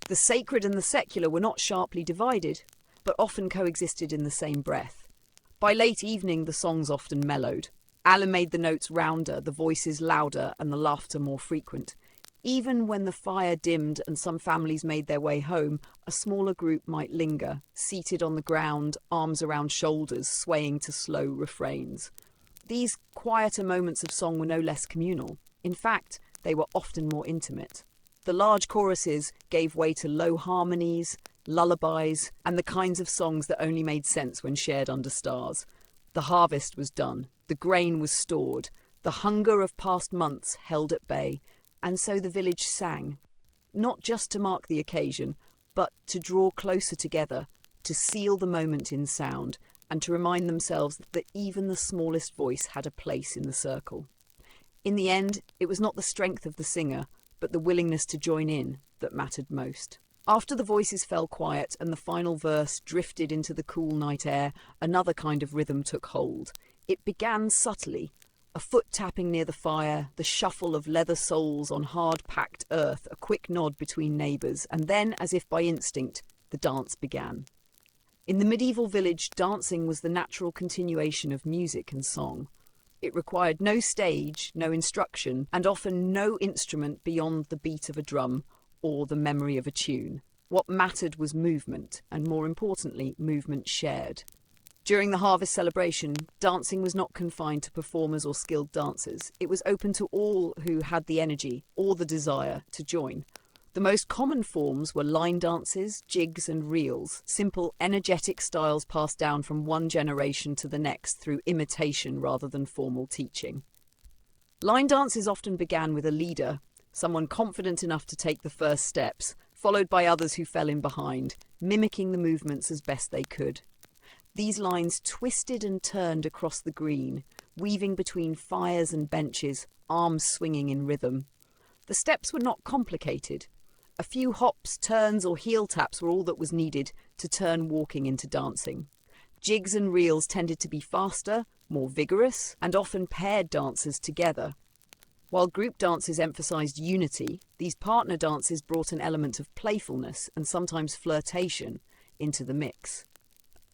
The sacred and the secular were not sharply divided, but often coexisted in the same breath. By late evening, the songs often mellowed. Allah made the notes rounder, the voices louder, and the laughter more frequent. Even when the fire dimmed and some families made their way home, a smaller group might linger, seated on the ground, arms around shoulders, swaying to slow refrains. These quieter moments of song were no less communal. In fact, they were often more intimate. The large choruses gave way to low harmonies, lullabies, and the kinds of songs that only made sense when shared under stars. The harvest was done, the grain was stored, the hunger of past months held at bay, and so the village sang, not just to mark the occasion, but to draw closer together, to seal the moment in sound, and to remind themselves that even the smallest voice had a place in the circle. In the end, it was not the strength of the singer, but the willingness to join in that mattered most. After the voices fell quiet and the final verse drifted into the cool night air, another kind of rhythm took hold. It began subtly, a foot tapping near the fire, the shuffle of leather soles on hard-packed earth, a quick nod between neighbours, and then, as if by instinct, the dance began. In the medieval village, dancing was the natural continuation of music and song. It required no stage, no instruction, and often no instrument beyond the beat of a drum or the memory of a tune. What mattered was movement, and more importantly, movement shared. During the harvest celebration, dancing was not confined to performers or skilled dancers. It was open to all who had the energy or the desire to join. The most common forms were line dances, jigs and reels, simple, energetic styles passed down from one generation to the next through imitation rather than formal teaching. Line dances often began with a leader, someone confident enough to take the first steps, followed by others who fell in behind, mimicking the movements as best they could. These lines twisted and turned across the green, weaving between fires and benches, arms swinging in rhythm. The steps were not complicated. A few hops, turns, or heel taps were all that was needed to turn walking into dancing. Jigs and reels tended to be faster, more vigorous, and often paired dancers together. While group dances emphasized unity, these partner dances brought an element of playfulness and sometimes flirtation into the mix.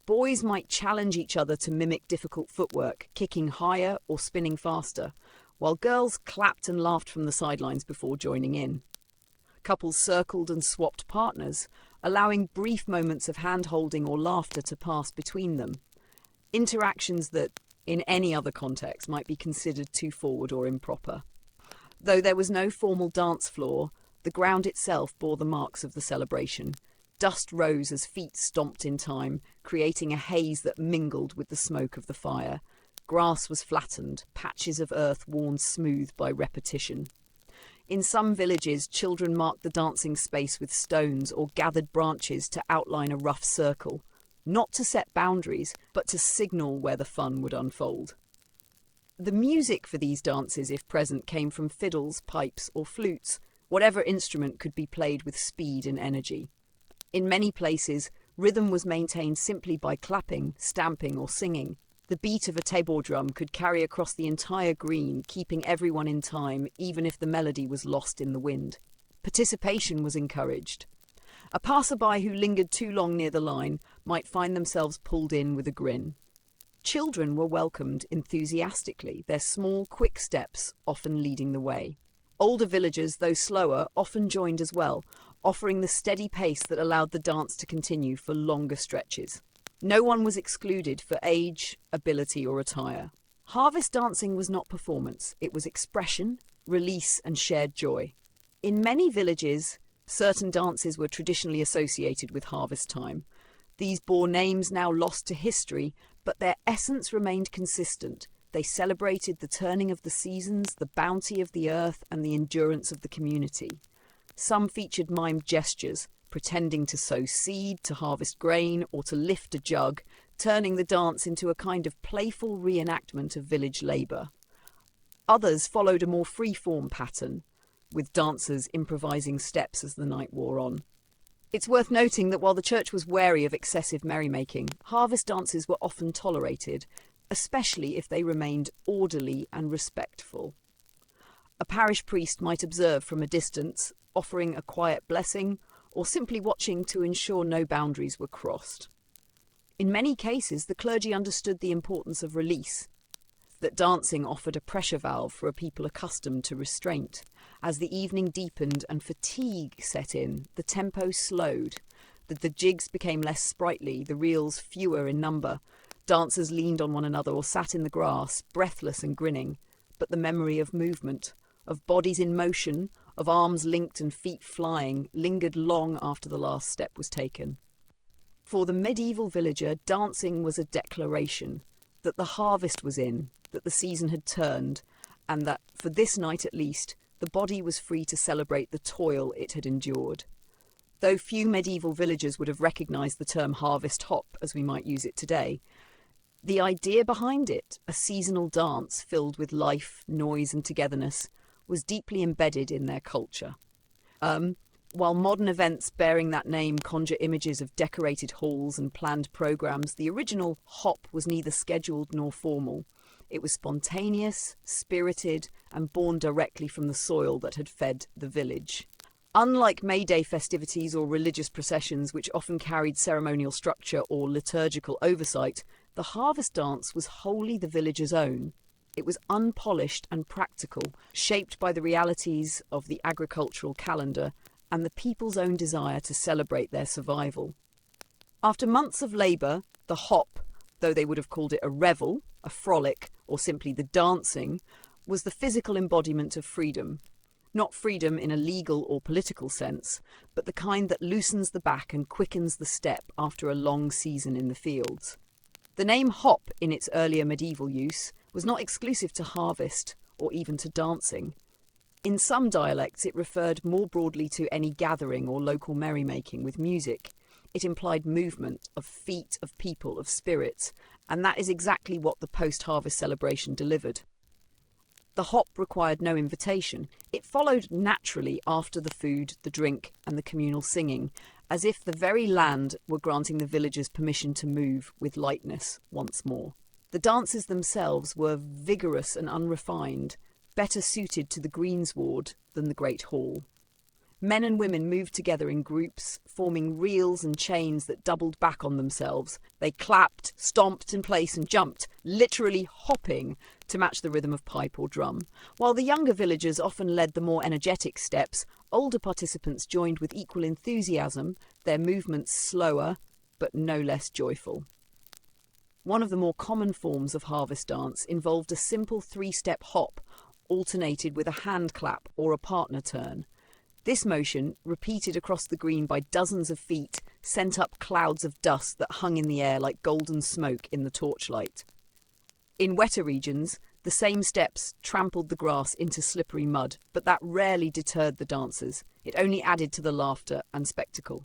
Boys might challenge each other to mimic difficult footwork, kicking higher or spinning faster, while girls clapped and laughed from the sidelines before joining in. Couples circled and swapped partners, allowing brief moments of hand-holding or laughter to pass between them. Interactions that, in any other context, might be considered too forward or improper. Though there was no formal dance floor, the ground itself bore the marks of the celebration. Dust rose as feet stomped in time, creating a haze that mingled with the smoke of the fire. Grass was flattened, patches of earth worn smooth by repetition. In some villages, children marked the dancing space with stones or gathered branches to outline a rough circle, not to set boundaries, but to signal where the fun would unfold. The music for these dances, if present, came from fiddles, pipes, or flutes. Whatever instrument could be played with speed and energy. In many places, rhythm was maintained simply by clapping, stamping, or singing. The beat of a tabor drum could carry across the entire green, keeping everyone in time, even if the melody was lost in the wind. Participation was encouraged. A passerby who lingered too long near the line might find themselves pulled in with a grin. Children were welcomed enthusiastically, their small, quick steps often leading the way. Older villagers, though slower, often joined as well, offering the steady pace that allowed the dance to continue for longer stretches. No one was excluded for age, ability, or attire. Harvest dancing was not performance, it was expression, release, and shared joy. In many villages, certain dances were traditionally associated with harvest time. These bore names now lost to history, but their essence remained consistent. They celebrated the turning of the seasons, the bounty of the earth, and the endurance of the community. Some featured mimed gestures, pretending to sow seed, to harvest grain, or to lift a jug, turning the dance into a kind of playful reenactment of village labour. Others followed a more free-form pattern, with dancers improvising steps as the night wore on. It's worth noting that while the church was wary of excessive merrymaking, harvest dances were often tolerated, especially if they remained orderly and respectful. A parish priest might observe from a distance, offering a quiet blessing, or simply watching to ensure no boundaries were crossed. In many cases, the clergy understood the importance of release, that dancing offered a pressure valve for a people accustomed to restraint. As the evening deepened and fatigue set in, the tempo slowed. The jigs became less sprightly, the reels fewer in number. Dancers leaned on one another or sat in the grass, breathless and grinning. But the memory of movement, of bodies in motion, of arms linked and feet flying, lingered long after the last step was taken. For the medieval villager, dancing was a declaration that the harvest was in, that the season had turned, and that, for this night at least, the body was free to celebrate the toil it had endured. Though few medieval villagers would have recognised the term harvest hop as we might use it today, the idea behind it, a seasonal dance filled with life, noise and togetherness, was deeply embedded in their culture. While modern events bearing that name conjure images of decorated halls and planned programmes, the original hop was neither scheduled nor formal. It was spontaneous, spirited, and born directly from the soil that had fed the village. Unlike May Day festivities or religious processions, which often carried ceremonial structure or liturgical oversight, the harvest dance was wholly the village's own. It was unpolished and practical, shaped by the realities of the agricultural calendar and the people's own desire to celebrate their survival. After months of labour, the hop, though they would have called it a revel, a frolic, or simply the dancing, was the physical embodiment of freedom. Not freedom in a legal or political sense, but the kind that loosens the back and quickens the step after a long season in the fields. The name hop, in its earlier medieval use, was not exclusive to harvest or even to dancing. In some dialects, it referred more broadly to any gathering or local merrymaking with music. It implied movement of feet, of people, of spirits, and that is exactly what the post-harvest celebration delivered. The hop required no invitation. It followed naturally after the food, the drink, and the communal singing, as if the very land were granting the villagers permission to move with lightness once more. The dances themselves were vigorous and unrefined, better suited to the greensward than the great hall. Men and women moved together in groups, forming reels and chains that doubled back on themselves. They clapped, stomped in place and jumped, literally hopping to match the rhythm of pipe or drum. While the younger villagers often led the more energetic steps, older participants joined with equal enthusiasm, their movements slower but no less joyful. One of the more common forms of harvest dance involved a simple three-step hop, alternated with a hand clap or a partner turn. This motion, repeated across the green by dozens of feet, sent up clouds of dust that hung in the air like golden smoke in the torchlight. In wetter regions, the same steps trampled the grass into slippery mud, but that rarely deterred the dancers. It only added to the laughter and spectacle.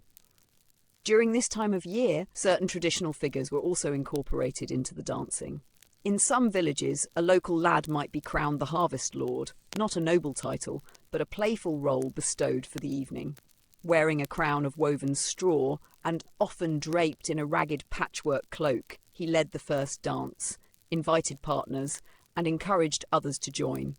During this time of year, certain traditional figures were also incorporated into the dancing. In some villages, a local lad might be crowned the harvest lord, not a noble title, but a playful role bestowed for the evening. Wearing a crown of woven straw and often draped in a ragged patchwork cloak, he led the first dance, invited partners, and encouraged others to join.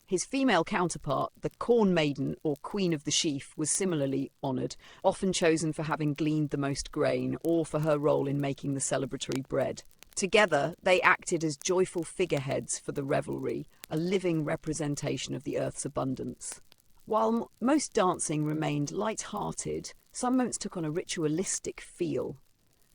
His female counterpart, the corn maiden or queen of the sheaf, was similarly honoured, often chosen for having gleaned the most grain or for her role in making the celebratory bread. Together, they acted as joyful figureheads for the revelry, a living representation of the earth's abundance. While most dancing remained light-hearted, some moments took on a ritualistic feel.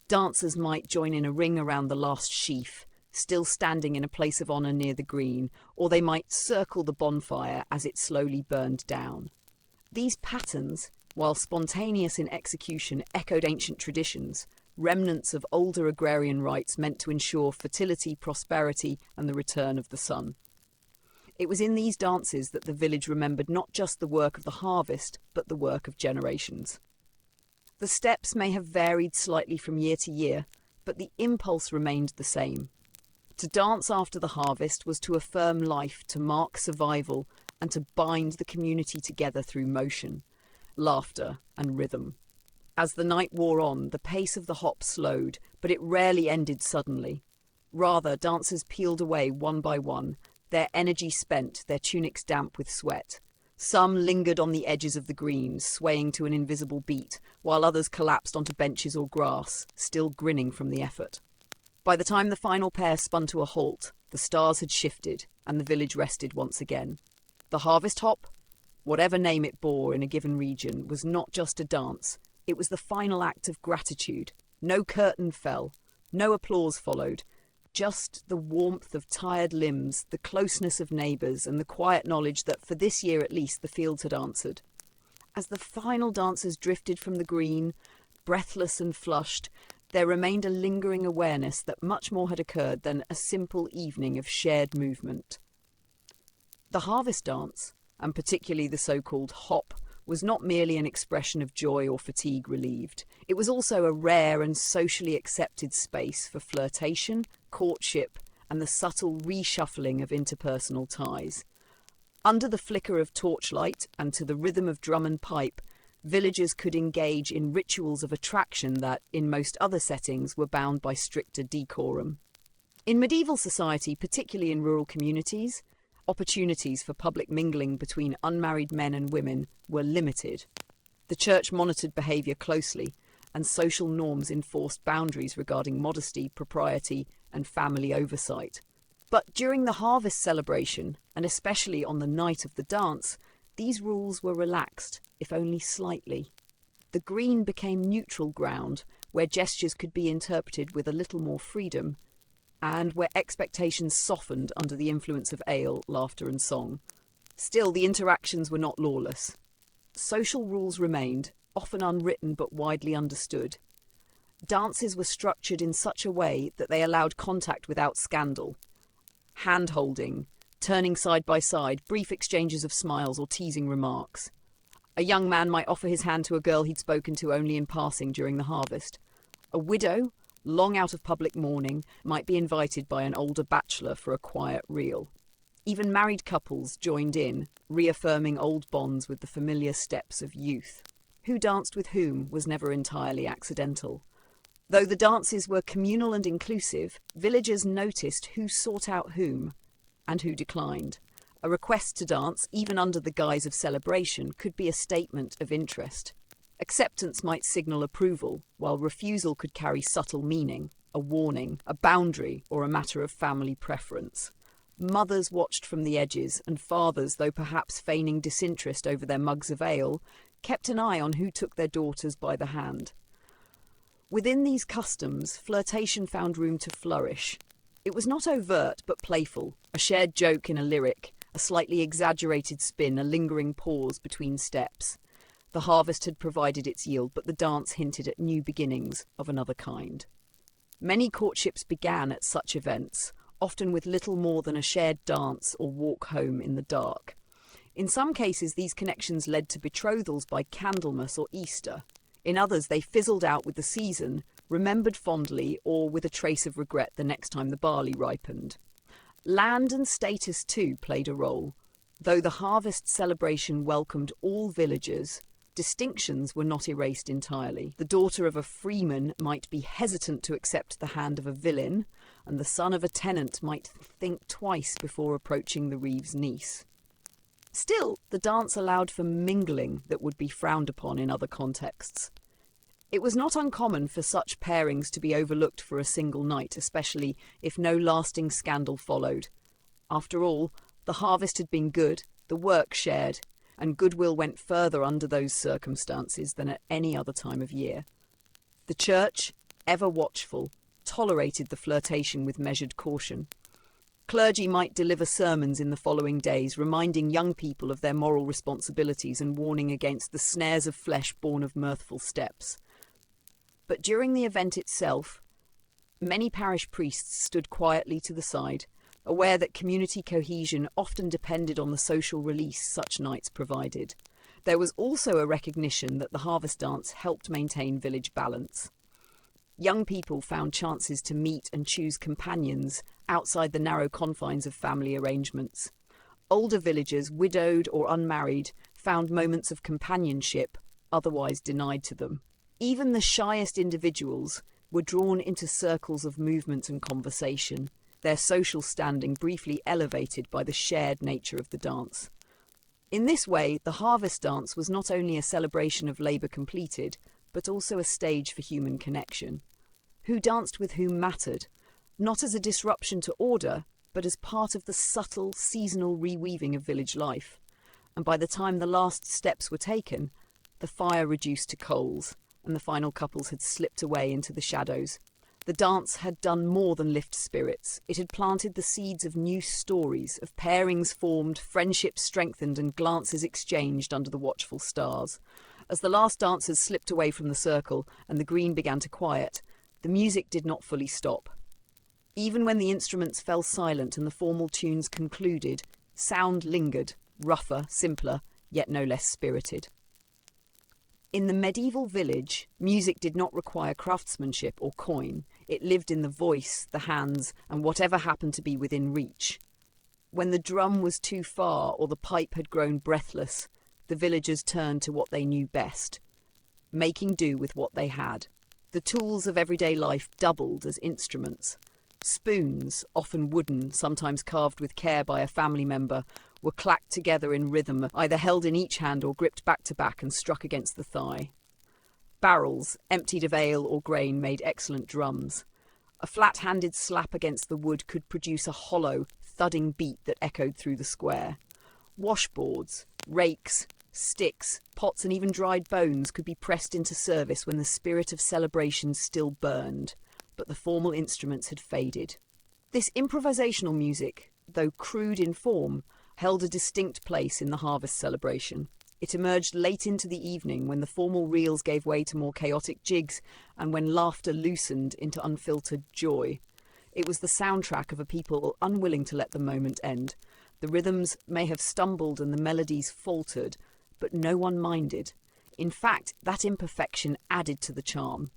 Dancers might join in a ring around the last sheaf, still standing in a place of honour near the green, or they might circle the bonfire as it slowly burned down. These patterns, while spontaneous in execution, echoed ancient traditions, remnants of older agrarian rites meant to ensure fertility, prosperity, and the return of the sun. It was in these dances that the village remembered not just the work of the harvest, but the work of generations. The steps may have varied slightly from year to year, but the impulse remained the same. To dance after the harvest was to affirm life, to mark survival, and to bind the community together through motion, laughter, and rhythm. As the night wore on, the pace of the hop slowed, but it rarely ended suddenly. Rather, dancers peeled away one by one, their energy spent, their tunics damp with sweat. Some lingered on the edges of the green, swaying to an invisible beat, while others collapsed onto benches or grass, still grinning from the effort. By the time the final pair spun to a halt, the stars had shifted, and the village rested once again. The harvest hop, whatever name it bore in a given region, was not just a dance. It was the final act of gratitude. No curtain fell, no applause followed, just the warmth of tired limbs, the closeness of neighbours, and the quiet knowledge that for this year at least the fields had answered. As the final dancers drifted from the green, breathless and flushed, there remained a lingering awareness that much more had occurred than a simple evening of shared movement. The harvest dance, and particularly the so-called hop, was not merely an expression of joy or fatigue relieved. It was also a rare and socially accepted space for flirtation, courtship, and the subtle reshuffling of interpersonal ties. Under the flicker of torchlight and to the rhythm of drum and pipe, villagers could engage in rituals of attraction that, in most other settings, were bound by stricter decorum. In medieval society, particularly in rural communities, opportunities for public mingling between unmarried men and women were limited. The church monitored behaviour closely, and social norms enforced boundaries regarding modesty, propriety, and family oversight. But during the harvest celebration, and especially on the night of the dance, these rules were relaxed, if only slightly. The green became neutral ground, where gestures could be interpreted with a little more freedom, and where expectations softened under the influence of ale, laughter and song. Still, the interactions were not lawless. Social rules remained, often unwritten but widely understood. Dances were structured in such a way that they allowed contact without scandal. Hand-holding, turning side by side, brief exchanges of smiles or teasing remarks. A young man might offer his hand to a girl he'd spoken to only in passing during the harvest. A widow, long out of public mourning, might be invited by an older bachelor for a quiet reel. Even married couples joined in, reaffirming old bonds with the familiar steps of youth. Who danced with whom was never entirely accidental. Though the dances were communal and inclusive, villagers noticed who sought out whom and who declined. A request to dance, even under the guise of celebration, could be a statement of interest. Acceptance might signal approval, while refusal could carry subtle meaning, a warning, a boundary, or a matter of family preference. Mothers watched from the edges, and fathers, though perhaps feigning disinterest over their mugs of ale, kept an eye on who took their daughters by the hand. Within these customs, flirtation found room to flourish. It was not overt but playful, a shared joke in a lyric, a slightly exaggerated spin, a lingering pause between steps. The harvest had provided its yield, but the dance hinted at new beginnings of another kind. Many courtships began at such events, often with little more than a shared dance or walk home in the dark. In some cases, these connections led to betrothals by Candlemas or Easter. In others, they fizzled out with the season, remembered fondly or with a trace of regret the next time the barley ripened. Land and status, too, played a role. Though the harvest celebration welcomed all villagers, distinctions were not erased entirely. The daughter of a freeman might be hesitant to accept the hand of a villain, and the son of a tenant might think twice before approaching the reeve's niece. Still, the dance allowed for mingling that would be frowned upon in other contexts. It was not uncommon for such pairings to be overlooked for a single night, especially if no lasting scandal followed. After all, the harvest had been good, the work shared, and goodwill went further under those circumstances than at any other time of year. The church, ever watchful, tolerated the flirtation with measured caution. Clergy might deliver sermons in the following days, reminding young people of their moral responsibilities and warning against the snares of flesh born of mirthful steps. But during the event itself, many parish priests stood quietly to the side, aware that community cohesion often depended on the social release such nights provided. There was also a recognition that the harvest dance helped maintain village balance. Young people found chances to meet and choose companions outside the narrow confines of family arrangements. Older villagers, widowed or unmarried, found moments of companionship otherwise denied to them. Even the shyest individuals were drawn into circles of movement and conversation, their social standing briefly elevated by the shared nature of the dance. In this way, the harvest dance was not only a celebration of labour completed, but also a stage for human connection. Who danced with whom mattered, not as a disruption to order, but as part of the subtle, seasonal reweaving of village life. And by the time the last steps were taken, the fire reduced to coals, and the final couples had slipped away into the shadows. The dance had done more than lift spirits. It had planted the seeds of new stories, of pairings formed, friendships strengthened, and glances exchanged under the watchful stars. As the last dancers slipped away from the circle and the green began to quiet, the music did not fully stop. Even when the instruments fell silent and the formal tunes concluded, sound lingered, rougher, simpler, yet no less spirited. In the medieval village, music did not require craftsmanship or coin. It lived in the voice, the hands, and whatever happened to be within reach. When the drum was too far or the pipe had grown breathless, the villagers turned to what they knew best, making do with what they had. The tools of everyday life doubled as instruments. Spoons, often wooden, sometimes carved with care by a family member, were clacked together in rhythm, either held in each hand or gripped back to back and struck against the thigh. Barrels, emptied of ale or grain, made excellent drums. A flat-handed slap against the wood could produce a hollow, thudding beat that echoed through the square. Washboards, rakes, sticks, pots and even dried bones could be pressed into service when the spirit of celebration still burned, but the formal instruments had faded. This improvisational music, though crude in form, held a distinct place in the harvest celebration. It emerged late into the evening when the formal reels gave way to more chaotic jigs and when laughter loosened into unfiltered joy. It was the soundtrack of a people unwilling to let the moment end. The rhythms may have stumbled and the melodies faltered, but no one minded. In fact, that imperfection added to the charm.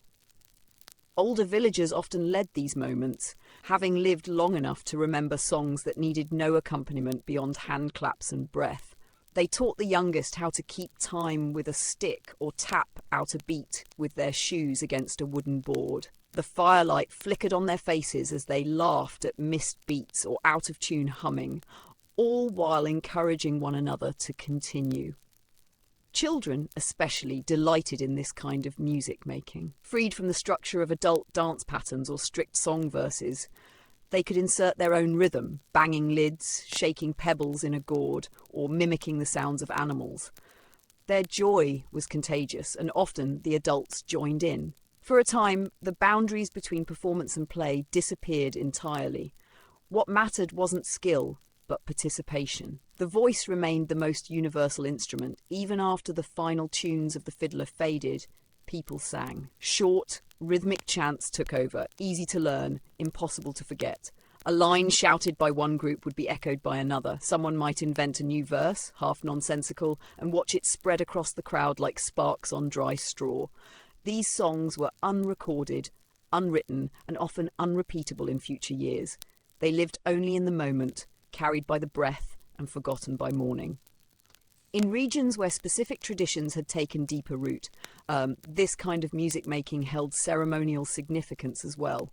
Older villagers often led these moments, having lived long enough to remember songs that needed no accompaniment beyond hand claps and breath. They taught the youngest how to keep time with a stick or tap out a beat with their shoes against a wooden board. The firelight flickered on their faces as they laughed at missed beats or out-of-tune humming, all while encouraging one another to continue. Children, especially, delighted in this kind of music-making. Freed from the structure of adult dance patterns or strict song verses, they could insert their own rhythm, banging lids, shaking pebbles in a gourd, or mimicking the sounds of animals. Their joy was contagious, and often the adults joined in. For a time, the boundaries between performance and play disappeared entirely. What mattered wasn't skill, but participation. The voice remained the most universal instrument. Even after the final tunes of the fiddler faded, people sang. Short, rhythmic chants took over, easy to learn, impossible to forget. A line shouted by one group would be echoed by another. Someone might invent a new verse, half nonsensical, and watch it spread across the crowd like sparks on dry straw. These songs were unrecorded, unwritten, and often unrepeatable in future years. They lived only in the moment, carried by the breath and forgotten by morning. In regions where specific traditions had taken deeper root, this kind of music making held ceremonial significance as well.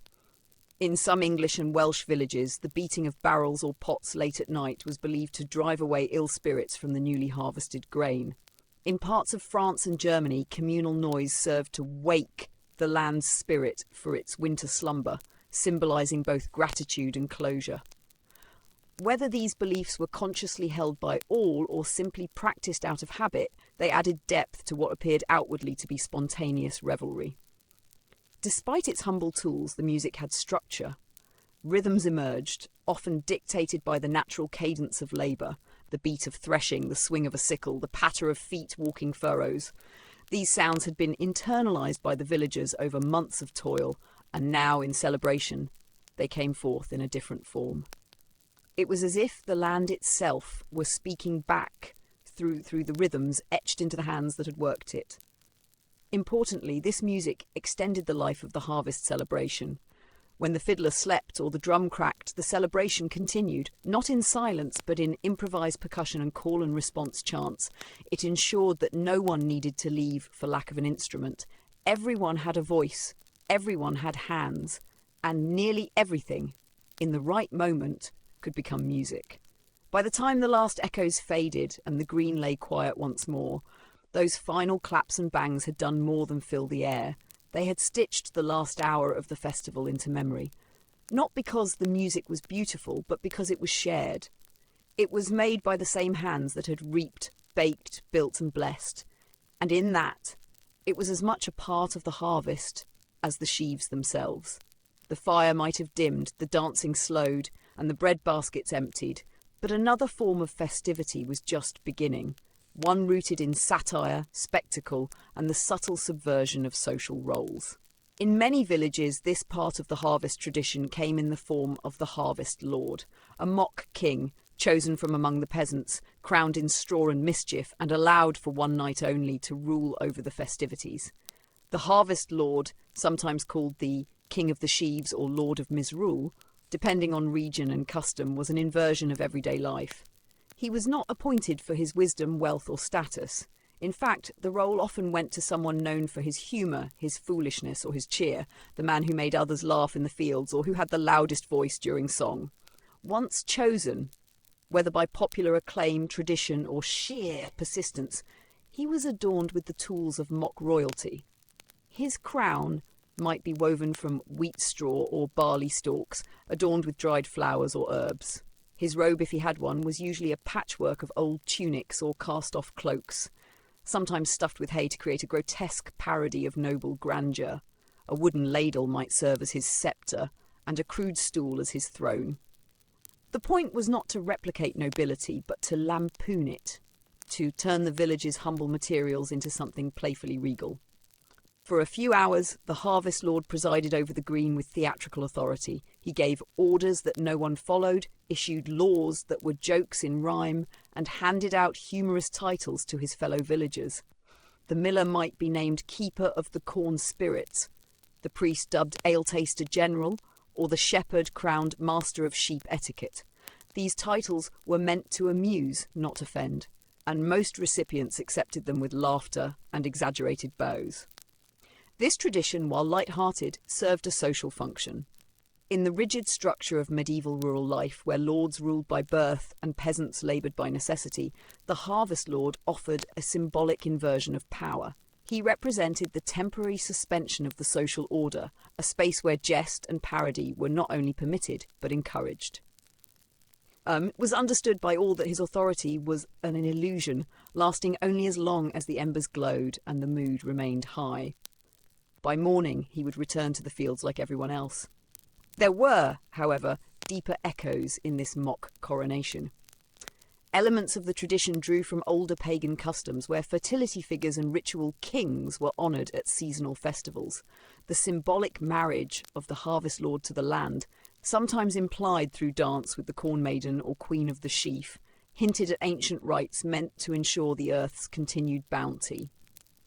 In some English and Welsh villages, the beating of barrels or pots late at night was believed to drive away ill spirits from the newly harvested grain. In parts of France and Germany, communal noise served to wake the land's spirit for its winter slumber, symbolising both gratitude and closure. Whether these beliefs were consciously held by all or simply practiced out of habit, they added depth to what appeared outwardly to be spontaneous revelry. Despite its humble tools, the music had structure. Rhythms emerged, often dictated by the natural cadence of labour, the beat of threshing, the swing of a sickle, the patter of feet walking furrows. These sounds had been internalised by the villagers over months of toil, and now, in celebration, they came forth in a different form. It was as if the land itself were speaking back through the rhythms etched into the hands that had worked it. Importantly, this music extended the life of the harvest celebration. When the fiddler slept or the drum cracked, the celebration continued, not in silence but in improvised percussion and call and response chants. It ensured that no one needed to leave for lack of an instrument. Everyone had a voice, everyone had hands, and nearly everything, in the right moment, could become music. By the time the last echoes faded and the green lay quiet once more, those final claps and bangs had done more than fill the air. They had stitched the last hour of the festival into memory. Not because the music was beautiful, but because it was shared. It was made by the same hands that had reaped, baked, built and blessed. And in that, it was as much a part of the harvest as the sheaves themselves. The fire might have dimmed, the dancing slowed, and the bread baskets emptied, but another form of festivity was just beginning, one rooted in satire, spectacle, and the subtle subversion of social roles. In many villages, this part of the harvest tradition came in the form of the harvest lord, a mock king chosen from among the peasants, crowned in straw and mischief, and allowed for one night only to rule over the festivities. The harvest lord, sometimes called the king of the sheaves or lord of misrule, depending on region and custom, was an inversion of everyday life. He was not appointed for his wisdom, wealth or status. In fact, the role often went to someone known for his humour, his foolishness or his cheer, the man who made others laugh in the fields or who had the loudest voice during song. Once chosen, whether by popular acclaim, tradition or sheer persistence, he was adorned with the tools of mock royalty. His crown might be woven from wheat straw or barley stalks, adorned with dried flowers or herbs. His robe, if he had one, was usually a patchwork of old tunics or cast-off cloaks, sometimes stuffed with hay to create a grotesque parody of noble grandeur. A wooden ladle might serve as his sceptre, and a crude stool as his throne. The point was not to replicate nobility, but to lampoon it, to turn the village's humble materials into something playfully regal. For a few hours, the Harvest Lord presided over the green with theatrical authority. He gave orders that no one followed, issued laws that were jokes in rhyme, and handed out humorous titles to his fellow villagers. The miller might be named Keeper of the Corn Spirits, the priest dubbed Ale Taster General, or the shepherd crowned Master of Sheep Etiquette. These titles were meant to amuse, not offend, and most recipients accepted them with laughter and exaggerated bows. This tradition, while light-hearted, served a social function. In the rigid structure of medieval rural life, where lords ruled by birth and peasants laboured by necessity, the Harvest Lord offered a symbolic inversion of power. He represented the temporary suspension of the social order, a space where jest and parody were not only permitted, but encouraged. It was understood by all that his authority was an illusion, lasting only as long as the embers glowed and the mood remained high. By morning, he would return to the fields like everyone else. There were, however, deeper echoes in this mock coronation. Elements of the tradition drew from older pagan customs where fertility figures and ritual kings were honoured at seasonal festivals. The symbolic marriage of the Harvest Lord to the land, sometimes implied through dance with the Corn Maiden or Queen of the Sheaf, hinted at ancient rites meant to ensure the earth's continued bounty.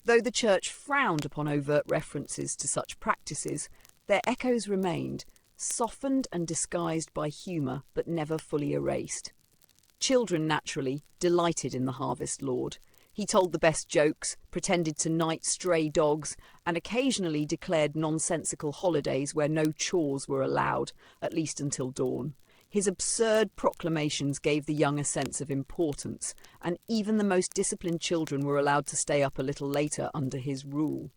Though the church frowned upon overt references to such practices, their echoes remained, softened and disguised by humour, but never fully erased. Children, naturally, delighted in the Harvest Lord. He told the best jokes, pretended to knight stray dogs, and occasionally declared nonsensical holidays where no chores were allowed, at least until dawn. His absurd proclamations gave the young a sense of importance, and even the most disciplined children were allowed to stay up a little later under his rule.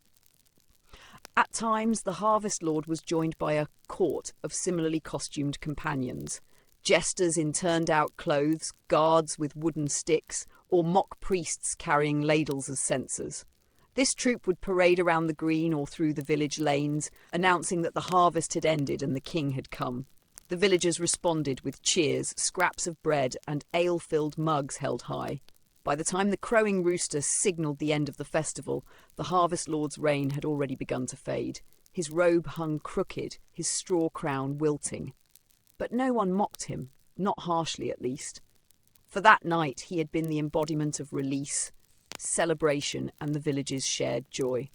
At times, the Harvest Lord was joined by a court of similarly costumed companions. Jesters in turned-out clothes, guards with wooden sticks, or mock priests carrying ladles as censers. This troop would parade around the green or through the village lanes, announcing that the harvest had ended and the king had come. The villagers responded with cheers, scraps of bread, and ale-filled mugs held high. By the time the crowing rooster signalled the end of the festival, the Harvest Lord's reign had already begun to fade. His robe hung crooked, his straw crown wilting. But no one mocked him, not harshly at least. For that night he had been the embodiment of release, celebration, and the village's shared joy.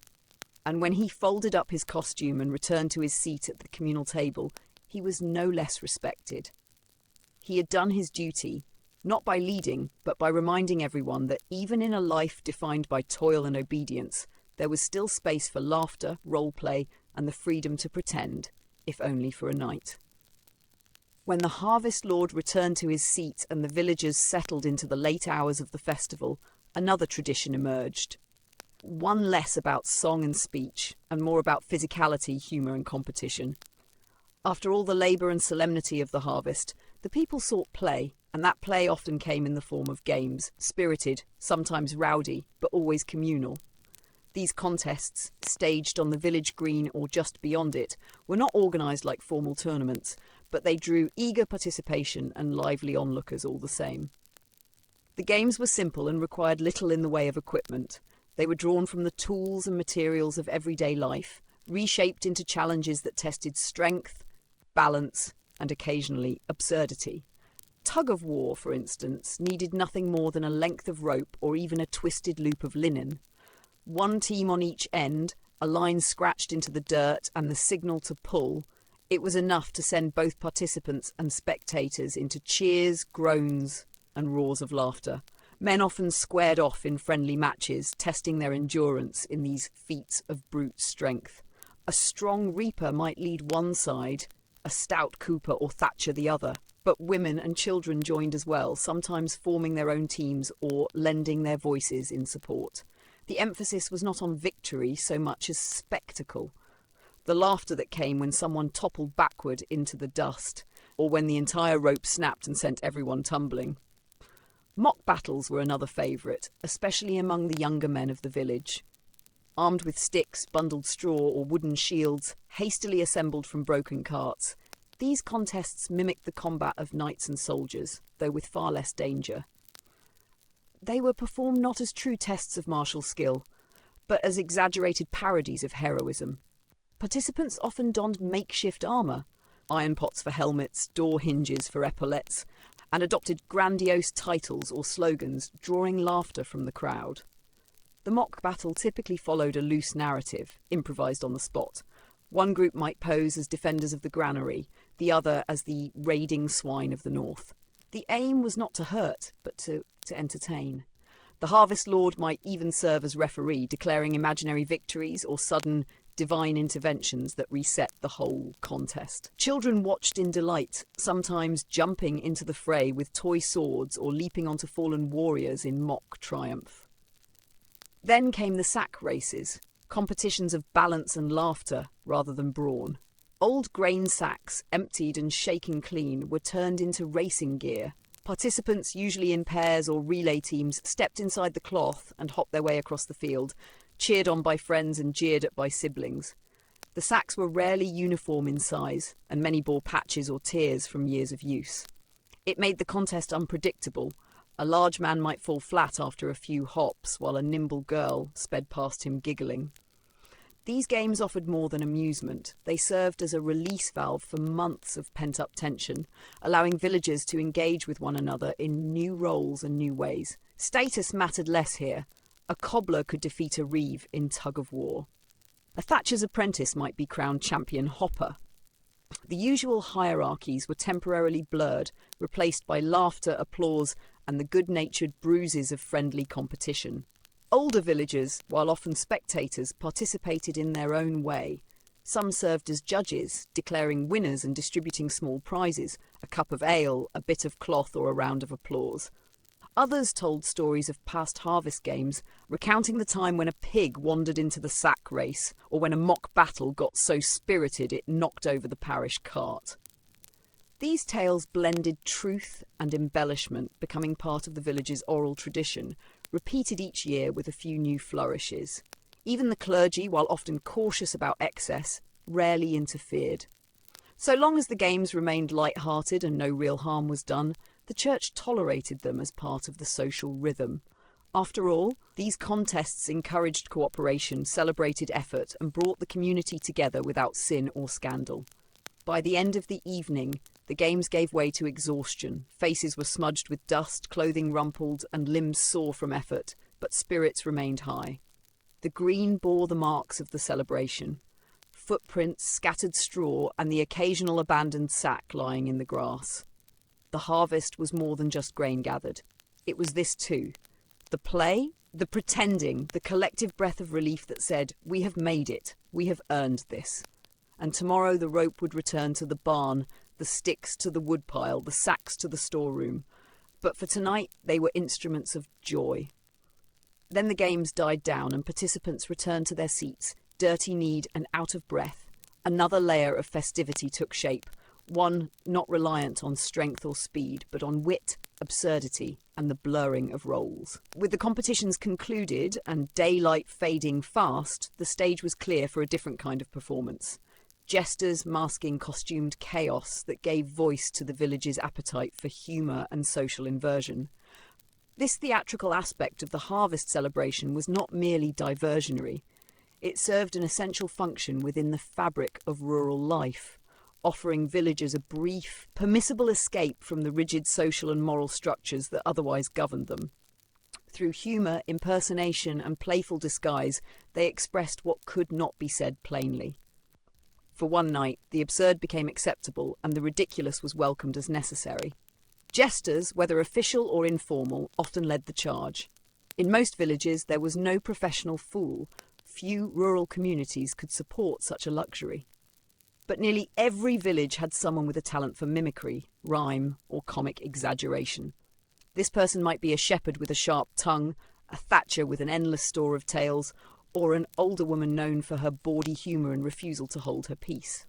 And when he folded up his costume and returned to his seat at the communal table, he was no less respected. He had done his duty, not by leading, but by reminding everyone that even in a life defined by toil and obedience, there was still space for laughter, role-play, and the freedom to pretend, if only for a night. When the Harvest Lord returned to his seat and the villagers settled into the late hours of the festival, another tradition emerged. One less about song and speech, and more about physicality, humour, and competition. After all the labour and solemnity of the harvest, the people sought play, and that play often came in the form of games, spirited, sometimes rowdy, but always communal. These contests, staged on the village green or just beyond it, were not organised like formal tournaments, but they drew eager participation and lively onlookers all the same. The games were simple and required little in the way of equipment. They were drawn from the tools and materials of everyday life, reshaped into challenges that tested strength, balance, and occasionally absurdity. Tug-of-war, for instance, needed nothing more than a length of rope or even a twisted loop of linen. One team on each end, a line scratched into the dirt, and the signal to pull. It was enough to send both participants and spectators into cheers, groans, and roars of laughter. Men often squared off in friendly matches, testing their endurance in these feats of brute strength. A strong reaper might lead one side, a stout cooper or thatcher the other, but women and children joined as well, sometimes forming their own teams or lending their voices in support. The emphasis was not on victory so much as spectacle. The laughter that came when someone toppled backward into the dust, or when the entire rope snapped and sent everyone tumbling. Mock battles were another favourite, especially among the younger men of the village. Armed with sticks, bundled straw, or wooden shields, hastily assembled from broken carts, these contests mimicked the combat of knights and soldiers, though with far less danger. They were performed not as true tests of martial skill, but as exaggerated parodies of heroism. Participants often donned makeshift armour, iron pots for helmets, door hinges for epaulets, and adopted grandiose titles or slogans, drawing laughter from the crowd. The mock battle typically followed a loose narrative, improvised on the spot. One group might pose as defenders of the granary, the other as the raiding swine of the north. The aim was not to hurt, but to entertain. The Harvest Lord might even serve as referee, declaring imaginary victories or sudden divine interventions that reset the whole contest. Children watched in delight, sometimes jumping into the fray with toy swords or leaping onto fallen warriors in mock triumph. Then came the sack races, competitions of balance and laughter rather than brawn. Old grain sacks, emptied and shaken clean, were turned into racing gear. Participants, usually in pairs or relay teams, stepped inside the cloth and hopped their way across the field, cheered on by friends and jeered at by siblings. The sacks were rarely uniform in size, and many bore patches or tears from years of use. It made the contest unpredictable. A large man might fall flat after a few hops, while a nimble girl sped past him giggling. These games offered more than amusement. They served as a release valve for months of pent-up tension, allowing villagers to engage with one another in new roles and new ways. Status mattered less here. A cobbler could defeat a reeve in tug-of-war. A thatcher's apprentice might be crowned champion hopper. The usual hierarchies were temporarily blurred, replaced by laughter, applause, and the good-natured bruises of friendly competition. Older villagers, while often spectators, participated in their own way. Some served as judges, declaring winners and distributing small prizes, a cup of ale, a bit of cloth, or a round of applause. Others told stories of past harvest games, recounting the time when a pig wandered into the sack race, or when a mock battle got so spirited it knocked over the parish cart. These tales blended truth and embellishment, becoming part of the village's oral tradition, repeated each year with a few new flourishes. Even the clergy, while often cautious about excess, rarely interfered. So long as the games remained light-hearted and no real harm was done, the church tolerated them as part of the social rhythm. After all, these contests encouraged cooperation, celebrated effort, and brought the community together without sin or scandal. By the end of the evening, the games gave way to exhaustion. Faces were smudged with dust, clothing rumpled, and limbs sore from effort, but spirits remained high. The green bore the marks of the celebration: footprints, scattered straw, and the occasional abandoned sack lying in the grass. The harvest was more than just grain gathered. It was this too: the play, the pretending, the collective breath of relief that said, "We have made it, we have earned this." And tomorrow the rope would return to the barn, the sticks to the woodpile, the sacks to the storeroom. But for tonight, they were instruments of joy. Then the games died down and participants returned to their seats, dirty-kneed and out of breath. Another layer of festivity took shape, one not reliant on strength or speed, but on wit, absurdity, and the blurring of roles. With the competitions concluded and daylight fading fast, the stage was clear for a different kind of performance. Jesters masking costumed chaos that gave voice to the village's appetite for humour and social inversion. This theatrical aspect of the harvest celebration was not merely diversionary. It served an essential function within the fabric of rural life, offering villagers a brief, permissible escape from the rigid social and moral structures that otherwise governed them. Through humour, impersonation, and playful disguise, they expressed what could not be said plainly. For one night, the absurd became acceptable and the ridiculous was welcomed as necessary. Jesters, whether official or informal, often led the charge. In most villages, there was no professional fool. Few rural communities could support such a luxury. But nearly every village had someone with a talent for mimicry, rhyme, or comic exaggeration. This person might be a shepherd with a sharp tongue, a thatcher with an endless store of tales, or an older woman known for her bawdy humour and refusal to hold her peace.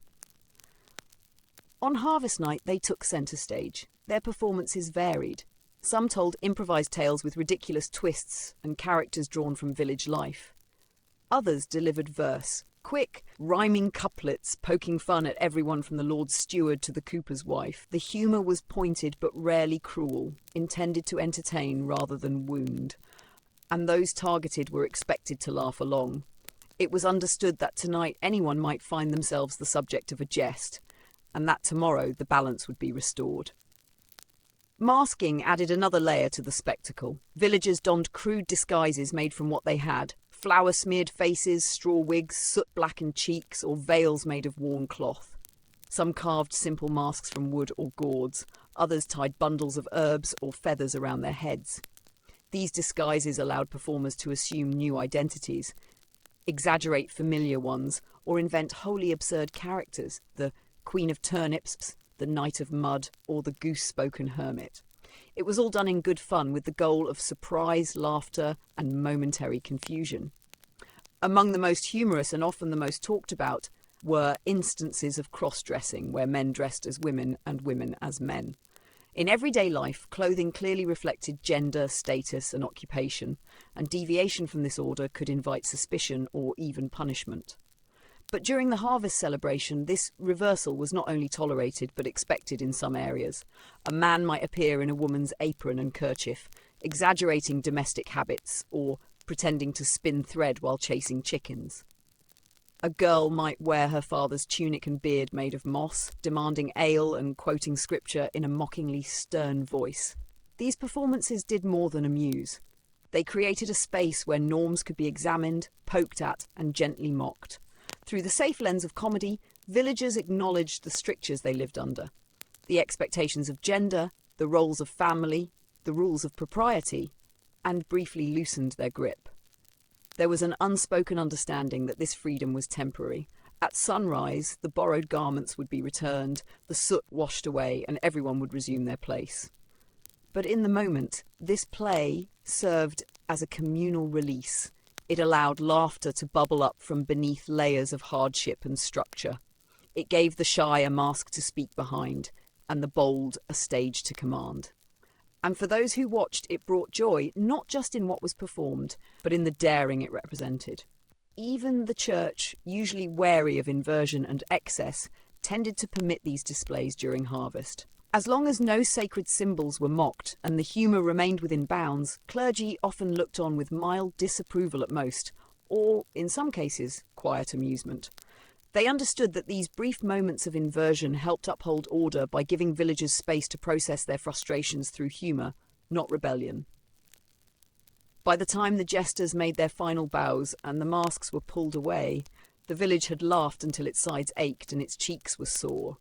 On harvest night, they took centre stage. Their performances varied. Some told improvised tales with ridiculous twists and characters drawn from village life. Others delivered verse, quick, rhyming couplets poking fun at everyone from the Lord's steward to the cooper's wife. The humour was pointed but rarely cruel, intended to entertain rather than wound. and those targeted were expected to laugh along. It was understood that tonight anyone might find themselves the subject of a jest, and that tomorrow the balance would be restored. Masking added another layer to the spectacle. Villagers donned crude disguises made from what they had: flour-smeared faces, straw wigs, soot-blackened cheeks, or veils made of worn cloth. Some carved simple masks from wood or gourds. Others tied bundles of herbs or feathers around their heads. These disguises allowed performers to assume new identities, exaggerate familiar ones, or invent wholly absurd characters: the Queen of Turnips, the Knight of Mud, or the goose-spoken hermit. It was all done in good fun, with the goal of surprise, laughter, and momentary confusion. Among the most humorous and often the most talked about were instances of cross-dressing, where men dressed as women and women as men. In everyday life, clothing clearly reflected gender, status, and occupation, and deviation from this order could invite suspicion or even punishment. But during the harvest celebration, this reversal was not only tolerated but expected in some areas. A man might appear in a woman's apron and kerchief, exaggerating domestic habits or pretending to spin thread while chasing chickens. A girl might wear her father's tunic and beard made of moss, demanding ale and quoting scripture in a mockingly stern voice. These performances did more than amuse. They created a space where norms could be examined, poked at, and gently mocked. Through the safe lens of comedy, villagers acknowledged the strictures they lived under: the expectations of gender, the roles of family, the rules of propriety, and briefly loosened their grip. There was an unspoken understanding that this freedom was temporary. At sunrise, the borrowed garments would be returned, the soot washed away, and everyone would resume their place. But in the moment, this play served as a communal release. It allowed laughter to bubble up from beneath layers of hardship and structure. It gave the shy a mask to speak behind, and the bold a stage to command. And for those who watched, it brought joy, not just in what was performed, but in the daring it represented. Even the church, usually wary of inversion and excess, tended to permit these displays during harvest. As long as no sacred symbols were mocked and the humour remained within bounds, clergy often looked on with mild disapproval at most, or, in some cases, quiet amusement. They understood that these brief moments of inversion helped uphold order by giving villagers space to process their frustrations through humour, not rebellion. By the time the jesters made their final bows and the masks were pulled away, the village had laughed until its sides ached and its cheeks were sore.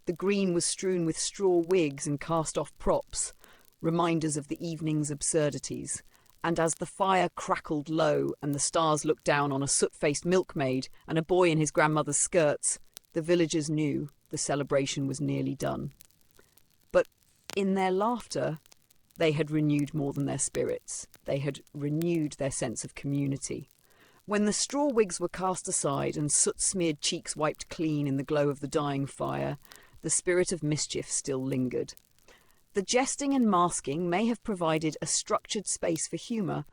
The green was strewn with straw wigs and cast-off props, reminders of the evening's absurdities. And as the fire crackled low and the stars looked down on a soot-faced milkmaid and a boy in his grandmother's skirts, the villagers knew the celebration was nearly done. But in their laughter, they had renewed more than their spirits. They had renewed their sense of community. When the straw wigs were cast aside and soot-smeared cheeks wiped clean in the glow of the dying fire, the spirit of mischief still lingered. The jesting and masking may have provided a structured space for humour,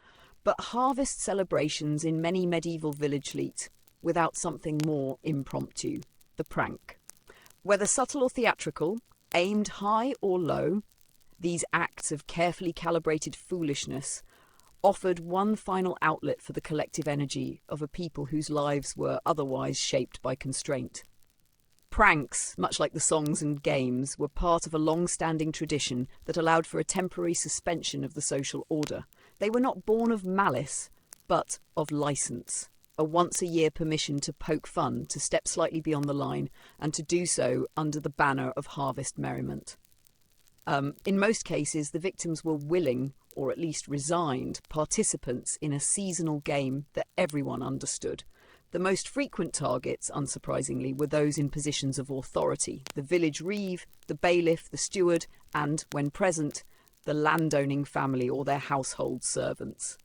but harvest celebrations in many medieval village leet without something more impromptu: the prank. Whether subtle or theatrical, aimed high or low, these acts of carefully calibrated foolishness offered one final outlet for the collective energy of a people whose lives were otherwise shaped by constraint. Pranks, much like the songs and games, were part of a long-standing tradition that allowed for a temporary suspension of the social order. They were not born of malice, but of licence, a once-a-year permission to poke fun, to step slightly beyond the line, and to do so under the banner of harvest merriment. In most cases, the victims were willing, or at least resigned, participants in a seasonal game that everyone understood. The most frequent targets, unsurprisingly, were those in positions of authority: the village reeve, the bailiff, the steward, and, when present, the landowning family or their household servants.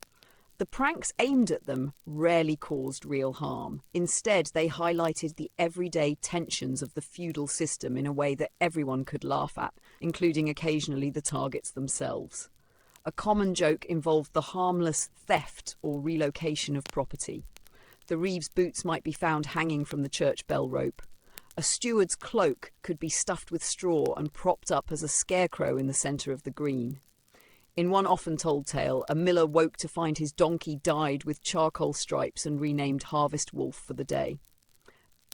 The pranks aimed at them rarely caused real harm. Instead, they highlighted the everyday tensions of the feudal system in a way that everyone could laugh at, including occasionally the targets themselves. A common joke involved the harmless theft or relocation of property. The reeve's boots might be found hanging from the church bell rope. A steward's cloak could be stuffed with straw and propped up as a scarecrow in the centre of the green. In one often told tale, a miller woke to find his donkey dyed with charcoal stripes and renamed Harvest Wolf for the day.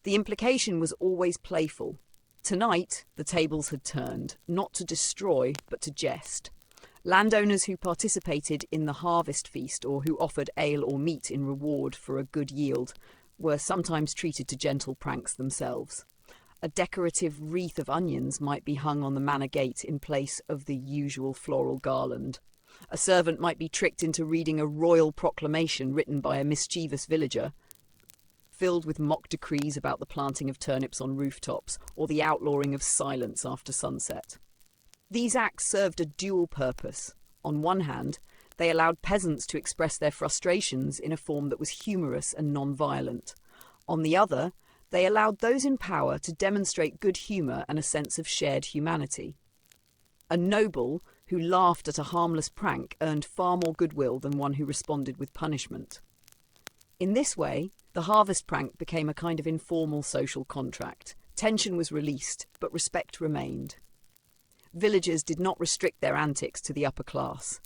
The implication was always playful. Tonight, the tables had turned, not to destroy, but to jest. Landowners who participated in the harvest feast or who offered ale or meat in reward for a good yield were sometimes treated to gentle pranks themselves. A decorative wreath of onions might be hung on the manor gate in place of the usual floral garland. A servant might be tricked into reading a royal proclamation written by a mischievous villager, filled with mock decrees about the planting of turnips on rooftops or the outlawing of silence after sunset. These acts served a dual purpose. On one hand, they allowed peasants to express their frustrations in a form that was humorous and non-violent. On the other, they allowed those in power to demonstrate good humour and a sense of shared humanity. A noble who laughed at a harmless prank earned far more goodwill than one who responded with punishment. In this way, the harvest prank became a kind of informal social contract. Tension was released, but respect remained. Villagers did not restrict their antics to the upper class.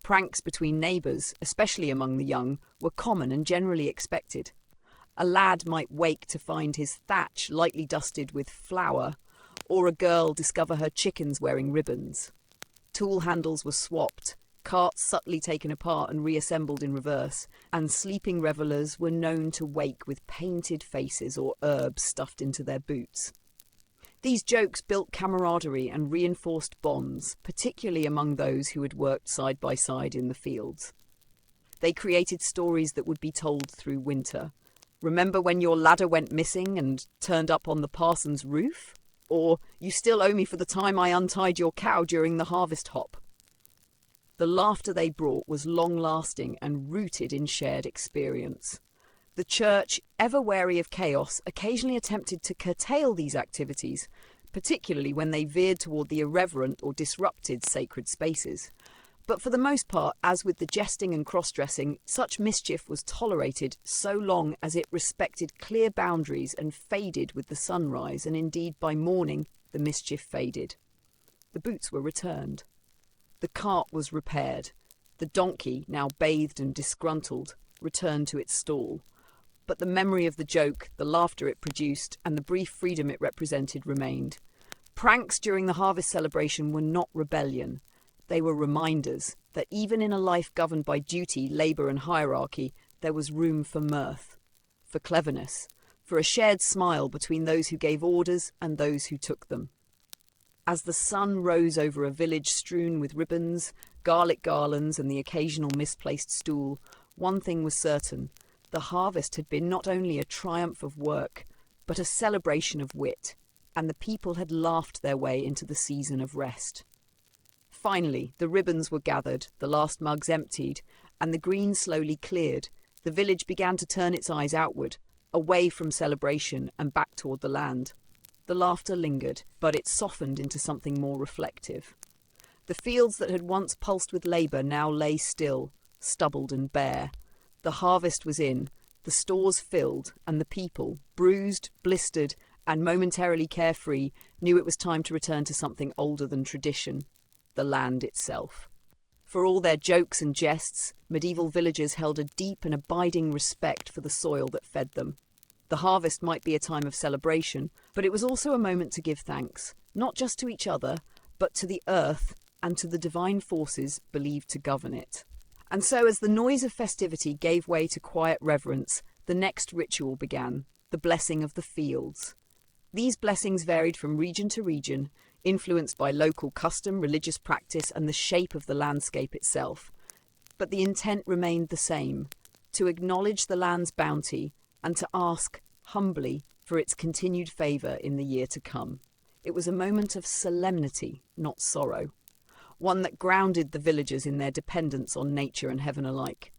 Pranks between neighbours, especially among the young, were common and generally expected. A lad might wake to find his thatch lightly dusted with flour, or a girl discover her chickens wearing ribbons. Tool handles were swapped, carts subtly taken apart and reassembled in reverse, and sleeping revellers were known to wake with painted faces or herbs stuffed into their boots. These jokes built camaraderie and reinforced bonds, particularly among those who had worked side by side in the fields. They created stories that would be told through winter. Remember when your ladder went missing and turned up on the parson's roof? Or, you still owe me for the time I untied your cow during the harvest hop. The laughter they brought was long-lasting and rooted in shared experience. The church, ever wary of chaos, occasionally attempted to curtail these activities, particularly when they veered toward the irreverent or disrupted sacred spaces. But for the most part, as with the jesting and cross-dressing, such mischief was tolerated so long as it respected clear boundaries and faded with the sunrise, and indeed by morning the mischief faded. The boots were returned. The cart was repaired. The donkey, now bathed and disgruntled, returned to its stall. But the memory of the joke, the laughter it produced, and the brief freedom it represented remained. Pranks during the harvest celebration were not rebellion. They were reminders that even in a life governed by duty, labour and hierarchy, there was room for mirth, for cleverness, for a shared smile between those who gave orders and those who took them. As the sun rose over a village strewn with ribbons, garlic garlands and the occasional misplaced stool, one thing was certain: the harvest had been not only a triumph of work, but a celebration of wit, and the people had laughed their way into the season of rest. Finally, the ribbons were gathered, the last mugs emptied, and the green slowly cleared. The village began to turn its eyes outward, away from celebration and back toward the land. The laughter lingered, but it softened into something more reflective. The fields that had once pulsed with labour now lay still, stubbled and bare. The harvest was in, the stores filled, and the people, bruised, blistered, and momentarily carefree, knew it was time to return to something older than tradition: the land itself. For all their jokes and jests, medieval villagers held a deep and abiding respect for the soil that fed them. The harvest might be a time of celebration, but it was also a moment to give thanks, not just to each other, but to the earth and to the divine forces believed to govern it. And so, as the noise of festivity gave way to quiet reverence, the next ritual began: the blessing of the fields. These blessings varied from region to region, influenced by local custom, religious practice, and the shape of the landscape itself. But the intent remained the same: to acknowledge the land's bounty and to ask, humbly, for its continued favour in the year to come. It was a moment of solemnity, not sorrow, one that grounded the villagers in their dependence on nature and heaven alike.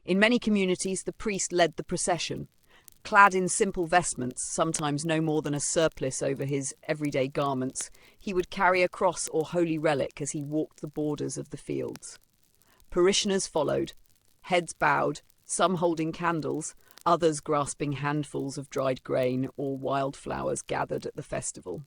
In many communities, the priest led the procession. Clad in simple vestments, sometimes no more than a surplice over his everyday garments, he would carry a cross or holy relic as he walked the borders of the fields. Parishioners followed, heads bowed, some holding candles, others grasping handfuls of dried grain or wildflowers gathered at the festival.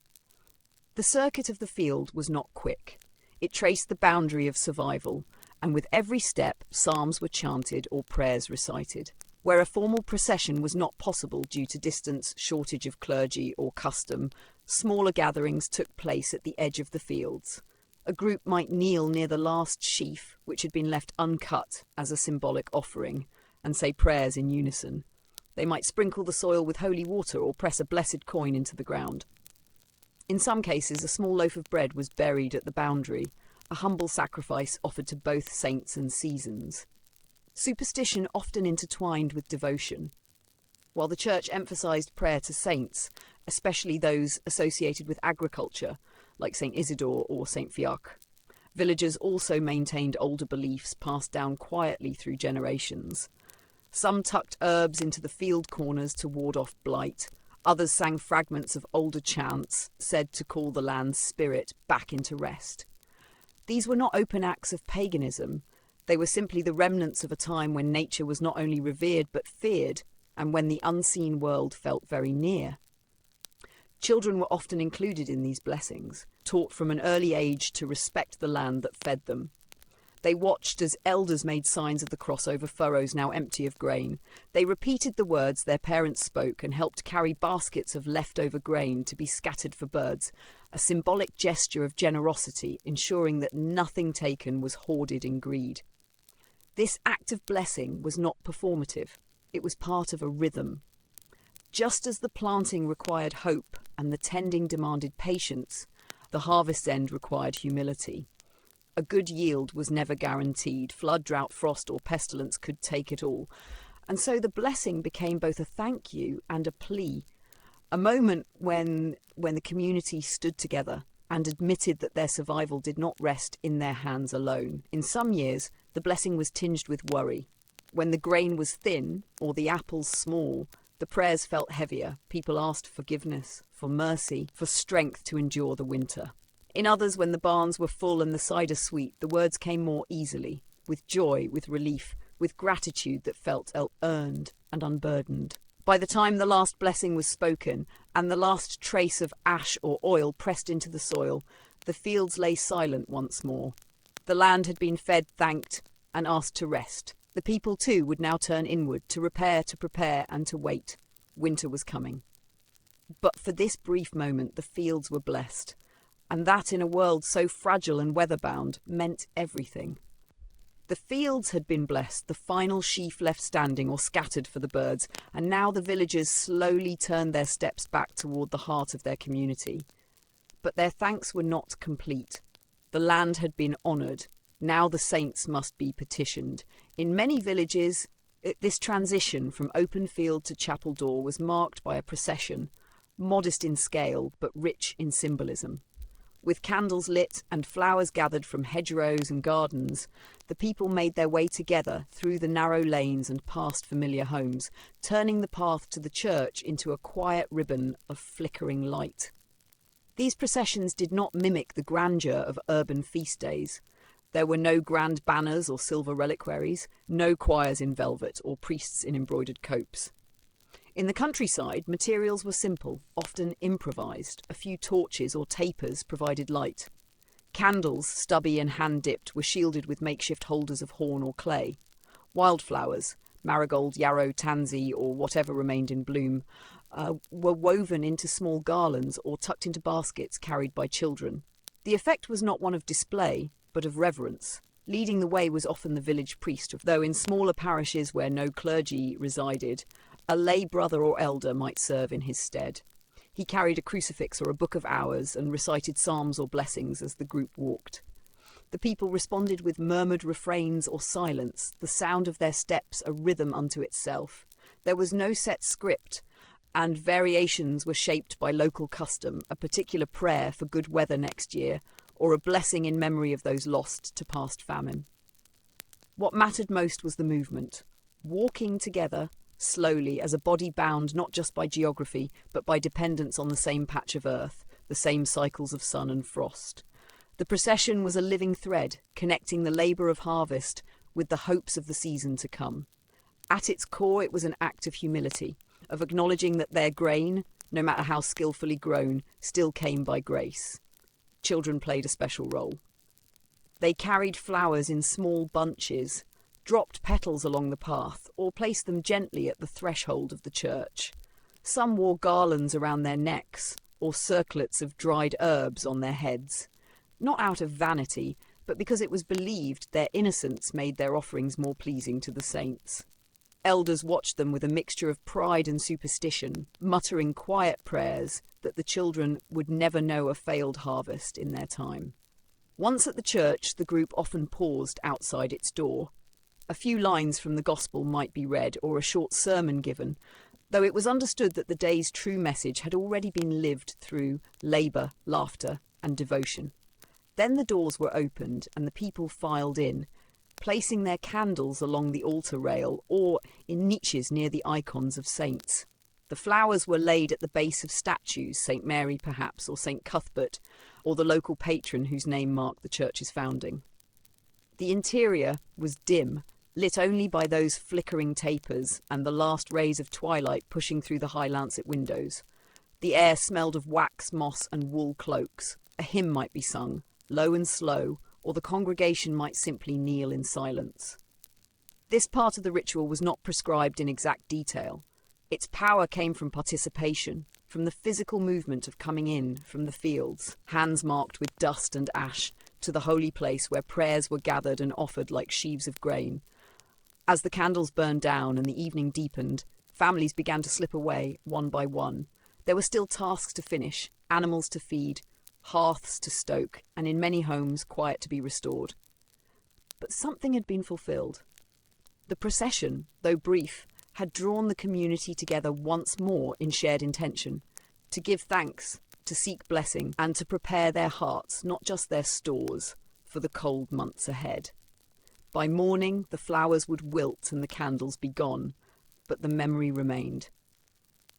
The circuit of the field was not quick. It traced the boundary of survival, and with every step, psalms were chanted or prayers recited. Where a formal procession was not possible due to distance, shortage of clergy, or custom, smaller gatherings took place at the edge of the fields. A group might kneel near the last sheaf, which had been left uncut as a symbolic offering, and say prayers in unison. They might sprinkle the soil with holy water or press a blessed coin into the ground. In some cases, a small loaf of bread was buried at the boundary, a humble sacrifice offered to both saints and seasons. Superstition often intertwined with devotion. While the church emphasised prayer to saints, especially those associated with agriculture, like St. Isidore or St. Fiacre, villagers also maintained older beliefs passed down quietly through generations. Some tucked herbs into the field corners to ward off blight. Others sang fragments of older chants, said to call the land's spirit back into rest. These were not open acts of paganism. They were simply the remnants of a time when nature was not only revered but feared, and when the unseen world felt very near. Children were often included in these blessings, taught from an early age to respect the land that fed them. They watched as elders made signs of the cross over furrows now empty of grain. They repeated the words their parents spoke and helped carry baskets of leftover grain to be scattered for birds, a symbolic gesture of generosity, ensuring that nothing taken was hoarded in greed. This act of blessing was not performative. It was part of a rhythm. Just as the planting required hope and the tending demanded patience, the harvest's end required humility. A good yield was never guaranteed. Flood, drought, frost, or pestilence could take it all. And so the blessing became both a thank you and a plea, a moment when the community stood together and admitted that their survival did not rest in their hands alone. In some years, the blessing was tinged with worry. When the grain was thin or the apples small, the prayers felt heavier. People asked forgiveness, for mercy, for strength to endure the winter. In others, when the barns were full and the cider sweet, the words came more easily, with joy, with relief, with gratitude that felt earned and unburdened. By the time the last blessing was spoken, and the last trace of ash or oil pressed into the soil, the fields lay silent once more. The land had been fed, thanked, and asked to rest. The people too would now turn inward, to repair, to prepare, and to wait. Winter was coming. But for this brief moment, the fields were blessed. And that in a world so fragile and weather-bound meant everything. The fields had been blessed, the final sheaf left standing or scattered for the birds, and now the villagers slowly turned their steps back toward the heart of their community. But their thanks were not complete. The land had been honoured. Now the saints must be petitioned. In many villages, this transition from open field to chapel door was marked by a procession, modest in scale but rich in symbolism. With candles lit and flowers gathered from hedgerows and gardens, the people made their way together through the narrow lanes and past familiar homes, turning the path to the church into a quiet ribbon of flickering light. These processions did not mimic the grandeur of urban feast days. There were no grand banners or silver reliquaries, no choirs in velvet or priests in embroidered copes. In the countryside, materials were simple, often improvised. A few torches or tapers provided light. Candles, stubby and hand-dipped, were shielded with makeshift holders of horn or clay. Wildflowers, marigold, yarrow, tansy, or whatever remained in bloom, were woven into small garlands or tucked into baskets carried by children. The effect was not one of display, but of reverence. Leading the way was often the village priest, though in smaller parishes where no clergy resided, a lay brother or elder might serve in his stead. He carried a crucifix or a book of hours and recited psalms or blessings as the group walked. The people responded with murmured refrains or silence, the sound of their steps a rhythm unto itself. There was no set script, and variations were shaped by local custom, a particular prayer for good weather next year, or a blessing in memory of those lost to past famine. What mattered most was the movement, walking together, slowly, as a body bound not just by geography, but by dependence on the same patch of earth, the same cycles of sun and frost. The procession was a living thread, connecting the labour of harvest with the hopes of the season to come. At its core, it was an act of humility, of acknowledging that their grain, no matter how skillfully grown, still came by grace. Children played a special role. They carried flowers in small bunches, dropped petals along the path, or placed them gently at the threshold of the church. Some wore garlands around their necks, or circlets of dried herbs on their heads, not out of vanity, but because it was believed their innocence made their offerings more pleasing to the saints. Elders watched them with a mixture of pride and superstition, muttering quiet prayers that the children would never know a failed harvest in their time. Once at the church, the group often paused outside its door. A few lines from the gospel might be read or a short sermon given, though it was understood that the day's true message had already been lived through labour, laughter, and devotion. Then the doors were opened and the people filed in, placing their candles along the altar rail or in niches near the icons of saints. The flowers were laid at the base of statues, St. Mary perhaps, or St. Cuthbert, or the local patron whose name marked the church's founding. The interior was dim, lit only by those flickering tapers and the last rays of twilight pushing through the high lancet windows. The air smelled of wax, moss, and wool cloaks. A hymn might be sung, low and slow, or the congregation might simply kneel in silence. This part of the ritual was not prescribed in exact detail. Its power came from participation, from the physical movement of coming in from the fields, hands marked with dust and ash, to the holy place where prayers were gathered and offered like sheaves of grain. As the candles burned down and the evening deepened, families began to slip away, one by one. There were still tasks to finish, animals to feed, hearths to stoke, and in many homes quiet to be restored. But something had been fulfilled. The procession, though brief, had drawn the community together once more in shared intention, to give thanks, to seek blessing, and to prepare their hearts, not just their stores, for the cold months ahead. By morning, the flowers would wilt and the candles be gone, but the memory remained.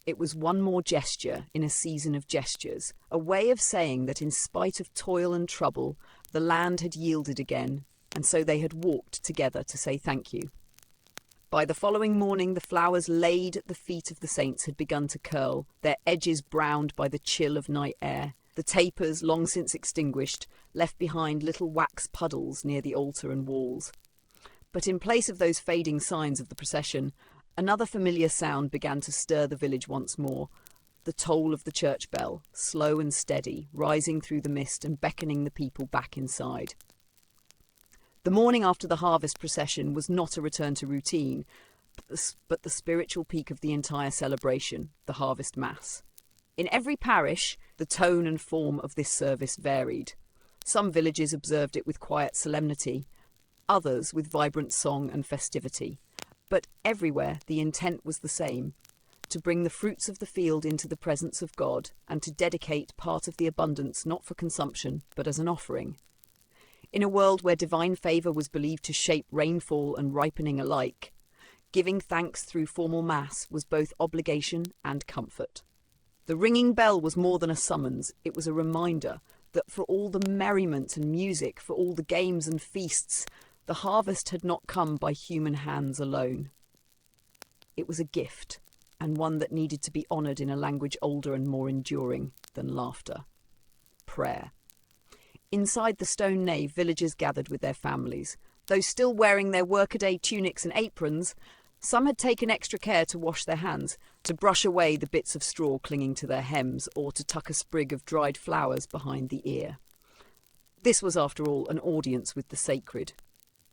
It was one more gesture in a season of gestures, a way of saying that in spite of toil and trouble, the land had yielded again, and so they had walked together to say thank you. By the following morning, the flowers laid at the feet of the saints had begun to curl, their edges browned by the chill of night air. The tapers, long since extinguished, left behind little wax puddles near the altar and walls. But in place of those fading signs of the procession, another familiar sound began to stir the village once more, the toll of the church bell, slow and steady, rising through the mist and beckoning the people back inside. The morning after the harvest procession was not a return to routine, but the spiritual peak of the entire celebration, the harvest mass. In every parish, the tone and form of this service varied. Some villages observed it with quiet solemnity, others with vibrant song and festivity. But everywhere the intent was the same, to bring the fruits of the field into the presence of God and to dedicate part of the abundance not for consumption, but as an offering. In a world where divine favour was believed to shape rainfall and ripening alike, giving thanks through formal mass was both obligation and comfort. The ringing bell was more than a summons, it was a reminder that for all the merriment and music, for all the games and feasts, the harvest had not come by human hands alone. It was a gift, and one that needed to be honoured in a language older and more enduring than laughter. Prayer. Inside the stone nave, villagers gathered with their families. Though still wearing their workaday tunics and aprons, some had taken extra care to wash their hands, to brush away the bits of straw clinging to their hems, or to tuck a sprig of dried flowers behind the ear. This was, after all, an audience with the sacred.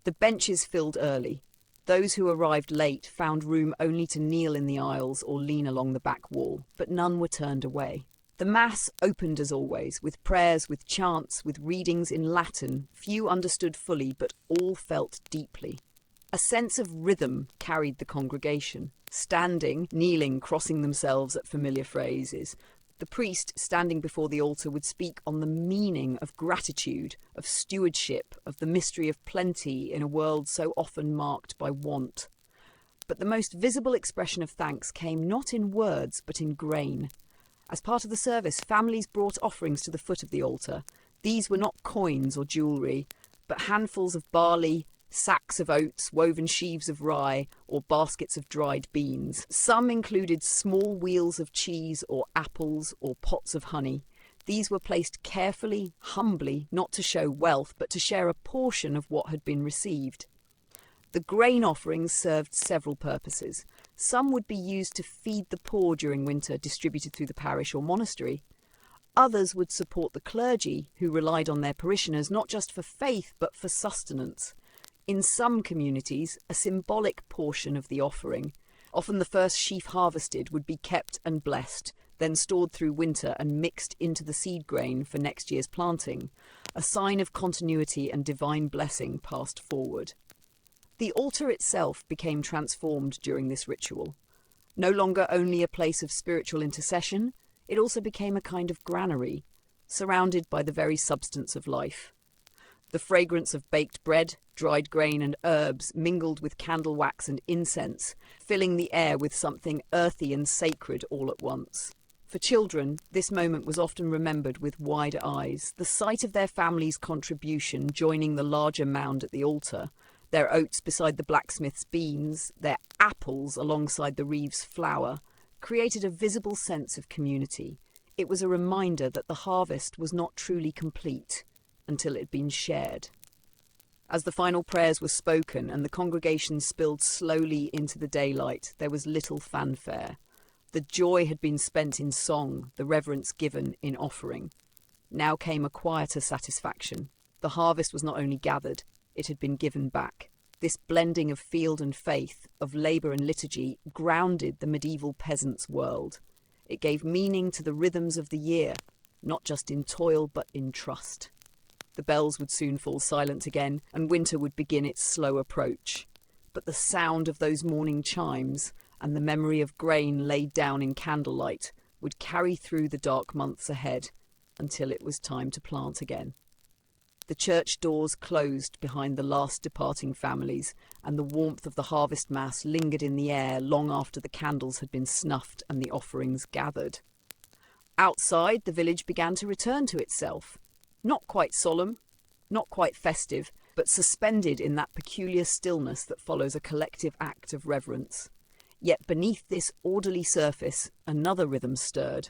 The benches filled early. Those who arrived late found room only to kneel in the aisles or lean along the back wall, but none were turned away. The Mass opened as always, with prayers, with chants, with readings in Latin, few understood fully, but all felt deeply. A sense of rhythm carried the congregation, standing, kneeling, crossing themselves at familiar phrases. The priest, standing before the altar, would speak on the meaning of gratitude, of stewardship, of the mystery of plenty in a world so often marked by want. But the most visible expression of thanks came not in words, but in grain. As part of the service, families brought offerings to the foot of the altar. These were not coins or jewellery, but handfuls of barley, sacks of oats, woven sheaves of rye, or baskets of dried beans. Some included small wheels of cheese or apples or pots of honey. These were placed carefully, humbly, not to show wealth, but to share a portion of what had been received. The grain offerings served several purposes. Some would be used to feed the poor during winter, distributed through the parish or monastery. Others would support the clergy, who relied on their parishioners not just for faith but for sustenance. In some communities, a symbolic portion of the offering, often the first sheaf harvested, would be kept and blessed, then stored through winter and mixed into the seed grain for next year's planting, a sign of continuity and divine blessing passed forward. The altar itself became transformed during this ritual. No longer only a place of spiritual intercession, it also became a kind of granary, surrounded by the very substance of life. The fragrance of baked bread, dried grain and herbs mingled with candle wax and incense, filling the air with something earthy and sacred all at once. For children, this moment was often remembered with wide eyes, the sight of their family's contribution joining the larger mound at the altar, their oats beside the blacksmith's beans, their apples alongside the reeve's flour, created a visible sense of community. It was a reminder that the harvest was not truly complete until it had been shared. As the final prayers were spoken and the congregation spilled slowly into the daylight, there was little fanfare. The joy had been spent in song, the reverence given in offering. Now came a quieter satisfaction. The harvest was not only gathered, it had been given back. This blending of field and faith, of labour and liturgy, grounded the medieval peasant's world. It gave meaning to the rhythms of the year, not just in toil but in trust. The bells would soon fall silent again, and winter would begin its slow approach. But the sound of those morning chimes, and the memory of grain laid down in candlelight, would carry through the dark months ahead, until it was time to plant again. The church doors closed behind the last departing families, and the warmth of the harvest mass lingered in the air long after the candles had been snuffed and the offerings gathered. Outside, the village began to return to itself. Not quite solemn, not quite festive, but suspended in that peculiar stillness that follows a collective act of reverence. Yet beneath this orderly surface, another rhythm stirred.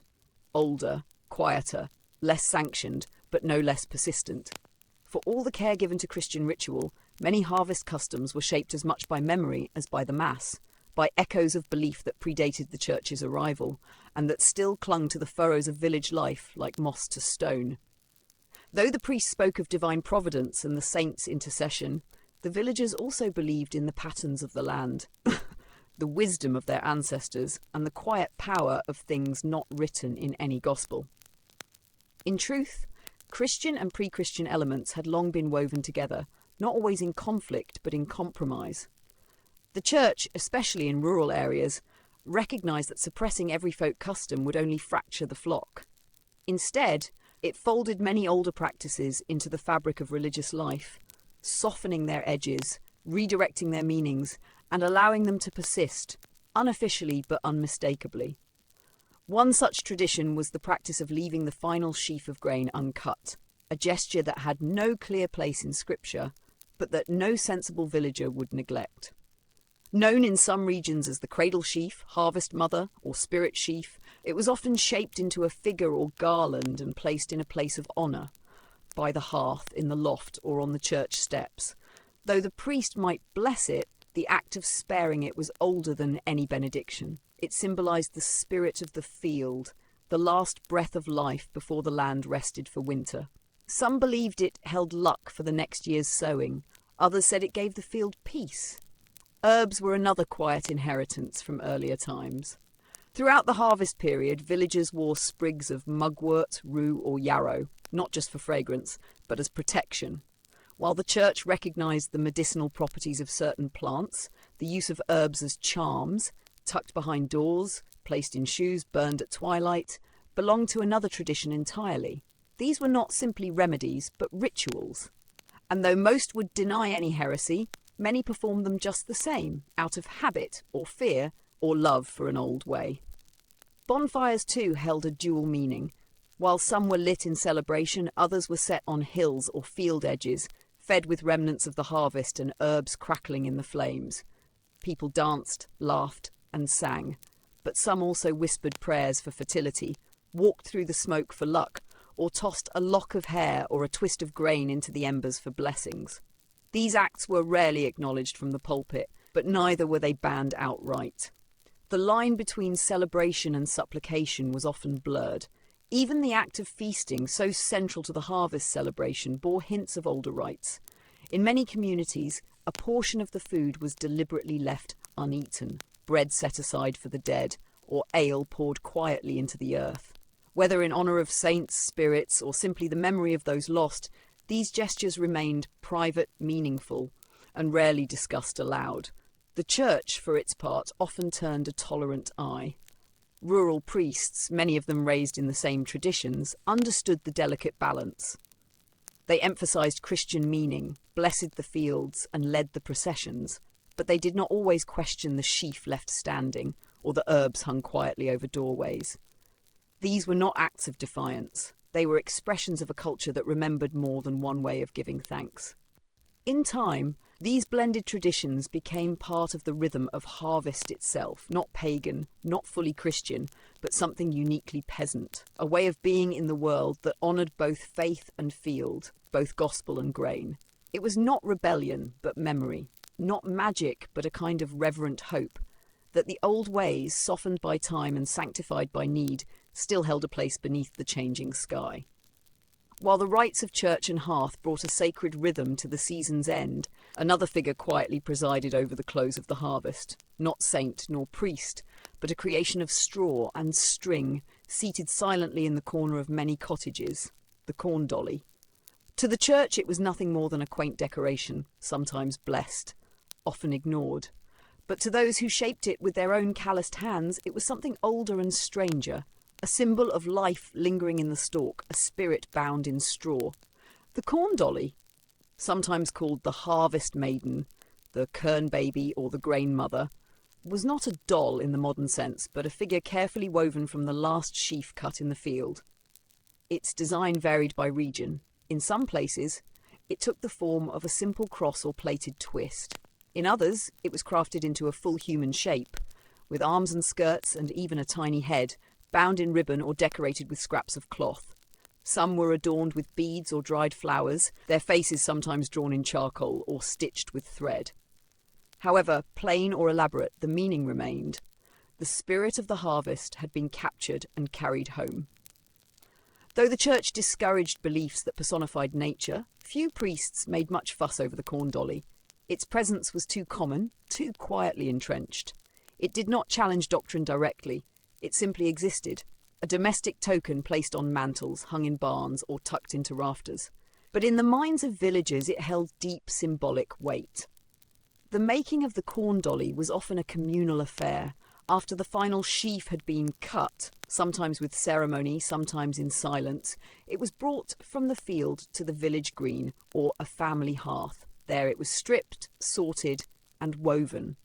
Older, quieter, less sanctioned, but no less persistent. For all the care given to Christian ritual, many harvest customs were shaped as much by memory as by the Mass, by echoes of belief that predated the Church's arrival, and that still clung to the furrows of village life like moss to stone. Though the priests spoke of divine providence and the saints' intercession, the villagers also believed in the patterns of the land, the wisdom of their ancestors, and the quiet power of things not written in any gospel. In truth, Christian and pre-Christian elements had long been woven together, not always in conflict but in compromise. The Church, especially in rural areas, recognised that suppressing every folk custom would only fracture the flock. Instead, it folded many older practices into the fabric of religious life, softening their edges, redirecting their meanings, and allowing them to persist, unofficially but unmistakably. One such tradition was the practice of leaving the final sheaf of grain uncut, a gesture that had no clear place in Scripture, but that no sensible villager would neglect. Known in some regions as the cradle sheaf, harvest mother, or spirit sheaf, it was often shaped into a figure or garland and placed in a place of honour, by the hearth, in the loft, or on the church steps. Though the priest might bless it, the act of sparing it was older than any benediction. It symbolised the spirit of the field, the last breath of life before the land rested for winter. Some believed it held luck for the next year's sowing. Others said it gave the field peace. Herbs were another quiet inheritance from earlier times. Throughout the harvest period, villagers wore sprigs of mugwort, rue or yarrow, not just for fragrance, but as protection. While the church recognised the medicinal properties of certain plants, the use of herbs as charms, tucked behind doors, placed in shoes, burned at twilight, belonged to another tradition entirely. These were not simply remedies, but rituals. And though most would deny any heresy, many performed them just the same, out of habit or fear or love for an old way. Bonfires too held a dual meaning. While some were lit in celebration, others were set on hills or field edges, fed with remnants of the harvest and herbs crackling in the flames. People danced, laughed, and sang, but some also whispered prayers for fertility, walked through the smoke for luck, or tossed a lock of hair or a twist of grain into the embers for blessings. These acts were rarely acknowledged from the pulpit, but neither were they banned outright. The line between celebration and supplication was often blurred. Even the act of feasting, so central to the harvest celebration, bore hints of older rites. In many communities, a portion of the food was deliberately left uneaten, bread set aside for the dead, or ale poured quietly into the earth. Whether in honour of saints, spirits, or simply the memory of those lost, these gestures remained private, meaningful, and rarely discussed aloud. The church, for its part, often turned a tolerant eye. Rural priests, many of them raised in the same traditions, understood the delicate balance. They emphasised Christian meaning, blessed the fields, and led the processions, but they did not always question the sheaf left standing or the herbs hung quietly over doorways. These were not acts of defiance. They were expressions of a culture that remembered more than one way of giving thanks. In time, these blended traditions became part of the rhythm of harvest itself, not pagan, not fully Christian, but something uniquely peasant, a way of being in the world that honoured both faith and field, both gospel and grain. It was not rebellion, but memory, not magic, but a kind of reverent hope, that the old ways, softened by time and sanctified by need, still held a place beneath the changing sky. While the rites of church and hearth brought a sacred rhythm to the season's end, another figure quietly presided over the close of the harvest, not saint nor priest, but a creation of straw and string, seated silently in the corner of many cottages, the corn dolly. To the church it was nothing more than a quaint decoration, sometimes blessed, often ignored. But to those who shaped it with their own calloused hands, it was something older and stranger, a symbol of life lingering in the stalk, a spirit bound in straw. The corn dolly, sometimes called the harvest maiden, the kern baby or the grain mother, was not a doll in the modern sense, but a figure carefully woven from the last sheaf cut in the field. Its design varied by region. In some places, it took the form of a simple cross or plated twist. In others, it was crafted into a full human shape, with arms and skirts and even a tiny head, bound in ribbon or decorated with scraps of cloth. Some were adorned with beads or dried flowers, their faces sometimes drawn in charcoal or stitched with thread. However, plain or elaborate, the meaning remained. The spirit of the harvest had been captured and carried home. Though the church discouraged beliefs that personified nature, few priests made much fuss over the corn dolly. Its presence was too common, too quietly entrenched. It did not challenge doctrine directly. It simply existed, a domestic token placed on mantles, hung in barns, or tucked into rafters. But in the minds of villagers it held deep symbolic weight. The making of the corn dolly was often a communal affair. After the final sheaf had been cut, sometimes with ceremony, sometimes in silence, it was brought from the field to the village green, or a family hearth. There it was stripped, sorted, and woven.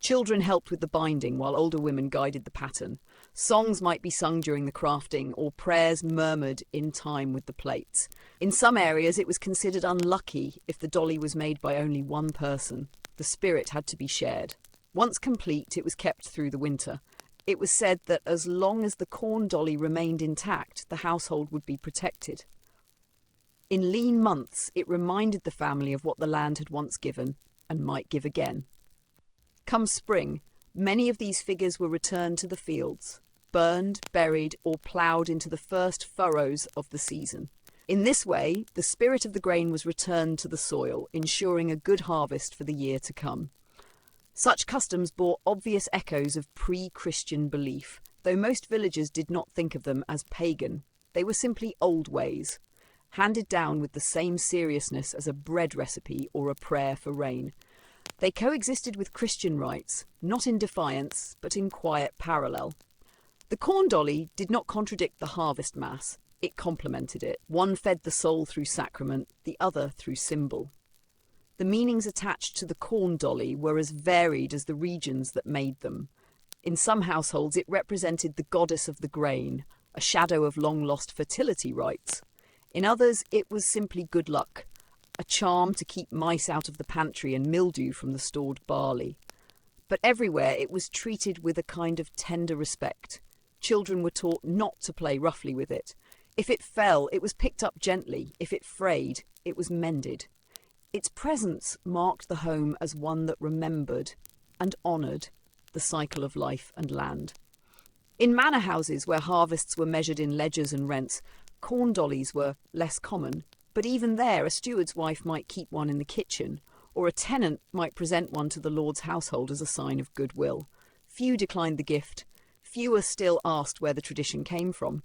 Children helped with the binding while older women guided the pattern. Songs might be sung during the crafting or prayers murmured in time with the plates. In some areas it was considered unlucky if the dolly was made by only one person. The spirit had to be shared. Once complete, it was kept through the winter. It was said that as long as the corn dolly remained intact, the household would be protected. In lean months, it reminded the family of what the land had once given and might give again. Come spring, many of these figures were returned to the fields, burned, buried, or ploughed into the first furrows of the season. In this way, the spirit of the grain was returned to the soil, ensuring a good harvest for the year to come. Such customs bore obvious echoes of pre-Christian belief, though most villagers did not think of them as pagan. They were simply old ways, handed down with the same seriousness as a bread recipe or a prayer for rain. They coexisted with Christian rites, not in defiance, but in quiet parallel. The corn dolly did not contradict the harvest mass, it complemented it. One fed the soul through sacrament, the other through symbol. The meanings attached to the corn dolly were as varied as the regions that made them. In some households it represented the goddess of the grain, a shadow of long-lost fertility rites. In others it was simply good luck, a charm to keep mice out of the pantry and mildew from the stored barley. But everywhere it was treated with a kind of tender respect. Children were taught not to play roughly with it. If it fell, it was picked up gently. If it frayed, it was mended. Its presence marked the home as one that remembered and honoured the cycle of life and land. In manor houses where harvests were measured in ledgers and rents, corn dollies were less common, but even there a steward's wife might keep one in the kitchen, or a tenant might present one to the lord's household as a sign of goodwill. Few declined the gift, fewer still asked where the tradition came from.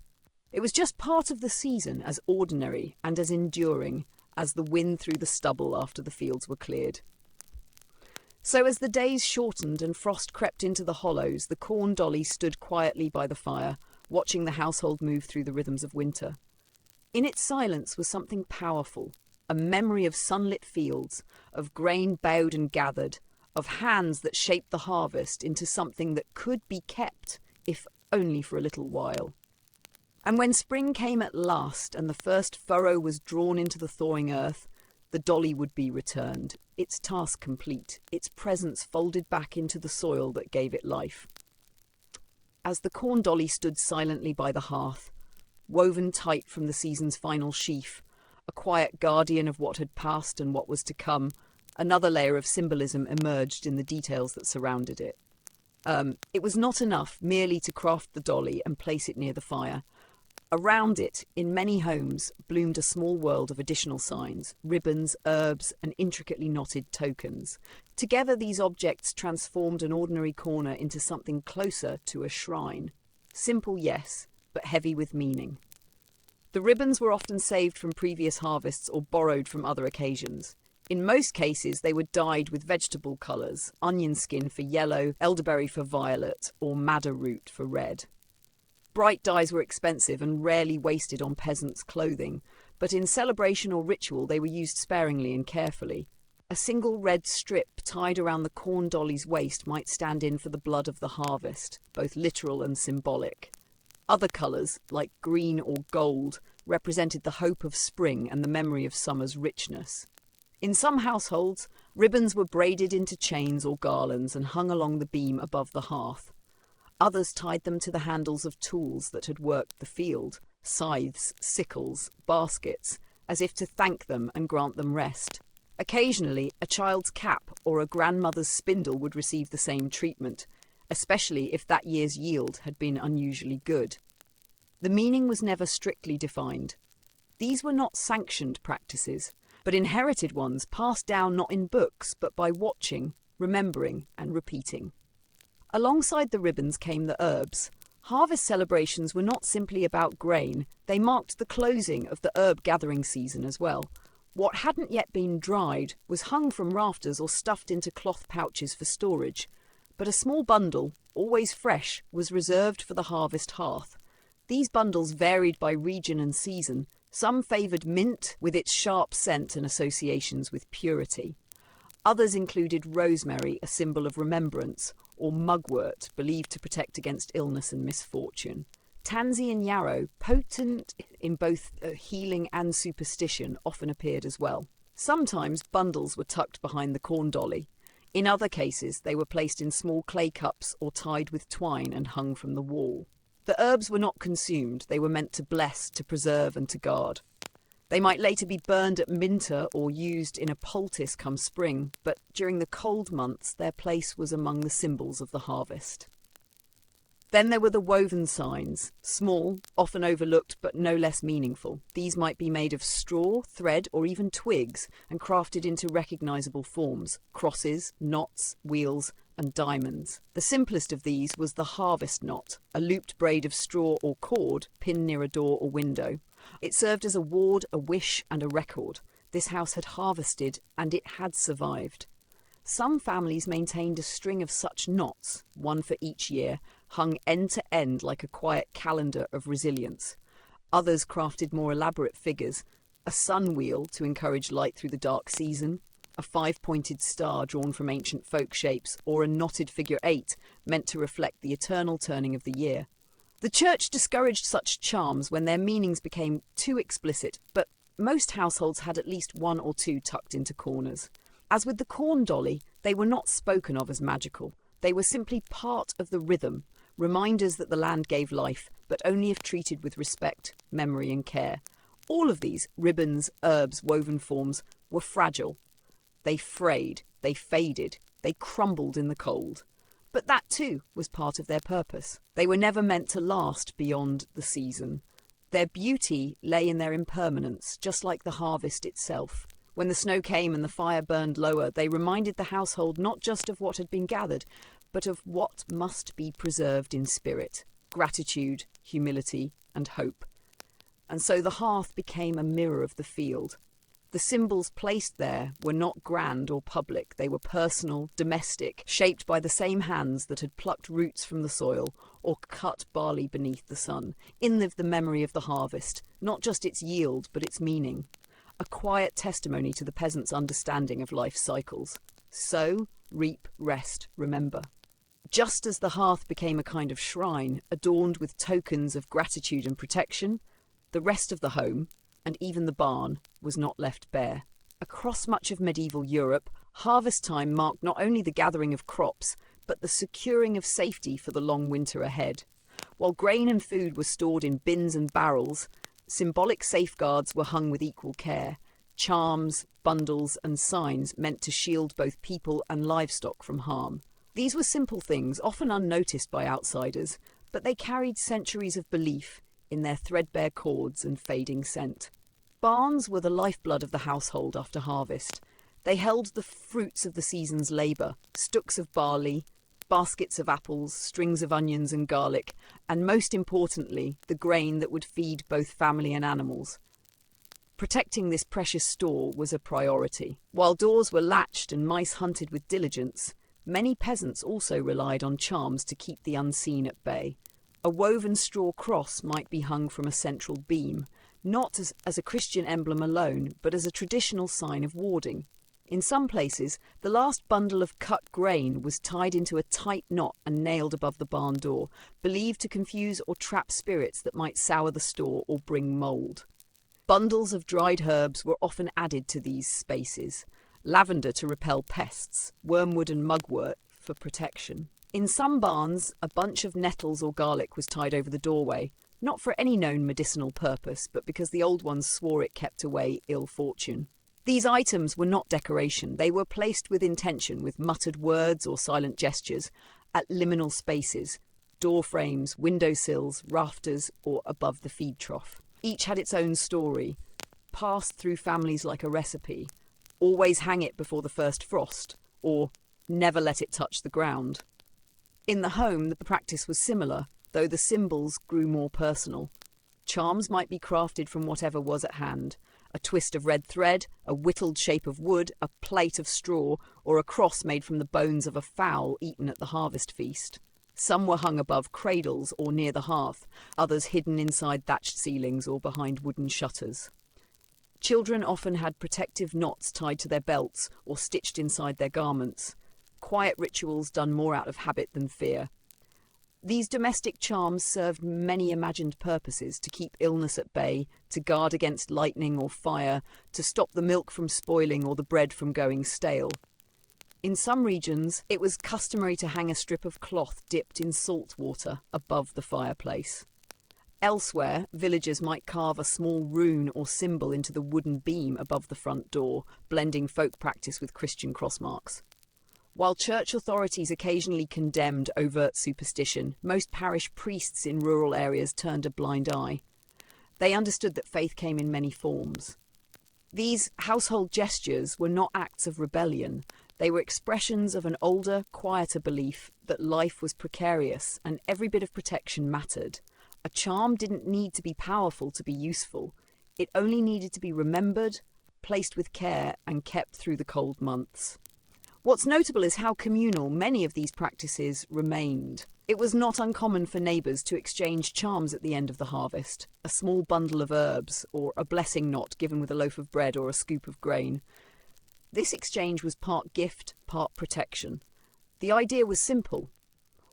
It was just part of the season, as ordinary and as enduring as the wind through the stubble after the fields were cleared. So as the days shortened and frost crept into the hollows, the corn dolly stood quietly by the fire, watching the household move through the rhythms of winter. In its silence was something powerful, a memory of sunlit fields, of grain bowed and gathered, of hands that shaped the harvest into something that could be kept, if only for a little while. And when spring came at last and the first furrow was drawn into the thawing earth, the dolly would be returned, its task complete, its presence folded back into the soil that gave it life. As the corn dolly stood silently by the hearth, woven tight from the season's final sheaf, a quiet guardian of what had passed and what was to come, another layer of symbolism emerged in the details that surrounded it. It was not enough merely to craft the dolly and place it near the fire. Around it, in many homes, bloomed a small world of additional signs, ribbons, herbs, and intricately knotted tokens. Together, these objects transformed an ordinary corner into something closer to a shrine. Simple, yes, but heavy with meaning. The ribbons were often saved from previous harvests or borrowed from other occasions. In most cases, they were dyed with vegetable colours, onion skin for yellow, elderberry for violet, or madder root for red. Bright dyes were expensive and rarely wasted on peasants' clothing, but in celebration or ritual they were used sparingly and carefully. A single red strip tied around the corn dolly's waist might stand in for the blood of the harvest, both literal and symbolic. Other colours, like green or gold, represented the hope of spring and the memory of summer's richness. In some households, ribbons were braided into chains or garlands and hung along the beam above the hearth. Others tied them to the handles of tools that had worked the field, scythes, sickles, baskets, as if to thank them and grant them rest. Occasionally, a child's cap or a grandmother's spindle would receive the same treatment, especially if that year's yield had been unusually good. The meaning was never strictly defined. These were not sanctioned practices, but inherited ones passed down not in books, but by watching, remembering, and repeating. Alongside the ribbons came the herbs. Harvest celebrations were not simply about grain, they marked the closing of the herb gathering season as well. What hadn't yet been dried was hung from rafters or stuffed into cloth pouches for storage, but a small bundle, always fresh, was reserved for the harvest hearth. These bundles varied by region and season. Some favoured mint with its sharp scent and associations with purity. Others included rosemary, a symbol of remembrance, or mugwort, believed to protect against illness and misfortune. Tansy and yarrow, potent in both healing and superstition, often appeared as well. Sometimes bundles were tucked behind the corn dolly. In other cases, they were placed in small clay cups or tied with twine and hung from the wall. The herbs were not consumed, they were meant to bless, to preserve and to guard. They might later be burned at minter or used in a poultice come spring, but during the cold months their place was among the symbols of the harvest. Then there were the woven signs, small, often overlooked but no less meaningful. These might be made of straw, thread or even twigs and crafted into recognisable forms, crosses, knots, wheels and diamonds. The simplest of these was the harvest knot, a looped braid of straw or cord pinned near a door or window. It served as a ward, a wish and a record. This house had harvested and it had survived. Some families maintained a string of such knots, one for each year, hung end to end like a quiet calendar of resilience. Others crafted more elaborate figures, a sun wheel to encourage light through the dark season, a five-pointed star drawn from ancient folk shapes, or a knotted figure 8 meant to reflect the eternal turning of the year. The church discouraged such charms when their meanings became too explicit, but most households had at least one or two tucked into corners. As with the corn dolly, they were not spoken of as magical. They were simply part of the rhythm, reminders that the land gave life, but only if treated with respect, memory and care. All of these ribbons, herbs, woven forms were fragile. They frayed, they faded, they crumbled in the cold. But that too was part of their purpose. They were never meant to last beyond the season. Their beauty lay in their impermanence, just like the harvest itself. When the snow came and the fire burned lower, they reminded the household not just of what had been gathered, but of what must be preserved in spirit: gratitude, humility, and hope. And so the hearth became a mirror of the field. The symbols placed there were not grand or public. They were personal, domestic, shaped by the same hands that had plucked roots from the soil or cut barley beneath the sun. In lived the memory of the harvest, not just its yield, but its meaning. A quiet testimony to the peasant's understanding of life's cycles. Sow, reap, rest, remember. Just as the hearth became a kind of shrine, adorned with tokens of gratitude and protection, the rest of the home, and even the barn, was not left bare. Across much of medieval Europe, harvest time marked not only the gathering of crops, but the securing of safety for the long winter ahead. While grain and food were stored in bins and barrels, symbolic safeguards were hung with equal care. Charms, bundles, and signs meant to shield both people and livestock from harm. These were simple things, often unnoticed by outsiders, but they carried centuries of belief in their threadbare cords and fading scent. Barns were the lifeblood of the household after harvest. They held the fruits of the season's labour: stooks of barley, baskets of apples, strings of onions and garlic, and most importantly, the grain that would feed both family and animals. Protecting this precious store was a priority. While doors were latched and mice hunted with diligence, many peasants also relied on charms to keep the unseen at bay. A woven straw cross might be hung from a central beam, not as a Christian emblem alone, but as a traditional sign of warding. In some places, the last bundle of cut grain was tied into a tight knot and nailed above the barn door, believed to confuse or trap spirits that might sour the store or bring mould. Bundles of dried herbs were often added to these spaces: lavender to repel pests, wormwood and mugwort for protection. In some barns, a bunch of nettles or garlic was tied over the doorway, not for any known medicinal purpose, but because the old ones swore it kept away ill fortune. These items were not decoration. They were placed with intention, with muttered words or silent gestures, at liminal spaces: door frames, windowsills, rafters, or above the feed trough. Each had its own story, passed through families like a recipe: always hang it before the first frost, or never let it touch the ground. In the home, the practice was similar, though the symbols grew more personal. Charms might be crafted from whatever was at hand: a twist of red thread, a whittled shape of wood, a plate of straw, or a cross made from the bones of a fowl eaten at the harvest feast. Some were hung above cradles or near the hearth, others hidden inside thatched ceilings or behind wooden shutters. Children often had protective knots tied to their belts or stitched inside their garments. Quiet rituals done more out of habit than fear. These domestic charms served many imagined purposes: to keep illness at bay, to guard against lightning or fire, to stop the milk from spoiling or the bread from going stale. In some regions, it was customary to hang a strip of cloth dipped in salt water above the fireplace. Elsewhere, villagers might carve a small rune or symbol into the wooden beam above the front door, blending folk practice with Christian crossmarks. While church authorities occasionally condemned overt superstition, most parish priests in rural areas turned a blind eye. They understood that faith came in many forms. These household gestures were not acts of rebellion. They were expressions of an older, quieter belief that life was precarious and every bit of protection mattered. A charm didn't need to be powerful to be useful. It only needed to be remembered, placed with care, and kept through the cold months. What's notable is how communal many of these practices remained. It was not uncommon for neighbours to exchange charms at the end of the harvest: a small bundle of herbs, or a blessing knot given with a loaf of bread or a scoop of grain. This exchange was part gift, part protection. The idea was simple: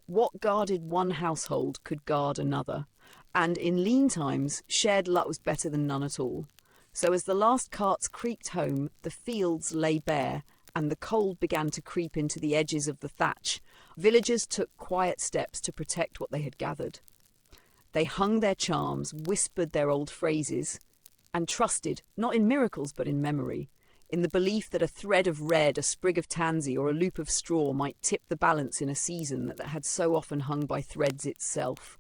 what guarded one household could guard another, and in lean times, shared luck was better than none at all. So as the last carts creaked home, the fields lay bare, and the cold began to creep into the edges of the thatch, Villagers took quiet steps to protect what they had gathered. They hung their charms, whispered their old phrases, and trusted, not in miracles but in memory, in the belief that a thread of red, a sprig of tansy, or a loop of straw might tip the balance in a season that had so often hung by threads itself.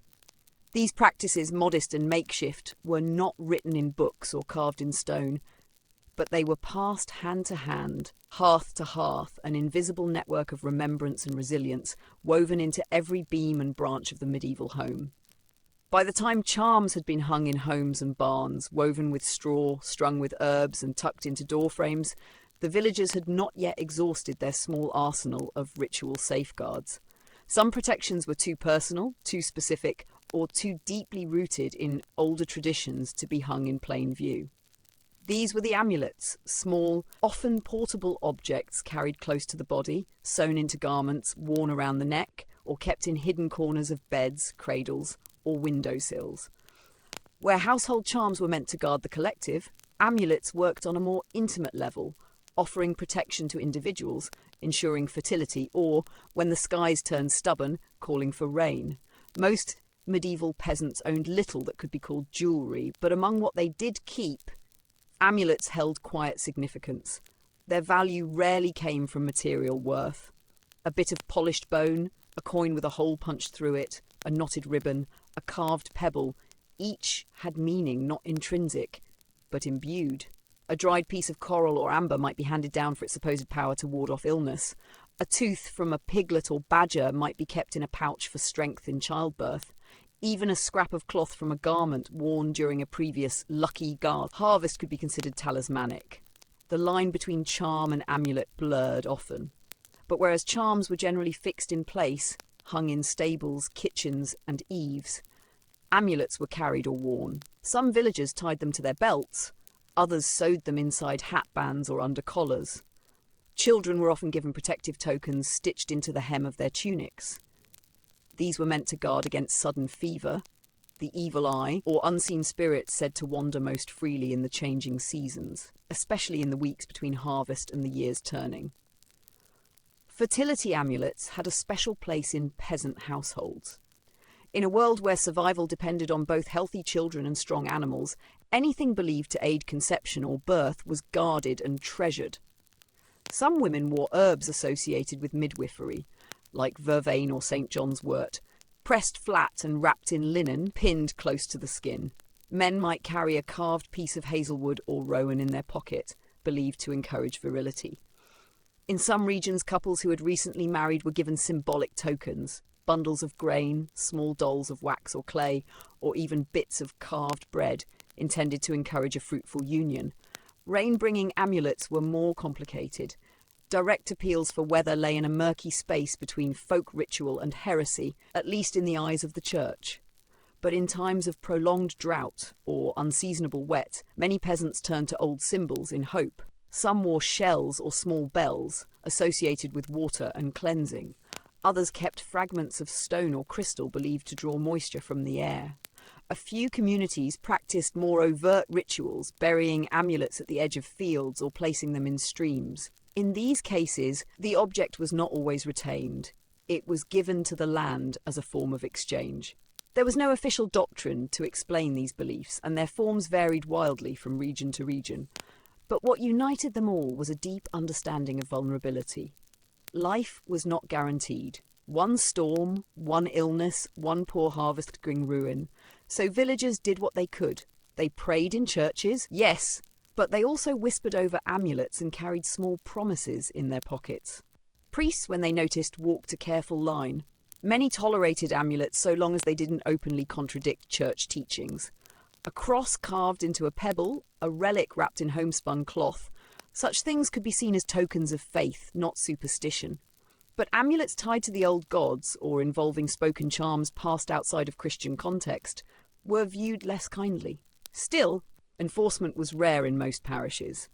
These practices, modest and makeshift, were not written in books or carved in stone, but they were passed hand to hand, hearth to hearth, an invisible network of remembrance and resilience woven into every beam and branch of the medieval home. By the time charms had been hung in homes and barns, woven with straw, strung with herbs, and tucked into door frames, the villagers had not yet exhausted their small arsenal of ritual safeguards. Some protections were too personal, too specific, or too deeply rooted in older traditions to be hung in plain view. These were the amulets, small, often portable objects carried close to the body, sewn into garments, worn around the neck, or kept in hidden corners of beds, cradles, or windowsills. Where household charms were meant to guard the collective, amulets worked on a more intimate level, offering protection to individuals, ensuring fertility, or, when the skies turned stubborn, calling for rain. Most medieval peasants owned little that could be called jewellery, but among what they did keep, amulets held quiet significance. Their value rarely came from material worth. A bit of polished bone, a coin with a hole punched through it, a knotted ribbon, a carved pebble, each had meaning not intrinsic, but imbued. A dried piece of coral or amber might be handed down for its supposed power to ward off illness. A tooth from a piglet or badger might be kept in a pouch for strength in childbirth. Even a scrap of cloth from a garment worn during a previous lucky harvest could be considered talismanic. The line between charm and amulet blurred often. But whereas charms were generally fixed in place, hung in stables, kitchens, and eaves, amulets were carried or worn. Some villagers tied them to their belts, others sewed them inside hat bands or under collars. Children were often given protective tokens stitched into the hem of their tunics. These were meant to guard against sudden fever, the evil eye, or unseen spirits said to wander most freely in the changing seasons, especially in the weeks between harvest and the year's turning. Fertility amulets had a special place in peasant households. In a world where survival depended on both healthy children and strong animals, anything believed to aid conception or birth was guarded and treasured. Some women wore herbs associated with midwifery, like vervain or St. John's wort, pressed flat and wrapped in linen, pinned close to the skin. Men might carry a carved piece of hazelwood or rowan in their pocket, believed to encourage virility. In some regions, couples who had recently married were given symbolic tokens, bundles of grain, small dolls of wax or clay, or even bits of carved bread, intended to encourage a fruitful union. Rain-bringing amulets were more complicated. Direct appeals for weather lay in a murky space between folk ritual and heresy, at least in the eyes of the church. But in times of prolonged drought or unseasonable wet, many peasants turned to old symbols in hope. Some wore shells or small bells associated with water and cleansing. Others kept fragments of stone or crystal believed to draw moisture from the air. A few communities practiced more overt rituals, burying amulets at the edge of fields or placing them in streams. In these cases, the object was not always retained. It was given to the land as a form of exchange. There was no official doctrine to explain these beliefs, and their forms varied wildly from region to region. But what united them all was a deep understanding of vulnerability. Life was not guaranteed. One storm, one illness, one poor harvest could bring ruin. So villagers did what they could. They prayed in churches, yes, but they also whispered over amulets and carried small promises in their pockets. Priests, when they noticed, walked a careful line. Many tolerated amulets so long as they didn't openly contradict church teachings. A cross carved into a pebble, a relic wrapped in homespun cloth, such things could be seen as tokens of faith, not superstition. But amulets tied to the old gods, or involving spoken charms passed outside of Christian context, were viewed less kindly. Still, enforcement was rare in most parishes.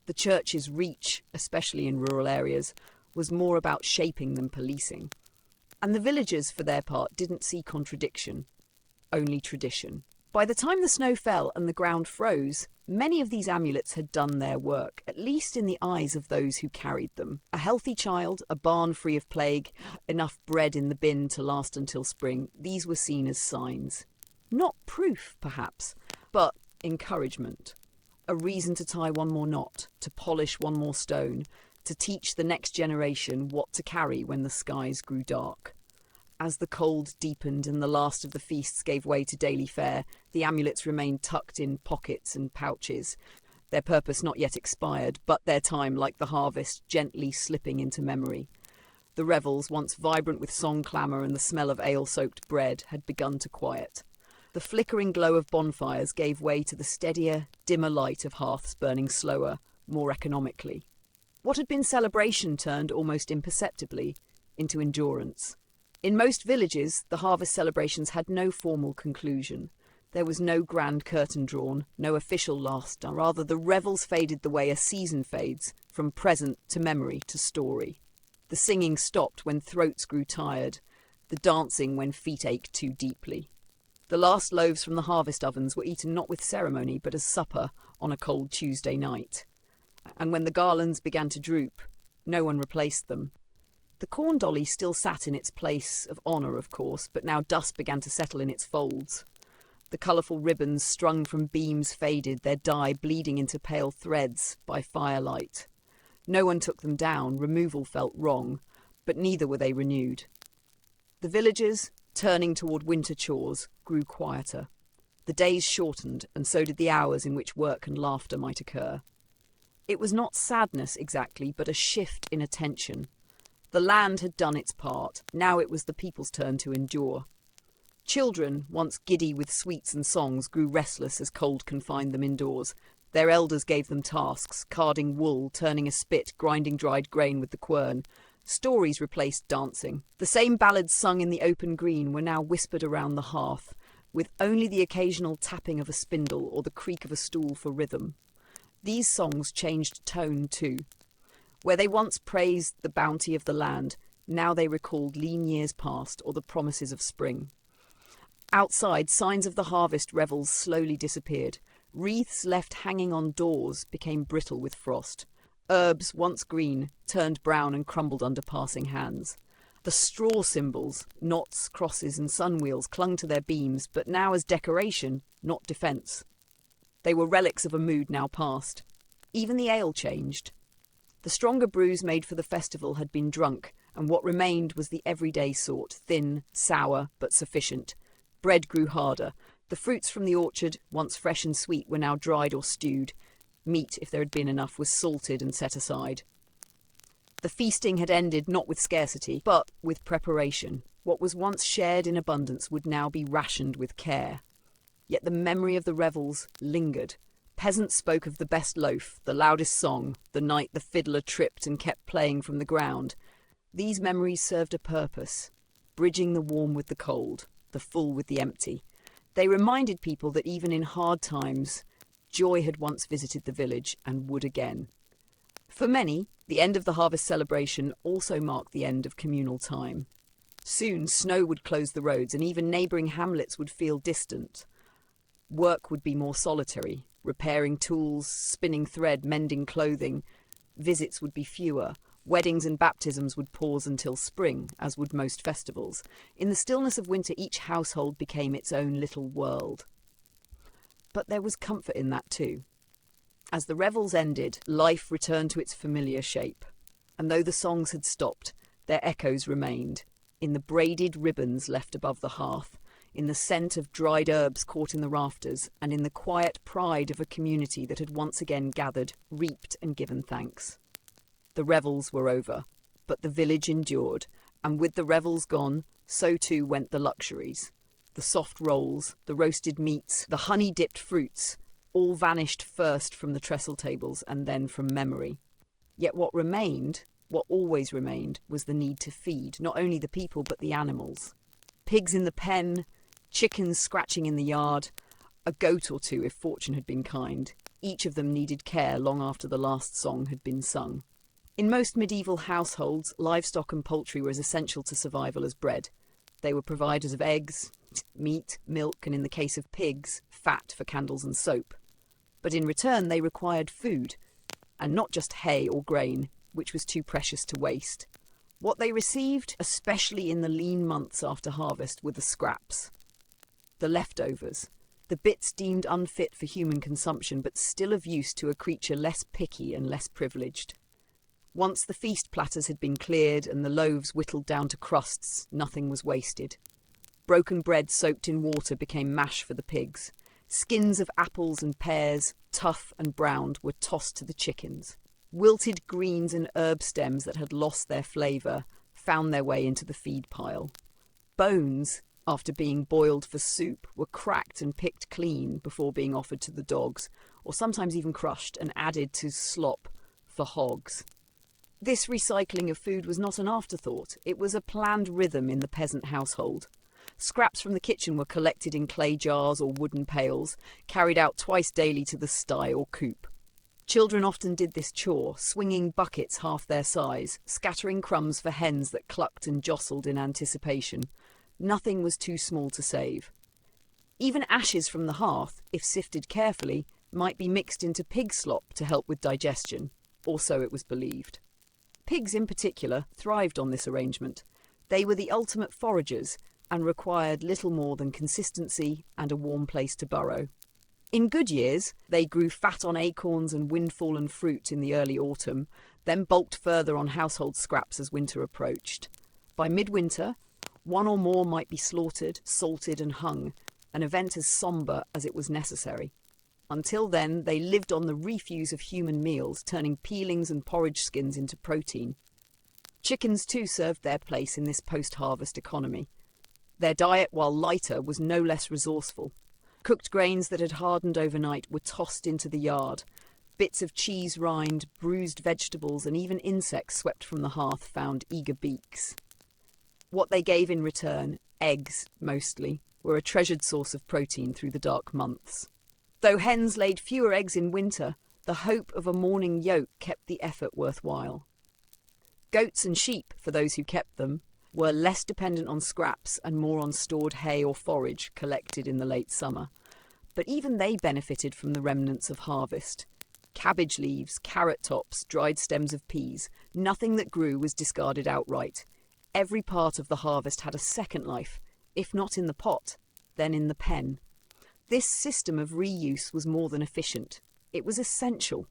The church's reach, especially in rural areas, was more about shaping than policing. And the villagers, for their part, didn't see contradiction, only tradition. By the time the snow fell and the ground froze, many of these amulets had done their work, at least in the eyes of those who carried them. A healthy child, a barn free of plague, enough bread in the bin to last until spring, these were seen as signs. Not proof, perhaps, but encouragement. A reason to tie one more knot, to polish one more stone, to teach the next generation what to carry when the skies grew dark. As the cold deepened and the last of the feasts gave way to daily fare, the amulets remained tucked in pockets and pouches, their purpose not yet expired, but their time, like the harvest, gently slipping into memory. The revels, once vibrant with song clamour and the smell of ale-soaked bread, had begun to quiet. The flickering glow of bonfires gave way to the steadier, dimmer light of hearths burning slower, more economically. What had been celebration turned almost imperceptibly into endurance. In most villages, the harvest celebrations had no formal conclusion. There was no grand curtain drawn, no official last done. Rather, the revels faded the way a season fades, from present to memory to story. The singing stopped when throats grew tired, the dancing when feet ached too deeply. The last loaves from the harvest ovens were eaten not with ceremony, but as supper on a cold Tuesday night. And when the garlands began to droop, no one replaced them. The corn dolly still sat in its place of honour, of course, but now dust began to settle in its folds. The colourful ribbons strung from beams faded, their dye bleeding into pale threads by firelight. No one took them down, removal felt wrong, but neither were they renewed. The villagers, turning toward winter chores, grew quieter. The days shortened, and so did the hours in which work and laughter might occur. It was not sadness exactly, but a shift in attention. The land had done its part, now it was the people's turn to endure. Children, once giddy with sweets and songs, grew restless as cold confined them indoors. Their elders gave them tasks, carding wool, turning a spit, grinding dried grain with the quern. Stories replaced dancing. The same ballads sung in the open green were now whispered around the hearth, with only the occasional tapping of a spindle or the creak of a stool for rhythm. These songs changed tone too. Where they once praised the bounty of the land, now they recalled lean years past or the promises of spring. Outside, signs of the harvest revels slowly disappeared. Wreaths left hanging on doors became brittle with frost. Herbs, once green, turned brown and crumbled under passing hands. The straw symbols, knots, crosses and sunwheels, clung to their beams, but now as decoration, not defence. They were relics of a mood now past. Even the ale changed. The stronger brews made for the festival had been drunk, and what remained was the everyday sort, thin, sour, but sufficient. Bread grew harder. The fruits from the orchard, once fresh and sweet, were now dried or stewed. Meat, if there had been enough, was salted and set aside. The feasting had ended not with scarcity, but with preparation. What was once shared in abundance would now be rationed with care. Yet the memory of the revels lingered. Peasants spoke of the best loaf, the loudest song, the night the fiddler tripped and kept playing from the ground. These memories served a purpose, bridging the warm with the cold, the full with the empty. They reminded people that even in hard times, joy had once visited the village and would again. For many, the end of the harvest celebration also marked the end of communal time. Soon, snow would close the roads and even neighbouring hamlets would feel distant. Work would be more solitary. Repairing tools, spinning thread, mending clothing. Visits would be fewer. Weddings and baptisms would pause until spring, as would most festivals. In the stillness of winter, each household became its own little world. But there was comfort in that too. As the revels ended, life returned to its familiar shape. And though the songs had stopped, their echoes remained, in the braided ribbons left above the hearth, in the scent of dried herbs caught in the rafters, and in the quiet pride of a community that had once again gathered, reaped and given thanks. The revels were over, but the village endured, and with the revels gone, so too went the luxuries. The soft rolls, the roasted meats, the honey-dipped fruits, all vanished first from the trestle tables and then from memory. Yet what remained, what always remained, was the need to feed, not only the people but the animals. Pigs in the pen, chickens scratching in the yard, a goat or two if fortune had been kind. Each of them needed care long after the last song had been sung. In most medieval households, livestock and poultry were as essential to survival as bread. They were providers of eggs, meat, milk, and in the case of pigs, fat for candles and soap. But in return they required food, and not just hay or grain, which was too precious to waste. What they received, especially in the lean months after harvest, were the scraps, the leftovers, the bits deemed unfit for human consumption but still of use to a creature less picky and less privileged. Once the feast platters had been cleared and the loaves whittled down to crusts, nothing was wasted. Broken bread soaked in water became mash for the pigs. Skins of apples and pears, tough and browned, were tossed to the chickens. Wilted greens and herb stems that had lost their flavour found their way into the feed pile. Bones, after being boiled for soup, were cracked and picked clean before being offered to the dogs, or sometimes even crushed and added to slop for hogs. This recycling of food was not an afterthought, it was a planned rhythm in the peasant household. Scraps from the kitchen were collected in clay jars or wooden pails, carried out twice daily to the sty or coop. Children often did this chore, swinging buckets half their size, scattering crumbs for hens that clucked and jostled in anticipation. Nothing was too small to save. Even ashes from the hearth, if sifted carefully, might be mixed into pig slop to help with digestion, or so it was believed. Pigs in particular thrived on this arrangement. They were the ultimate foragers and required little more than consistency and a warm place to burrow. In good years, they grew fat on acorns and wind-fallen fruit in the early autumn, then bulked further on household scraps as winter approached. By midwinter, one or more might be slaughtered, salted and hung, an event as sombre as it was necessary. Until then, they lived on the refuse of human meals, turning peelings and porridge skins into protein. Chickens too served their place in this post-harvest economy. Their diet, while lighter, was no less resourceful. Cooked grains that had hardened overnight were tossed into the yard. Bits of cheese rind, bruised vegetables, and even insects swept from the hearth found eager beaks. What they gave in return, eggs mostly, were a treasured source of protein through the dark months. Though hens laid fewer eggs in winter, the hope of a morning yolk kept the effort worthwhile. Goats and sheep, for those who kept them, were less dependent on scraps and more on stored hay or forage collected in the late summer. But even they benefited from the remnants of harvest. Cabbage leaves, carrot tops, dried stems of peas, nothing that grew was discarded outright. Every part of the harvest had a second life, if not in the pot, then in the pen. This system of reuse was more than efficient. It was essential.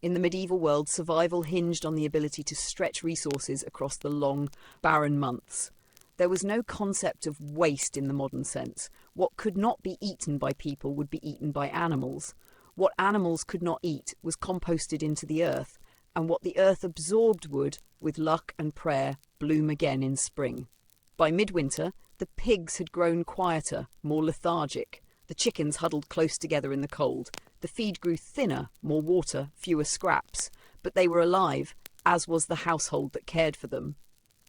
In the medieval world, survival hinged on the ability to stretch resources across the long, barren months. There was no concept of waste in the modern sense. What could not be eaten by people would be eaten by animals. What animals could not eat was composted into the earth, and what the earth absorbed would, with luck and prayer, bloom again in spring. By midwinter, the pigs had grown quieter, more lethargic. The chickens huddled close together in the cold. The feed grew thinner, more water, fewer scraps, but they were alive, as was the household that cared for them.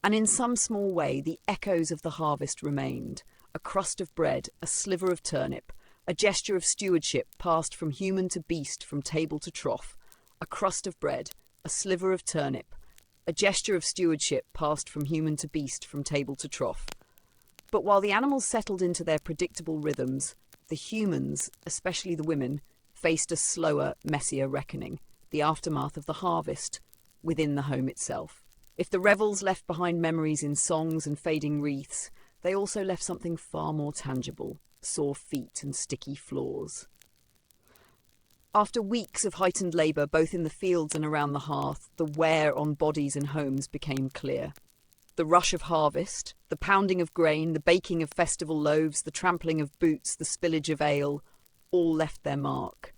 And in some small way, the echoes of the harvest remained. A crust of bread, a sliver of turnip, a gesture of stewardship passed from human to beast, from table to trough. A crust of bread, a sliver of turnip, a gesture of stewardship passed from human to beast, from table to trough. But while the animals settled into their predictable rhythms, the humans, especially the women, faced a slower, messier reckoning, the aftermath of the harvest, within the home itself. If the revels left behind memories in songs and fading wreaths, they also left something far more tangible, sore feet and sticky floors. After weeks of heightened labour, both in the fields and around the hearth, the wear on bodies and homes became clear. The rush of harvest, the pounding of grain, the baking of festival loaves, the trampling of boots, the spillage of ale, all left their mark.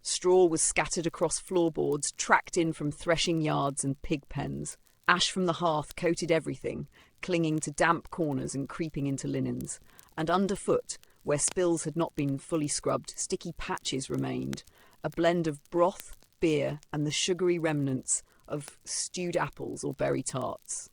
Straw was scattered across floorboards, tracked in from threshing yards and pig pens. Ash from the hearth coated everything, clinging to damp corners and creeping into linens. And underfoot, where spills had not been fully scrubbed, sticky patches remained, a blend of broth, beer, and the sugary remnants of stewed apples or berry tarts.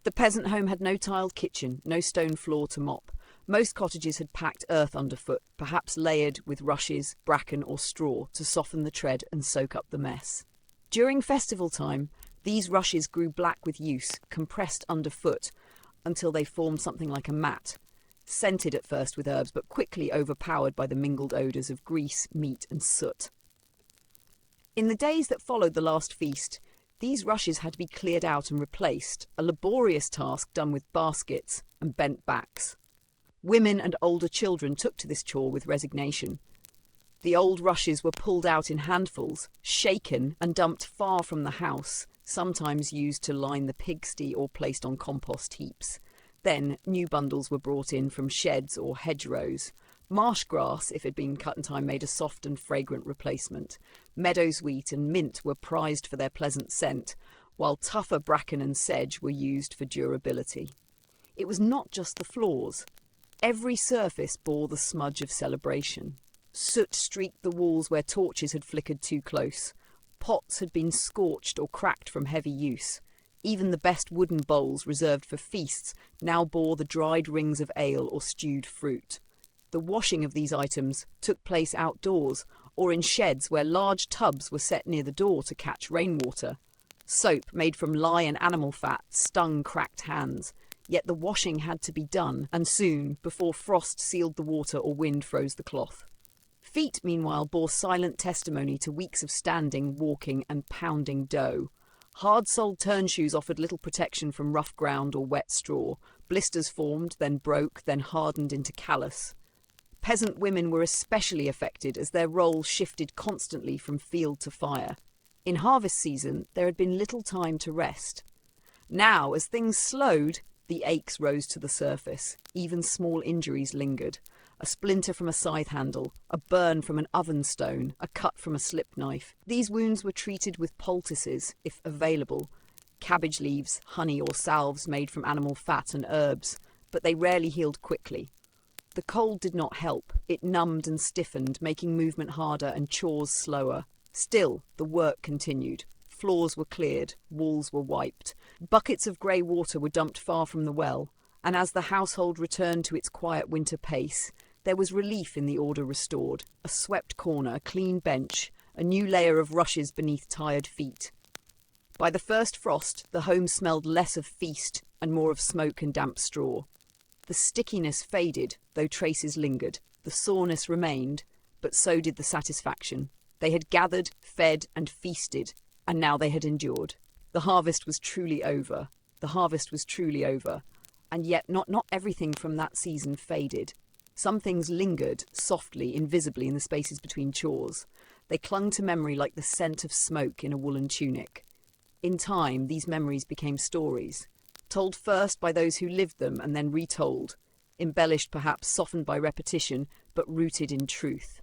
The peasant home had no tiled kitchen, no stone floor to mop. Most cottages had packed earth underfoot, perhaps layered with rushes, bracken or straw to soften the tread and soak up the mess. During festival time, these rushes grew black with use, compressed underfoot, until they formed something like a mat. scented at first with herbs but quickly overpowered by the mingled odours of grease, meat and soot. In the days that followed the last feast, these rushes had to be cleared out and replaced, a laborious task done with baskets and bent backs. Women and older children took to this chore with resignation. The old rushes were pulled out in handfuls, shaken and dumped far from the house, sometimes used to line the pigsty or placed on compost heaps. Then new bundles were brought in from sheds or hedgerows. Marsh grass, if it had been cut in time, made a soft and fragrant replacement. Meadowsweet and mint were prized for their pleasant scent, while tougher bracken and sedge were used for durability. It was not just the floors. Every surface bore the smudge of celebration. Soot streaked the walls where torches had flickered too close. Pots had been scorched or cracked from heavy use. Even the best wooden bowls reserved for feasts now bore the dried rings of ale or stewed fruit. The washing of these items took place outdoors or in sheds where large tubs were set near the door to catch rainwater. Soap made from lye and animal fat stung cracked hands, yet the washing had to be done, and soon, before frost sealed the water or wind froze the cloth. Feet, meanwhile, bore silent testimony to weeks of standing, walking and pounding dough. Hard-soled turn shoes offered little protection from rough ground or wet straw. Blisters formed, then broke, then hardened into callus. Peasant women were especially affected as their role shifted constantly from field to fire. In harvest season, there had been little time to rest. Now, as things slowed, the aches rose to the surface. Even small injuries lingered. A splinter from a scythe handle, a burn from an oven stone, a cut from a slip knife. These wounds were treated with poultices, if available, cabbage leaves, honey or salves made from animal fat and herbs, but they rarely healed quickly. The cold did not help. It numbed and stiffened, making movement harder and chores slower. Still, the work continued. Floors were cleared, walls were wiped. Buckets of grey water were dumped far from the well, and as the household returned to its quiet winter pace, there was relief in the order restored. A swept corner, a clean bench, a new layer of rushes beneath tired feet. By the first frost, the home smelled less of feast and more of smoke and damp straw. The stickiness faded, though traces lingered. The soreness remained, but so did the satisfaction. They had gathered, fed, and feasted, and now they had endured. The harvest was truly over. The harvest was truly over. And yet not everything from that season faded. Some things lingered, softly, invisibly, in the spaces between chores. They clung to memory like the scent of smoke in a woolen tunic. In time, these memories became stories, told first by those who lived them and then retold, embellished perhaps, softened by repetition, but rooted in truth.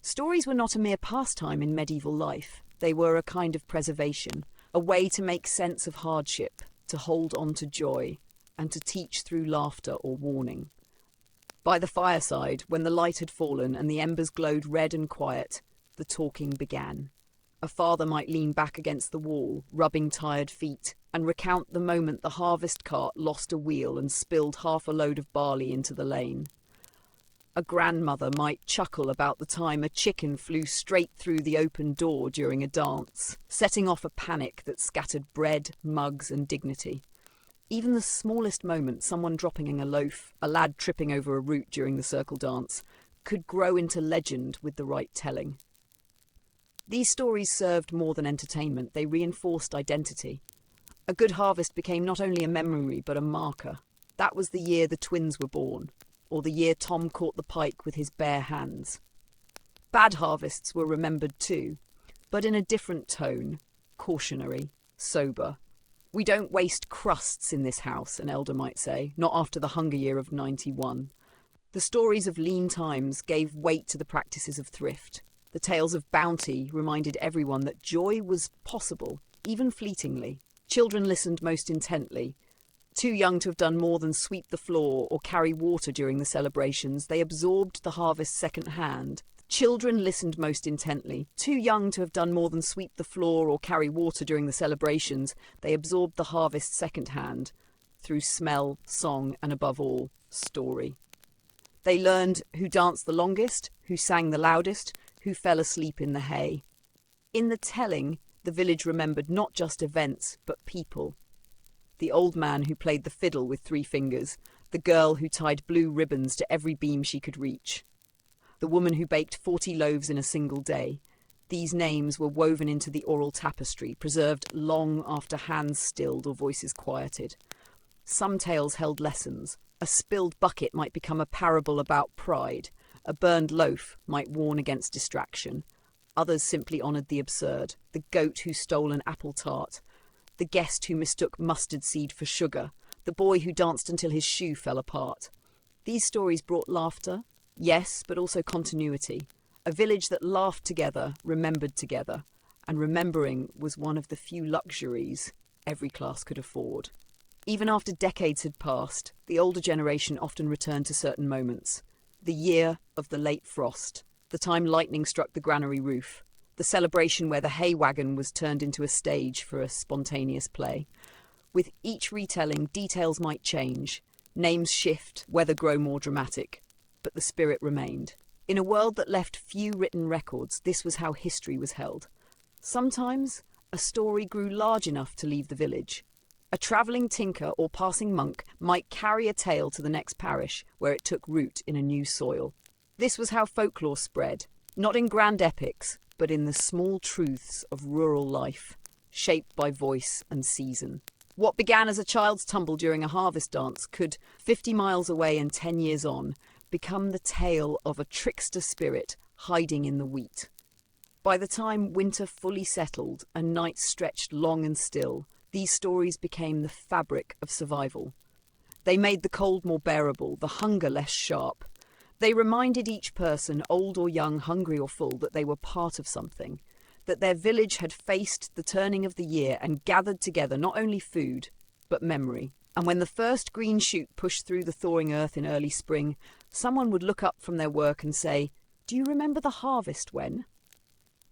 Stories were not a mere pastime in medieval life. They were a kind of preservation, a way to make sense of hardship, to hold on to joy, and to teach through laughter or warning. By the fireside, when the light had fallen and the embers glowed red and quiet, the talking began. A father might lean back against the wall, rubbing tired feet, and recount the moment the harvest cart lost a wheel and spilled half a load of barley into the lane. A grandmother might chuckle about the time a chicken flew straight through the open door during a dance, setting off a panic that scattered bread, mugs, and dignity. Even the smallest moment, someone dropping a loaf, a lad tripping over a root during the circle dance, could grow into legend with the right telling. These stories served more than entertainment, they reinforced identity. A good harvest became not only a memory but a marker. That was the year the twins were born, or the year Tom caught the pike with his bare hands. Bad harvests were remembered too, but in a different tone, cautionary, sober. We don't waste crusts in this house, an elder might say, not after the hunger year of 91. The stories of lean times gave weight to the practices of thrift. The tales of bounty reminded everyone that joy was possible, even fleetingly. Children listened most intently. Too young to have done more than sweep the floor or carry water during the celebrations, they absorbed the harvest second-hand. Children listened most intently. Too young to have done more than sweep the floor or carry water during the celebrations, they absorbed the harvest second-hand, through smell, song, and above all, story. They learned who danced the longest, who sang the loudest, who fell asleep in the hay. In the telling, the village remembered not just events, but people. The old man who played the fiddle with 3 fingers, the girl who tied blue ribbons to every beam she could reach, the woman who baked 40 loaves in a single day. These names were woven into the oral tapestry, preserved long after hands stilled or voices quieted. Some tales held lessons. A spilled bucket might become a parable about pride. A burned loaf might warn against distraction. Others simply honoured the absurd, the goat who stole an apple tart, the guest who mistook mustard seed for sugar, the boy who danced until his shoe fell apart. These stories brought laughter, yes, but also continuity. A village that laughed together, remembered together, and remembering was one of the few luxuries every class could afford. Even after decades had passed, the older generation often returned to certain moments. The year of the late frost, the time lightning struck the granary roof, the celebration where the hay wagon was turned into a stage for a spontaneous play. With each retelling, details might change, names shift, weather grow more dramatic, but the spirit remained. In a world that left few written records, this was how history was held. Sometimes a story grew large enough to leave the village. A travelling tinker or passing monk might carry a tale to the next parish where it took root in a new soil. This was how folklore spread, not in grand epics, but in the small truths of rural life, shaped by voice and season. What began as a child's tumble during a harvest dance could, 50 miles away and 10 years on, become the tale of a trickster spirit hiding in the wheat. By the time winter fully settled and nights stretched long and still, these stories became the fabric of survival. They made the cold more bearable, the hunger less sharp. They reminded each person, old or young, hungry or full, that they were part of something, that their village had faced the turning of the year and gathered together not only food, but memory. And when the first green shoot pushed through the thawing earth in early spring, someone would look up from their work and say, "Do you remember the harvest when?"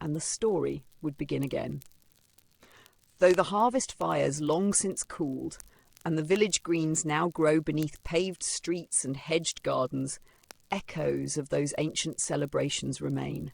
And the story would begin again. Though the harvest fires long since cooled, and the village greens now grow beneath paved streets and hedged gardens, echoes of those ancient celebrations remain.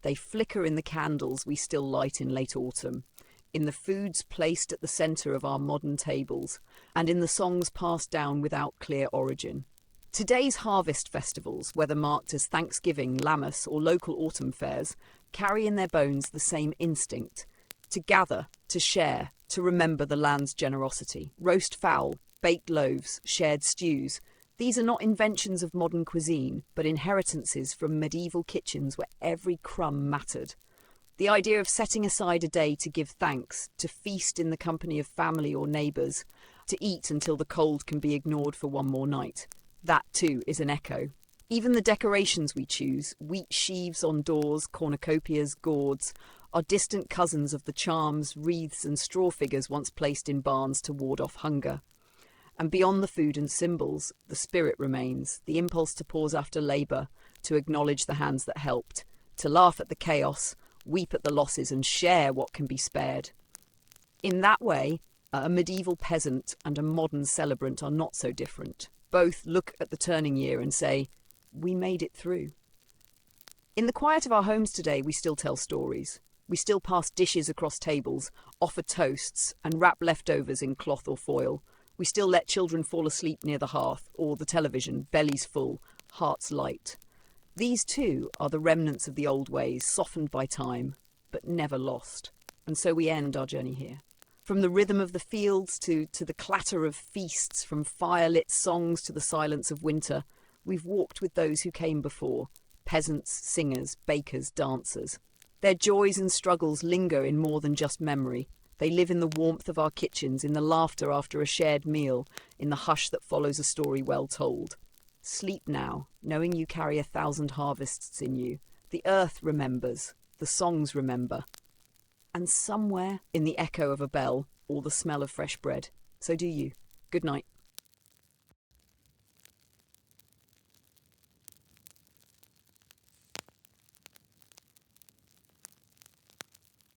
They flicker in the candles we still light in late autumn, in the foods placed at the centre of our modern tables, and in the songs passed down without clear origin. Today's harvest festivals, whether marked as Thanksgiving, Lammas, or local autumn fairs, carry in their bones the same instinct: to gather, to share, to remember the land's generosity. Roast fowl, baked loaves, shared stews. These are not inventions of modern cuisine, but inheritances from medieval kitchens where every crumb mattered. The idea of setting aside a day to give thanks, to feast in the company of family or neighbours, to eat until the cold can be ignored for one more night. That too is an echo. Even the decorations we choose, wheat sheaves on doors, cornucopias, gourds, are distant cousins of the charms, wreaths and straw figures once placed in barns to ward off hunger. And beyond the food and symbols, the spirit remains, the impulse to pause after labour, to acknowledge the hands that helped, to laugh at the chaos, weep at the losses and share what can be spared. In that way, a medieval peasant and a modern celebrant are not so different. Both look at the turning year and say, "We made it through." In the quiet of our homes today, we still tell stories. We still pass dishes across tables, offer toasts, and wrap leftovers in cloth or foil. We still let children fall asleep near the hearth or the television, bellies full, hearts light. These too are the remnants of the old ways, softened by time, but never lost. And so we end our journey here. From the rhythm of the fields to the clatter of feasts, from firelit songs to the silence of winter, we've walked with those who came before, peasants, singers, bakers, dancers. Their joys and struggles linger in more than just memory. They live in the warmth of our kitchens, in the laughter after a shared meal, in the hush that follows a story well told. Sleep now, knowing you carry 1,000 harvests in you. The earth remembers, the songs remember. And somewhere in the echo of a bell or the smell of fresh bread, so do you. Good night.